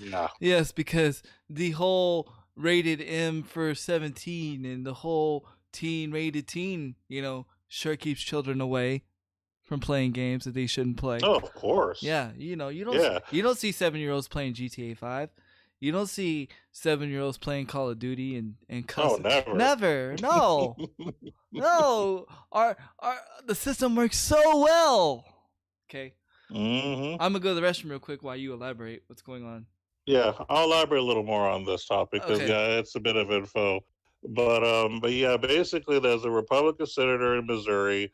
the whole rated M for 17 and the whole teen rated teen, sure keeps children away. from playing games that they shouldn't play. Oh, of course. Yeah, you don't see 7-year-olds playing GTA 5. You don't see 7-year-olds playing Call of Duty and cussing. Oh, never. No. No. The system works so well. Okay. Mm-hmm. I'm gonna go to the restroom real quick while you elaborate what's going on. Yeah, I'll elaborate a little more on this topic because yeah, it's a bit of info. But yeah, basically, there's a Republican senator in Missouri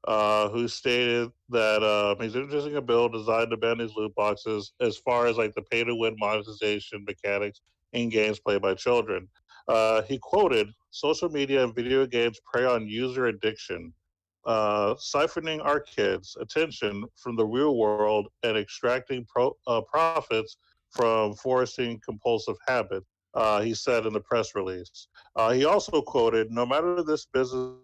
who stated that he's introducing a bill designed to ban these loot boxes as far as like the pay-to-win monetization mechanics in games played by children. He quoted, "Social media and video games prey on user addiction, siphoning our kids' attention from the real world and extracting profits from forcing compulsive habits," he said in the press release. He also quoted, "No matter this business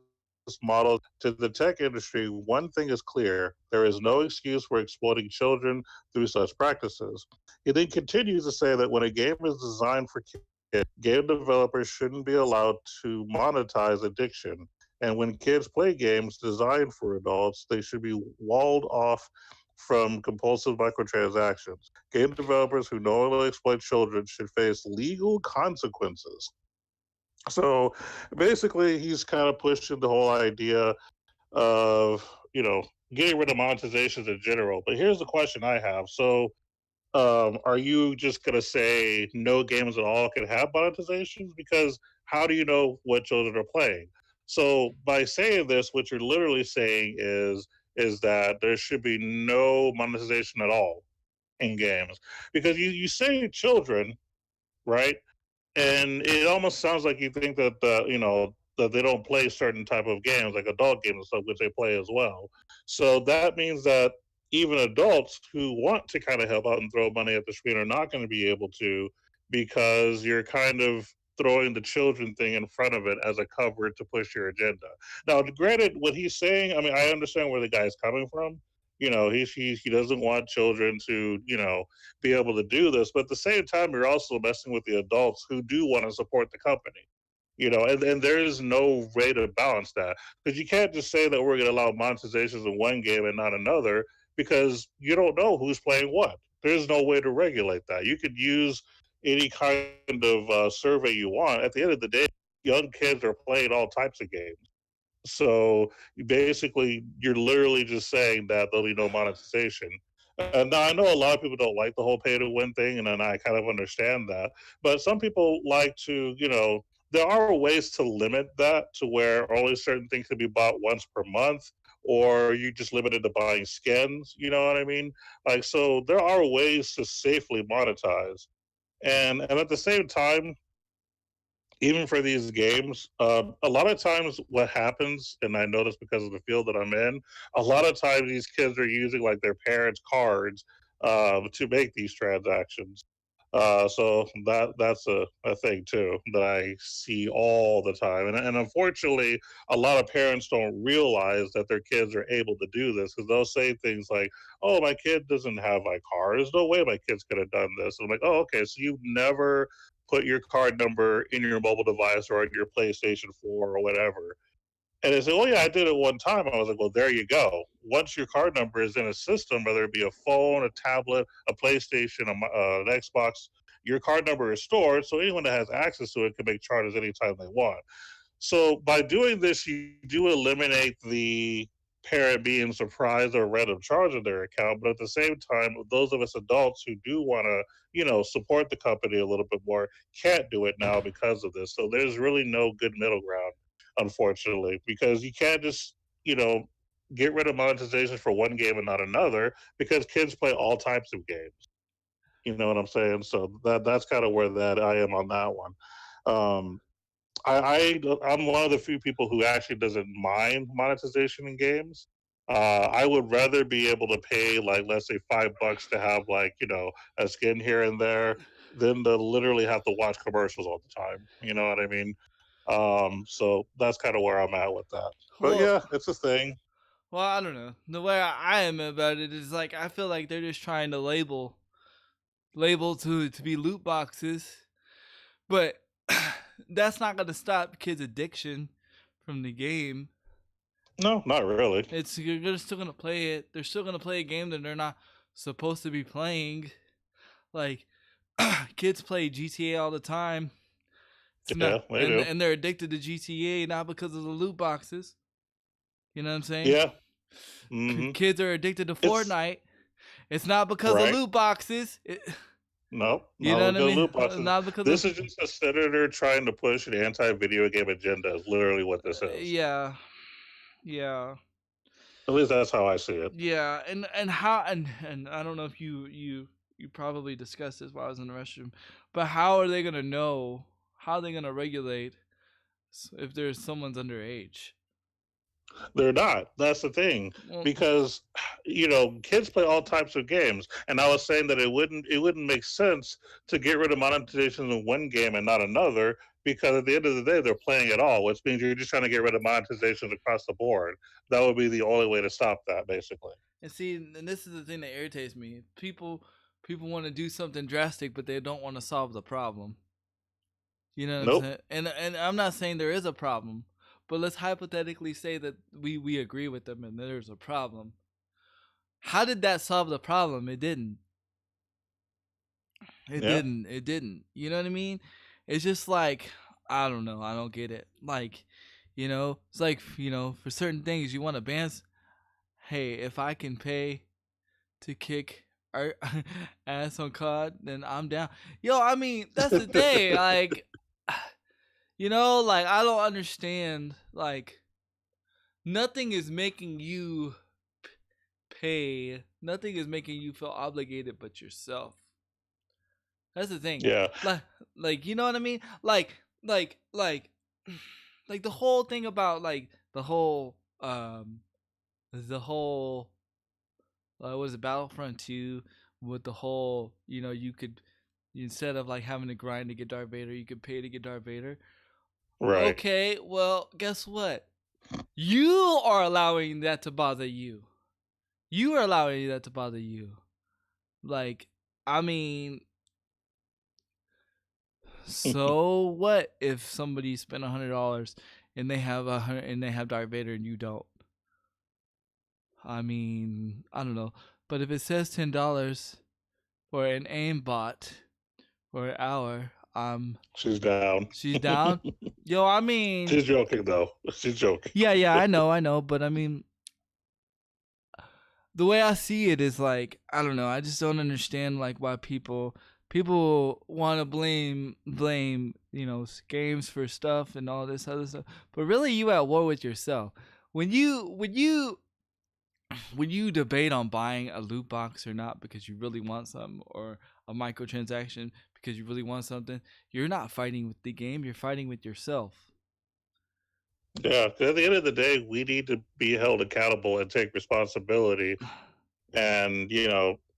model to the tech industry, one thing is clear: there is no excuse for exploiting children through such practices." He then continues to say that when a game is designed for kids, game developers shouldn't be allowed to monetize addiction. And when kids play games designed for adults, they should be walled off from compulsive microtransactions. Game developers who knowingly exploit children should face legal consequences. So basically, he's kind of pushing the whole idea of, getting rid of monetizations in general. But here's the question I have. So, are you just going to say no games at all can have monetizations? Because how do you know what children are playing? So by saying this, what you're literally saying is that there should be no monetization at all in games, because you say children, right? And it almost sounds like you think that that they don't play certain type of games like adult games and stuff, which they play as well. So that means that even adults who want to kind of help out and throw money at the screen are not going to be able to, because you're kind of throwing the children thing in front of it as a cover to push your agenda. Now, granted, what he's saying, I mean, I understand where the guy's coming from. He doesn't want children to, be able to do this, but at the same time, you're also messing with the adults who do want to support the company. And there is no way to balance that, because you can't just say that we're going to allow monetizations in one game and not another, because you don't know who's playing what. There's no way to regulate that. You could use any kind of survey you want. At the end of the day, young kids are playing all types of games. So basically, you're literally just saying that there'll be no monetization. Now, I know a lot of people don't like the whole pay to win thing, and then I kind of understand that. But some people like to, there are ways to limit that to where only certain things can be bought once per month, or you just limit it to buying skins. You know what I mean? Like, so there are ways to safely monetize. And at the same time, even for these games, a lot of times what happens, and I know this because of the field that I'm in, a lot of times these kids are using like their parents' cards to make these transactions. So that's a thing too that I see all the time, and unfortunately, a lot of parents don't realize that their kids are able to do this, because they'll say things like, "Oh, my kid doesn't have my card. There's no way my kids could have done this." And I'm like, "Oh, okay, so you've never put your card number in your mobile device or in your PlayStation 4 or whatever." And they say, "Oh, yeah, I did it one time." I was like, "Well, there you go. Once your card number is in a system, whether it be a phone, a tablet, a PlayStation, an Xbox, your card number is stored. So anyone that has access to it can make charges anytime they want." So by doing this, you do eliminate the parent being surprised or random charge on their account. But at the same time, those of us adults who do want to, support the company a little bit more can't do it now because of this. So there's really no good middle ground, unfortunately, because you can't just, get rid of monetization for one game and not another, because kids play all types of games. You know what I'm saying? So that's kind of where that I am on that one. Um, I'm one of the few people who actually doesn't mind monetization in games. I would rather be able to pay, like, let's say $5 to have, like, a skin here and there, than to literally have to watch commercials all the time. You know what I mean? So that's kind of where I'm at with that. But yeah, it's a thing. Well, I don't know. The way I am about it is like, I feel like they're just trying to label to be loot boxes, but that's not going to stop kids' addiction from the game. No, not really. You're still gonna play it. They're still gonna play a game that they're not supposed to be playing. Like kids play GTA all the time. It's not, they do. And they're addicted to GTA not because of the loot boxes. You know what I'm saying? Yeah. Kids are addicted to Fortnite. It's not because of loot boxes. Nope. You know what I mean? Loot boxes. Not because this is just a senator trying to push an anti-video game agenda. Is literally what this is. Yeah. Yeah. At least that's how I see it. Yeah, and I don't know if you probably discussed this while I was in the restroom, but how are they gonna know? How are they gonna regulate if there's someone's underage? They're not. That's the thing, because kids play all types of games, and I was saying that it wouldn't make sense to get rid of monetization in one game and not another, because at the end of the day they're playing it all, which means you're just trying to get rid of monetization across the board. That would be the only way to stop that, basically. And see, and this is the thing that irritates me. People want to do something drastic, but they don't want to solve the problem. You know what I'm saying? And I'm not saying there is a problem. But let's hypothetically say that we agree with them and there's a problem. How did that solve the problem? It didn't. It didn't. You know what I mean? It's just like, I don't know. I don't get it. Like, it's like, for certain things you want to ban. Hey, if I can pay to kick our ass on COD, then I'm down. Yo, I mean, that's the thing. Like, like, I don't understand. Like, nothing is making you pay. Nothing is making you feel obligated but yourself. That's the thing. Yeah. Like you know what I mean? Like the whole thing about like the whole what is it, Battlefront 2 with the whole, you could, instead of like having to grind to get Darth Vader, you could pay to get Darth Vader. Right. Okay, well, guess what? You are allowing that to bother you. You are allowing that to bother you. Like, I mean, so what if somebody spent $100 and they have Darth Vader and you don't? I mean, I don't know. But if it says $10 for an aimbot for an hour, she's down. She's down? Yo, I mean, she's joking though. She's joking. Yeah, I know, but I mean, the way I see it is like, I don't know, I just don't understand like why people want to blame games for stuff and all this other stuff, but really you at war with yourself. When you debate on buying a loot box or not because you really want something, or a microtransaction because you really want something, you're not fighting with the game, you're fighting with yourself. Yeah, because at the end of the day, we need to be held accountable and take responsibility, and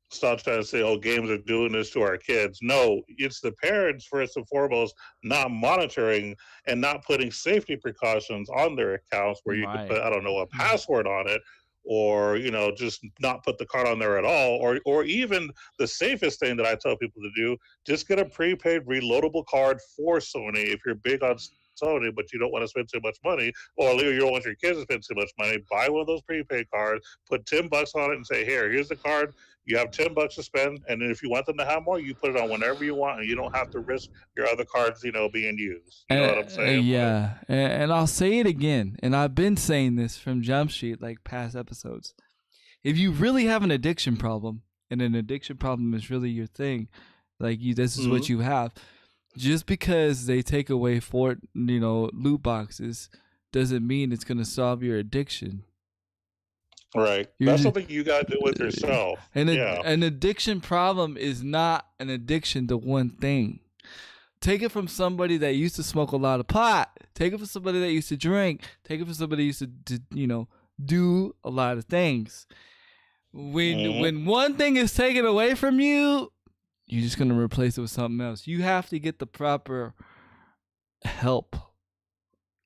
stop trying to say, "Oh, games are doing this to our kids." No, it's the parents first and foremost not monitoring and not putting safety precautions on their accounts, where you can put, I don't know, a password on it, or just not put the card on there at all, or even the safest thing that I tell people to do, just get a prepaid reloadable card for Sony if you're big on Sony, but you don't want to spend too much money, or you don't want your kids to spend too much money. Buy one of those prepaid cards, put $10 on it, and say, here's the card. You have $10 to spend, and then if you want them to have more, you put it on whenever you want, and you don't have to risk your other cards, being used. You know what I'm saying? Yeah, and I'll say it again, and I've been saying this from Jump Street, like past episodes. If you really have an addiction problem, and an addiction problem is really your thing, like this is what you have. Just because they take away loot boxes doesn't mean it's gonna solve your addiction. Right. That's something you gotta do with yourself. And an addiction problem is not an addiction to one thing. Take it from somebody that used to smoke a lot of pot. Take it from somebody that used to drink. Take it from somebody who used to do a lot of things. When one thing is taken away from you, you're just going to replace it with something else. You have to get the proper help.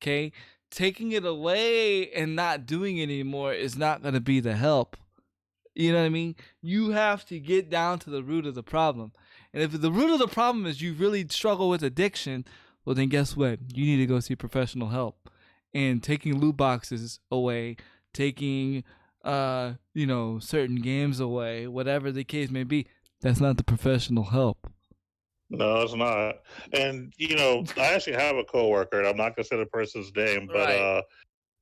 Okay? Taking it away and not doing it anymore is not going to be the help. You know what I mean? You have to get down to the root of the problem. And if the root of the problem is you really struggle with addiction, well, then guess what? You need to go see professional help. and taking loot boxes away, taking certain games away, whatever the case may be. That's not the professional help. No, it's not. And I actually have a coworker, and I'm not gonna say the person's name, Right.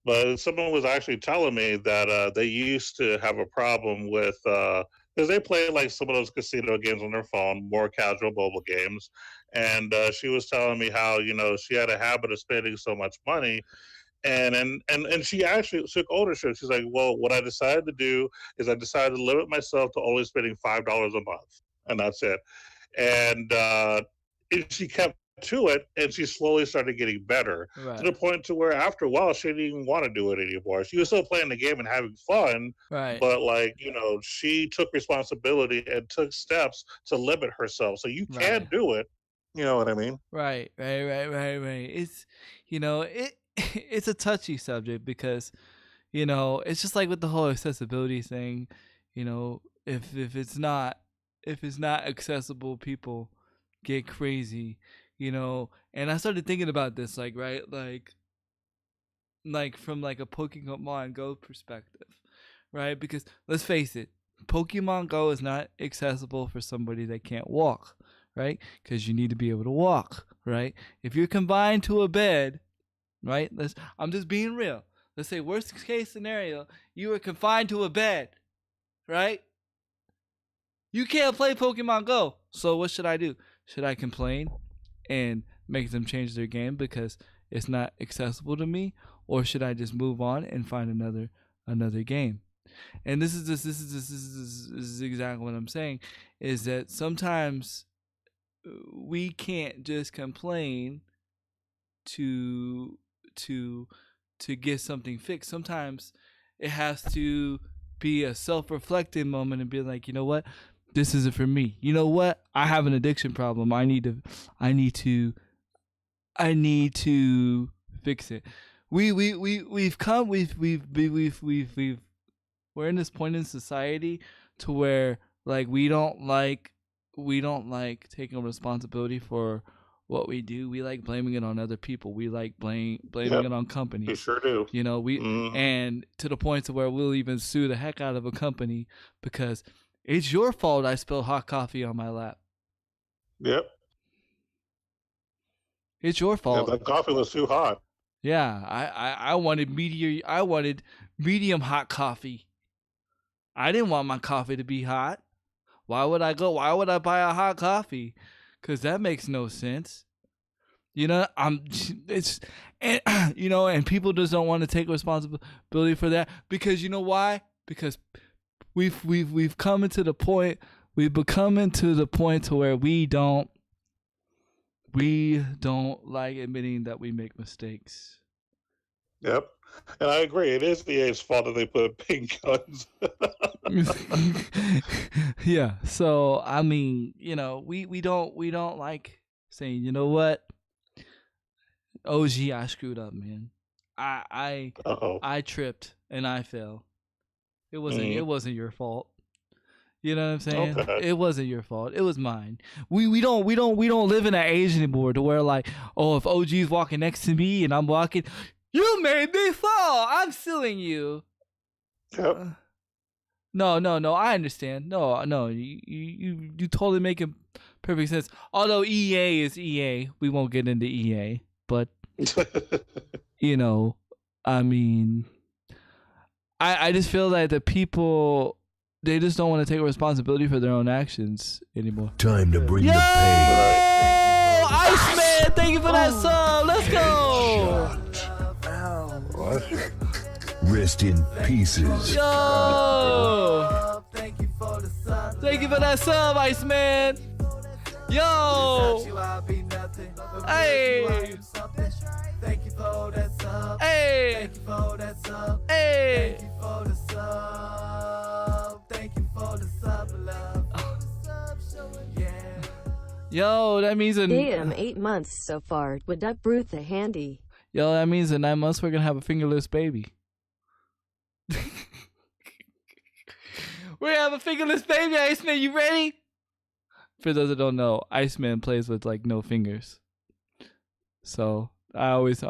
But someone was actually telling me that they used to have a problem with because they play like some of those casino games on their phone, more casual mobile games, and she was telling me how she had a habit of spending so much money. And she actually took ownership. She's like, well, what I decided to do is I decided to limit myself to only spending $5 a month, and that's it. And she kept to it, and she slowly started getting better to the point to where after a while she didn't even want to do it anymore. She was still playing the game and having fun, right, but she took responsibility and took steps to limit herself. So you can do it. You know what I mean? Right. It's it's a touchy subject because it's just like with the whole accessibility thing. If it's not accessible, people get crazy. And I started thinking about this, like, right, like from like a Pokemon Go perspective, right? Because let's face it, Pokemon Go is not accessible for somebody that can't walk, right? Because you need to be able to walk, right? If you're confined to a bed, right? I'm just being real. Let's say worst case scenario, you are confined to a bed, right? You can't play Pokemon Go. So what should I do? Should I complain and make them change their game because it's not accessible to me, or should I just move on and find another game? And this is exactly what I'm saying, is that sometimes we can't just complain to get something fixed. Sometimes it has to be a self-reflecting moment and be like, you know what, this isn't for me. You know what, I have an addiction problem. I need to fix it. We're in this point in society to where like we don't like taking responsibility for what we do. We like blaming it on other people. We like blaming it on companies. You sure do. And to the point to where we'll even sue the heck out of a company because it's your fault I spilled hot coffee on my lap. Yep. It's your fault. Yeah, that coffee was too hot. Yeah, I wanted medium hot coffee. I didn't want my coffee to be hot. Why would I buy a hot coffee? Because that makes no sense. And people just don't want to take responsibility for that because you know why? Because we've come into the point, to where we don't like admitting that we make mistakes. Yep. And I agree. It is EA's fault that they put pink guns. Yeah. So I mean, we don't like saying, you know what, OG, I screwed up, man. I tripped and I fell. It wasn't your fault. You know what I'm saying? Okay. It wasn't your fault. It was mine. We don't live in that age anymore to where like, oh, if OG's walking next to me and I'm walking, you made me fall, I'm suing you. Yep. No, I understand. No, you totally make it perfect sense. Although EA is EA, we won't get into EA, but I mean, I just feel that the people, they just don't want to take responsibility for their own actions anymore. Time to bring the pain. Iceman, thank you for that song. Let's go. What? Rest in pieces. Yo. Thank you for that sub, Iceman. Yo. Hey. Thank you for that sub. Hey. Thank you for that sub. Hey. Thank you for the sub. Thank you for the sub, love. Yeah. Yo, that means damn, 8 months so far. What up, Ruth the Handy? Yo, that means in 9 months we're gonna have a fingerless baby. We're gonna have a fingerless baby, Iceman. You ready? For those that don't know, Iceman plays with like no fingers. So I always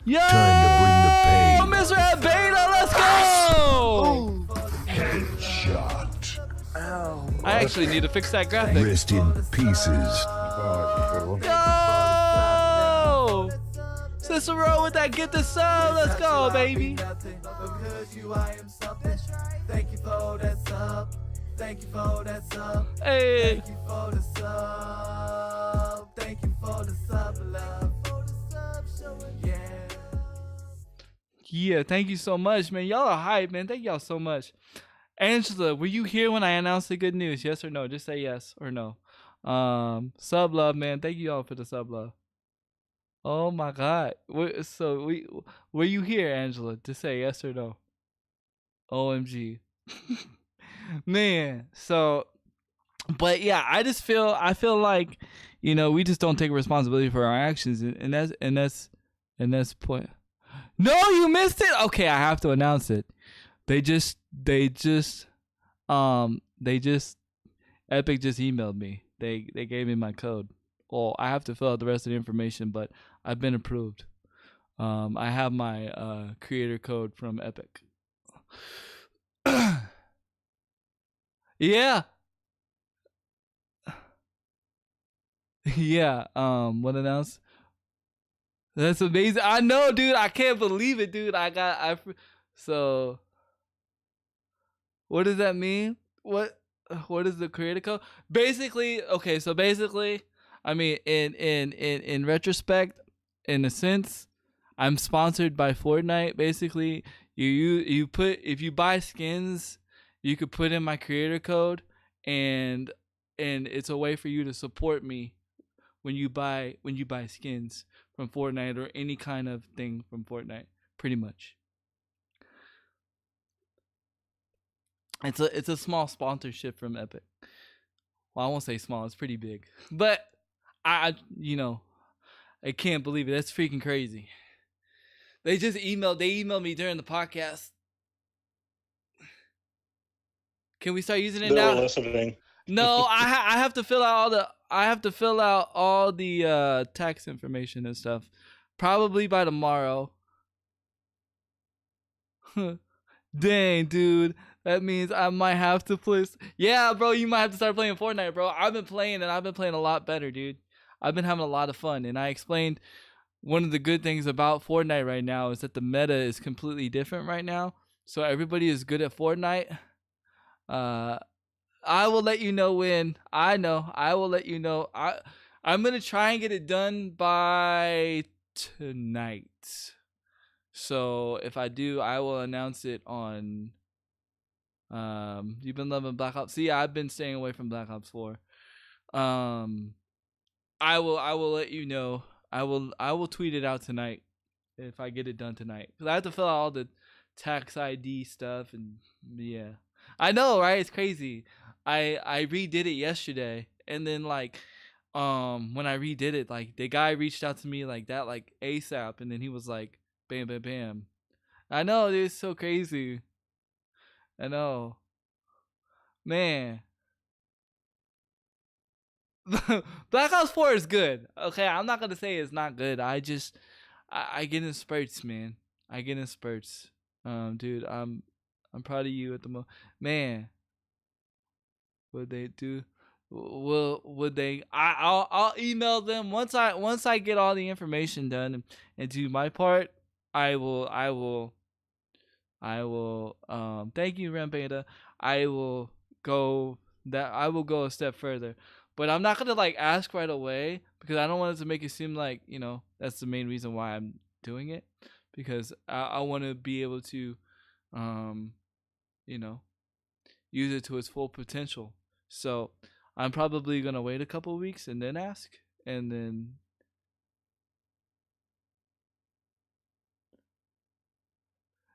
Yo, Time to bring the pain. Mr. Ed Beta, let's go! Headshot. I actually need to fix that graphic. Rest in pieces. Yo! Cicero with that get the sub, let's go, baby. Thank you for that sub. Thank you for that sub. Hey. Thank you for the sub. Thank you for the sub, love. Yeah. Yeah, thank you so much, man. Y'all are hype, man. Thank y'all so much. Angela, were you here when I announced the good news? Yes or no? Just say yes or no. Sub love, man. Thank you all for the sub love. Oh my God. Were you here, Angela? To say yes or no? OMG. Man. So, but yeah, I feel like, you know, we just don't take responsibility for our actions, and that's point. No, you missed it. Okay, I have to announce it. Epic just emailed me. They gave me my code. Well, I have to fill out the rest of the information, but I've been approved. I have my creator code from Epic. Yeah. Yeah. What else? That's amazing. I know, dude. I can't believe it, dude. So what does that mean? What is the creator code? Basically, okay, so basically, I mean, in retrospect, in a sense, I'm sponsored by Fortnite. Basically, you put, if you buy skins, you could put in my creator code, and it's a way for you to support me when you buy skins from Fortnite or any kind of thing from Fortnite, pretty much. It's a small sponsorship from Epic. Well, I won't say small, it's pretty big. But I can't believe it. That's freaking crazy. They emailed me during the podcast. Can we start using it now? They're listening. No, I have to fill out all the tax information and stuff. Probably by tomorrow. Dang, dude. That means I might have to play. Yeah, bro, you might have to start playing Fortnite, bro. I've been playing a lot better, dude. I've been having a lot of fun, and I explained one of the good things about Fortnite right now is that the meta is completely different right now. So everybody is good at Fortnite. I will let you know when. I will let you know. I'm gonna try and get it done by tonight. So if I do, I will announce it on. You've been loving Black Ops. See, I've been staying away from Black Ops 4. I will let you know. I will tweet it out tonight if I get it done tonight, because I have to fill out all the tax ID stuff, and yeah, I know, right? It's crazy. I redid it yesterday, and then like when I redid it, like the guy reached out to me like that, like ASAP, and then he was like, bam, bam, bam. I know, dude, it's so crazy. I know, man. Black Ops 4 is good. Okay, I'm not gonna say it's not good. I get in spurts, man. I get in spurts. Dude, I'm proud of you at the moment, man. Would they do? Would they? I'll email them once I get all the information done and do my part. I will. Thank you, Rampeda. I will go a step further. But I'm not gonna like ask right away, because I don't want it to make it seem like, you know, that's the main reason why I'm doing it, because I want to be able to, you know, use it to its full potential. So I'm probably gonna wait a couple of weeks and then ask, and then.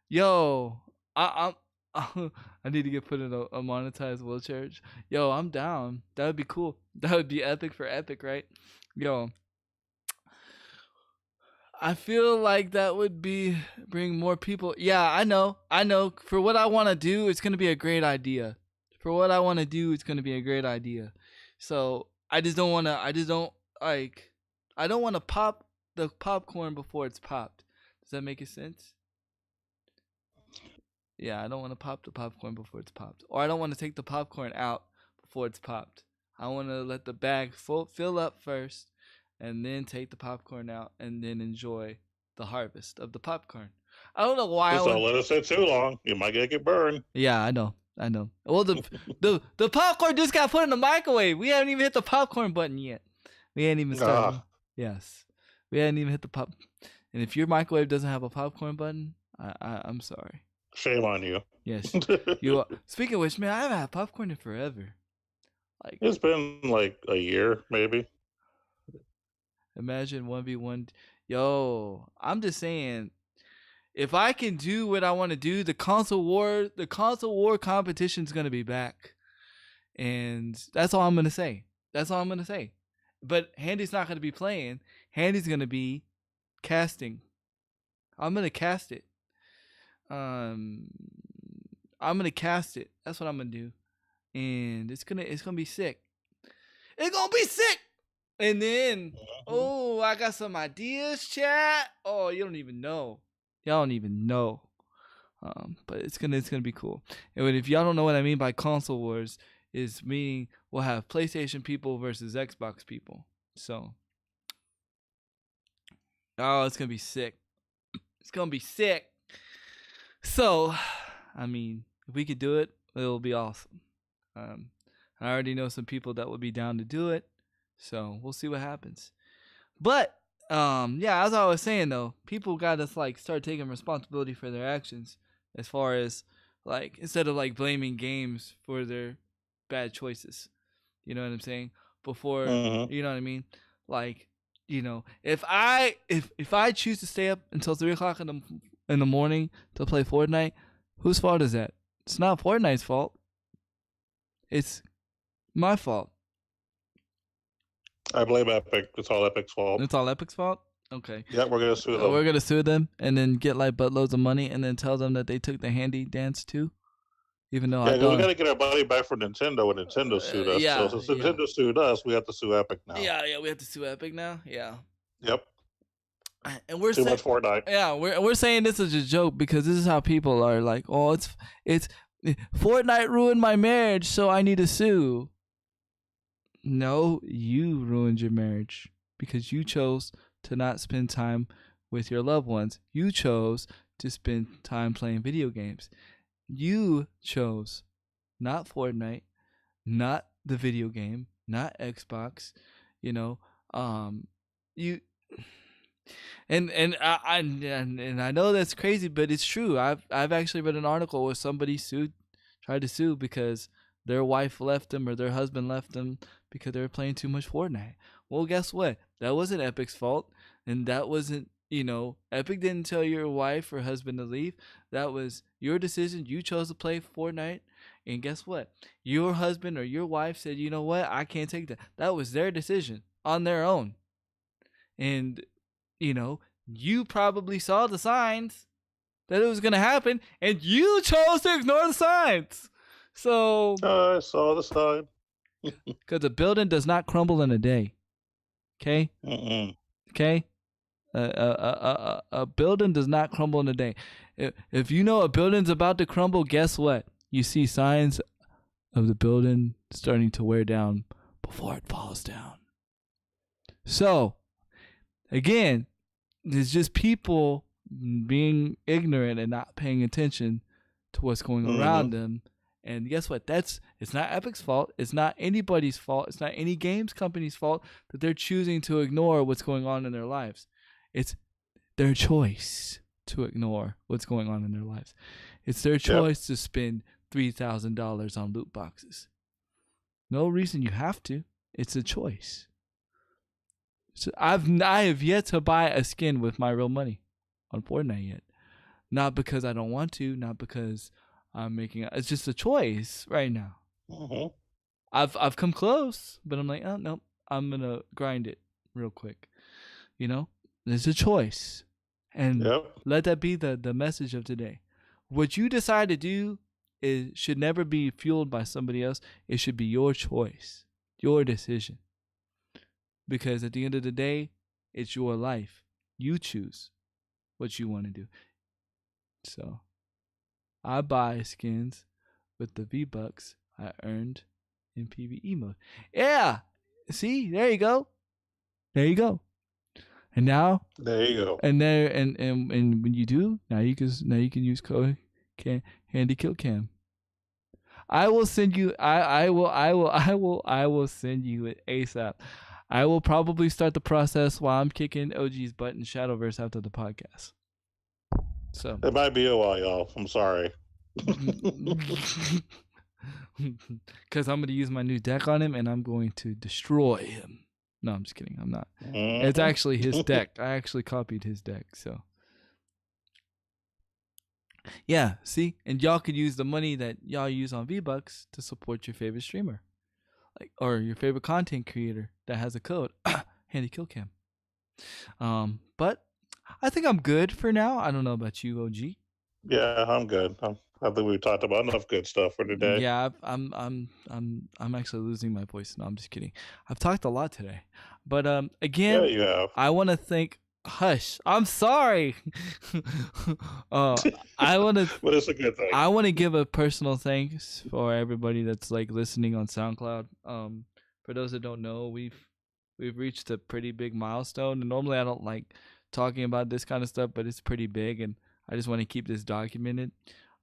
Yo, I need to get put in a monetized wheelchair. Yo, I'm down. That would be cool. That would be epic for Epic, right? Yo, I feel like that would bring more people. Yeah, I know. For what I want to do, it's gonna be a great idea. So I don't want to pop the popcorn before it's popped. Does that make sense? Yeah, I don't want to pop the popcorn before it's popped. Or I don't want to take the popcorn out before it's popped. I want to let the bag fill up first and then take the popcorn out and then enjoy the harvest of the popcorn. I don't know why. Just don't let it sit too long. You might get burned. Yeah, I know. Well, the popcorn just got put in the microwave. We haven't even hit the popcorn button yet. We ain't even started. Yes, we hadn't even hit the pop. And if your microwave doesn't have a popcorn button, I'm sorry. Shame on you. Yes, you are. Speaking of which, man, I haven't had popcorn in forever. Like it's been like a year, maybe. Imagine 1v1. Yo, I'm just saying, if I can do what I want to do, the console war competition is gonna be back, and that's all I'm gonna say. But Handy's not gonna be playing. Handy's gonna be casting. I'm gonna cast it. I'm gonna cast it. That's what I'm gonna do, and it's gonna be sick. It's gonna be sick. And then, oh, I got some ideas, chat. Oh, you don't even know. Y'all don't even know. But it's gonna be cool. And if y'all don't know what I mean by console wars, is meaning we'll have PlayStation people versus Xbox people. So, oh, it's gonna be sick. It's gonna be sick. So, I mean, if we could do it, it'll be awesome. I already know some people that would be down to do it. So we'll see what happens. But yeah, as I was saying though, people gotta like start taking responsibility for their actions, as far as like instead of like blaming games for their bad choices. You know what I'm saying? Before you know what I mean? Like, you know, if I choose to stay up until 3:00 in the morning to play Fortnite, whose fault is that? It's not Fortnite's fault. It's my fault. I blame Epic. It's all Epic's fault. It's all Epic's fault? Okay. Yeah, we're going to sue them. We're going to sue them and then get like buttloads of money and then tell them that they took the Handy dance too? Even though I don't. We got to get our money back from Nintendo when Nintendo sued us. Yeah, so since Nintendo sued us, we have to sue Epic now. Yeah, we have to sue Epic now? Yeah. Yep. And we're Too much Fortnite. Yeah, we're saying this is a joke because this is how people are like, oh, it's Fortnite ruined my marriage, so I need to sue. No, you ruined your marriage because you chose to not spend time with your loved ones. You chose to spend time playing video games. You chose not Fortnite, not the video game, not Xbox, you know, you and I know that's crazy, but it's true. I've actually read an article where somebody tried to sue because their wife left them or their husband left them because they were playing too much Fortnite. Well, guess what? That wasn't Epic's fault, and that wasn't, you know, Epic didn't tell your wife or husband to leave. That was your decision. You chose to play Fortnite, and guess what? Your husband or your wife said, you know what? I can't take that. That was their decision on their own. And, you know, you probably saw the signs that it was going to happen, and you chose to ignore the signs. So I saw the sign. Because a building does not crumble in a day. Okay? Okay? A building does not crumble in a day. If you know a building's about to crumble, guess what? You see signs of the building starting to wear down before it falls down. So, again, it's just people being ignorant and not paying attention to what's going around them. And guess what? It's not Epic's fault. It's not anybody's fault. It's not any games company's fault that they're choosing to ignore what's going on in their lives. It's their choice to ignore what's going on in their lives. It's their choice to spend $3,000 on loot boxes. No reason you have to. It's a choice. So I have yet to buy a skin with my real money on Fortnite yet. Not because I don't want to, not because I'm making it's just a choice right now. I've come close, but I'm like, oh no, I'm gonna grind it real quick. You know, it's a choice, and let that be the message of today. What you decide to do should never be fueled by somebody else. It should be your choice, your decision. Because at the end of the day, it's your life. You choose. what you want to do. So I buy skins with the V-Bucks I earned in PvE mode. Yeah. See, there you go. There you go. And now there you go. And there and when you do, now you can use code Handy Kill Cam. I will send you I will send you it ASAP. I will probably start the process while I'm kicking OG's butt in Shadowverse after the podcast. So it might be a while, y'all. I'm sorry. Because I'm going to use my new deck on him and I'm going to destroy him. No, I'm just kidding. I'm not. It's actually his deck. I actually copied his deck. So, yeah, see? And y'all could use the money that y'all use on V-Bucks to support your favorite streamer. Or your favorite content creator that has a code. Handy Kill Cam. But I think I'm good for now. I don't know about you, OG. Yeah, I'm good. I think we've talked about enough good stuff for today. Yeah, I'm actually losing my voice. No, I'm just kidding. I've talked a lot today, but again, yeah, you have. I want to thank. Hush, I'm sorry. I want to. But it's a good thing. I want to give a personal thanks for everybody that's like listening on SoundCloud. For those that don't know, we've reached a pretty big milestone, and normally I don't like talking about this kind of stuff, but it's pretty big, and I just want to keep this documented.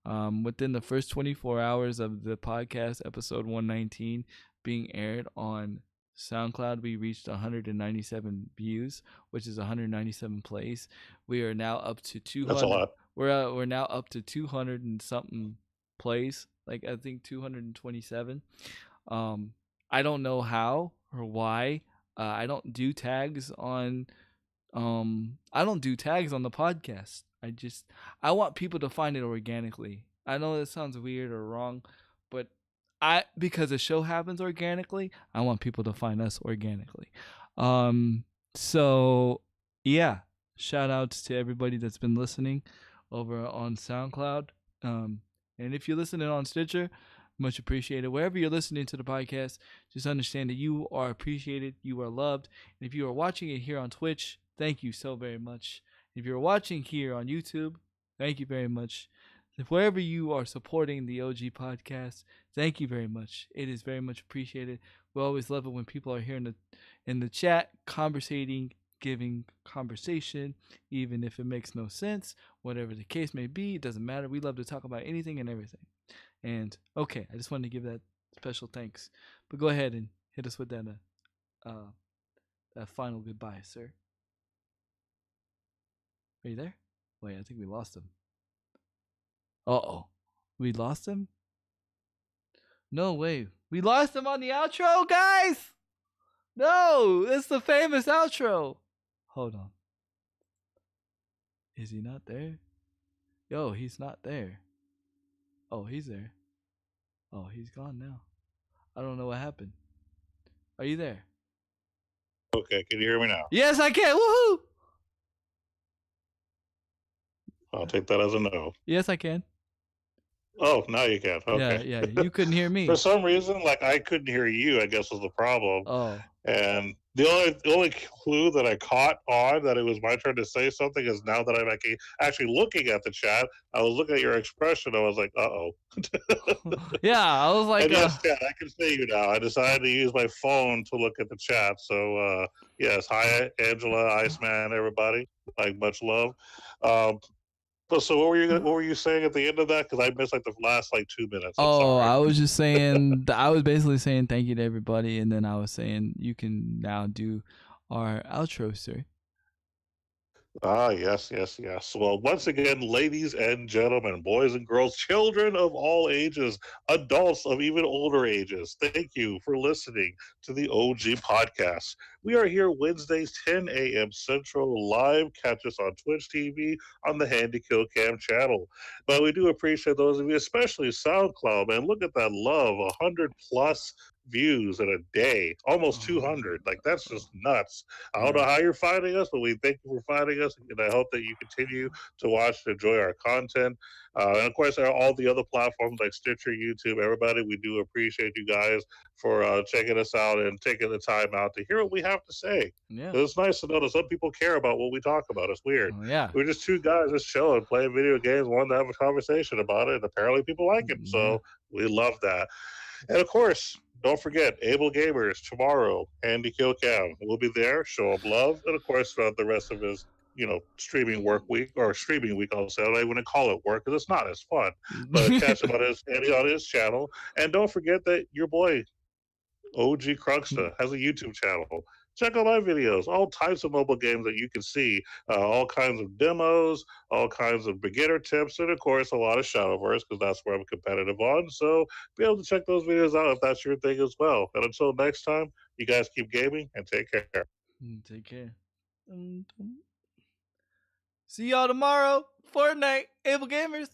Within the first 24 hours of the podcast, episode 119 being aired on SoundCloud, we reached 197 views, which is 197 plays. We are now up to 200. That's a lot. We're now up to 200 and something plays. Like I think 227. I don't know how or why. I don't do tags on. I don't do tags on the podcast. I want people to find it organically. I know that sounds weird or wrong, but because the show happens organically, I want people to find us organically. So yeah, shout outs to everybody that's been listening over on SoundCloud. And if you're listening on Stitcher, much appreciated. Wherever you're listening to the podcast, just understand that you are appreciated, you are loved. And if you are watching it here on Twitch, thank you so very much. If you're watching here on YouTube, thank you very much. If wherever you are supporting the OG podcast, thank you very much. It is very much appreciated. We always love it when people are here in the chat, conversating, giving conversation, even if it makes no sense, whatever the case may be, it doesn't matter. We love to talk about anything and everything. And okay, I just wanted to give that special thanks. But go ahead and hit us with that final goodbye, sir. Are you there? Wait, I think we lost him. Uh-oh. We lost him? No way. We lost him on the outro, guys! No! It's the famous outro! Hold on. Is he not there? Yo, he's not there. Oh, he's there. Oh, he's gone now. I don't know what happened. Are you there? Okay, can you hear me now? Yes, I can! Woohoo! I'll take that as a no. Yes, I can. Oh, now you can. Okay. Yeah. You couldn't hear me. For some reason, like I couldn't hear you, I guess was the problem. Oh. And the only clue that I caught on that it was my turn to say something is now that I'm actually looking at the chat, I was looking at your expression. I was like, uh-oh. Yeah, I was like... And yes, I can see you now. I decided to use my phone to look at the chat. So, yes, hi, Angela, Iceman, everybody. Like, much love. So what were you saying at the end of that? Because I missed like the last 2 minutes. I was just saying, I was basically saying thank you to everybody, and then I was saying you can now do our outro, sir. Yes. Well, once again, ladies and gentlemen, boys and girls, children of all ages, adults of even older ages, thank you for listening to the OG podcast. We are here Wednesdays, 10 a.m. Central, live. Catch us on Twitch TV on the Handy Kill Cam channel. But we do appreciate those of you, especially SoundCloud, man. Look at that love, 100 plus views in a day, almost 200. Like, that's just nuts. I don't know how you're finding us, but we thank you for finding us, and I hope that you continue to watch and enjoy our content. And of course, all the other platforms like Stitcher, YouTube, everybody, we do appreciate you guys for checking us out and taking the time out to hear what we have to say. Yeah. It's nice to know that some people care about what we talk about. It's weird. Yeah. We're just two guys just chilling, playing video games, wanting to have a conversation about it, and apparently people like it. So we love that. And of course, don't forget, Able Gamers tomorrow, Andy Kilcam will be there, show him love, and of course, throughout the rest of his streaming work week or streaming week on Saturday. I wouldn't call it work because it's not as fun, but catch him on his channel. And don't forget that your boy OG Crunksta has a YouTube channel. Check out my videos, all types of mobile games that you can see, all kinds of demos, all kinds of beginner tips, and of course a lot of Shadowverse because that's where I'm competitive on. So be able to check those videos out if that's your thing as well. And until next time, you guys keep gaming and take care. Take care. See y'all tomorrow. Fortnite, Able Gamers.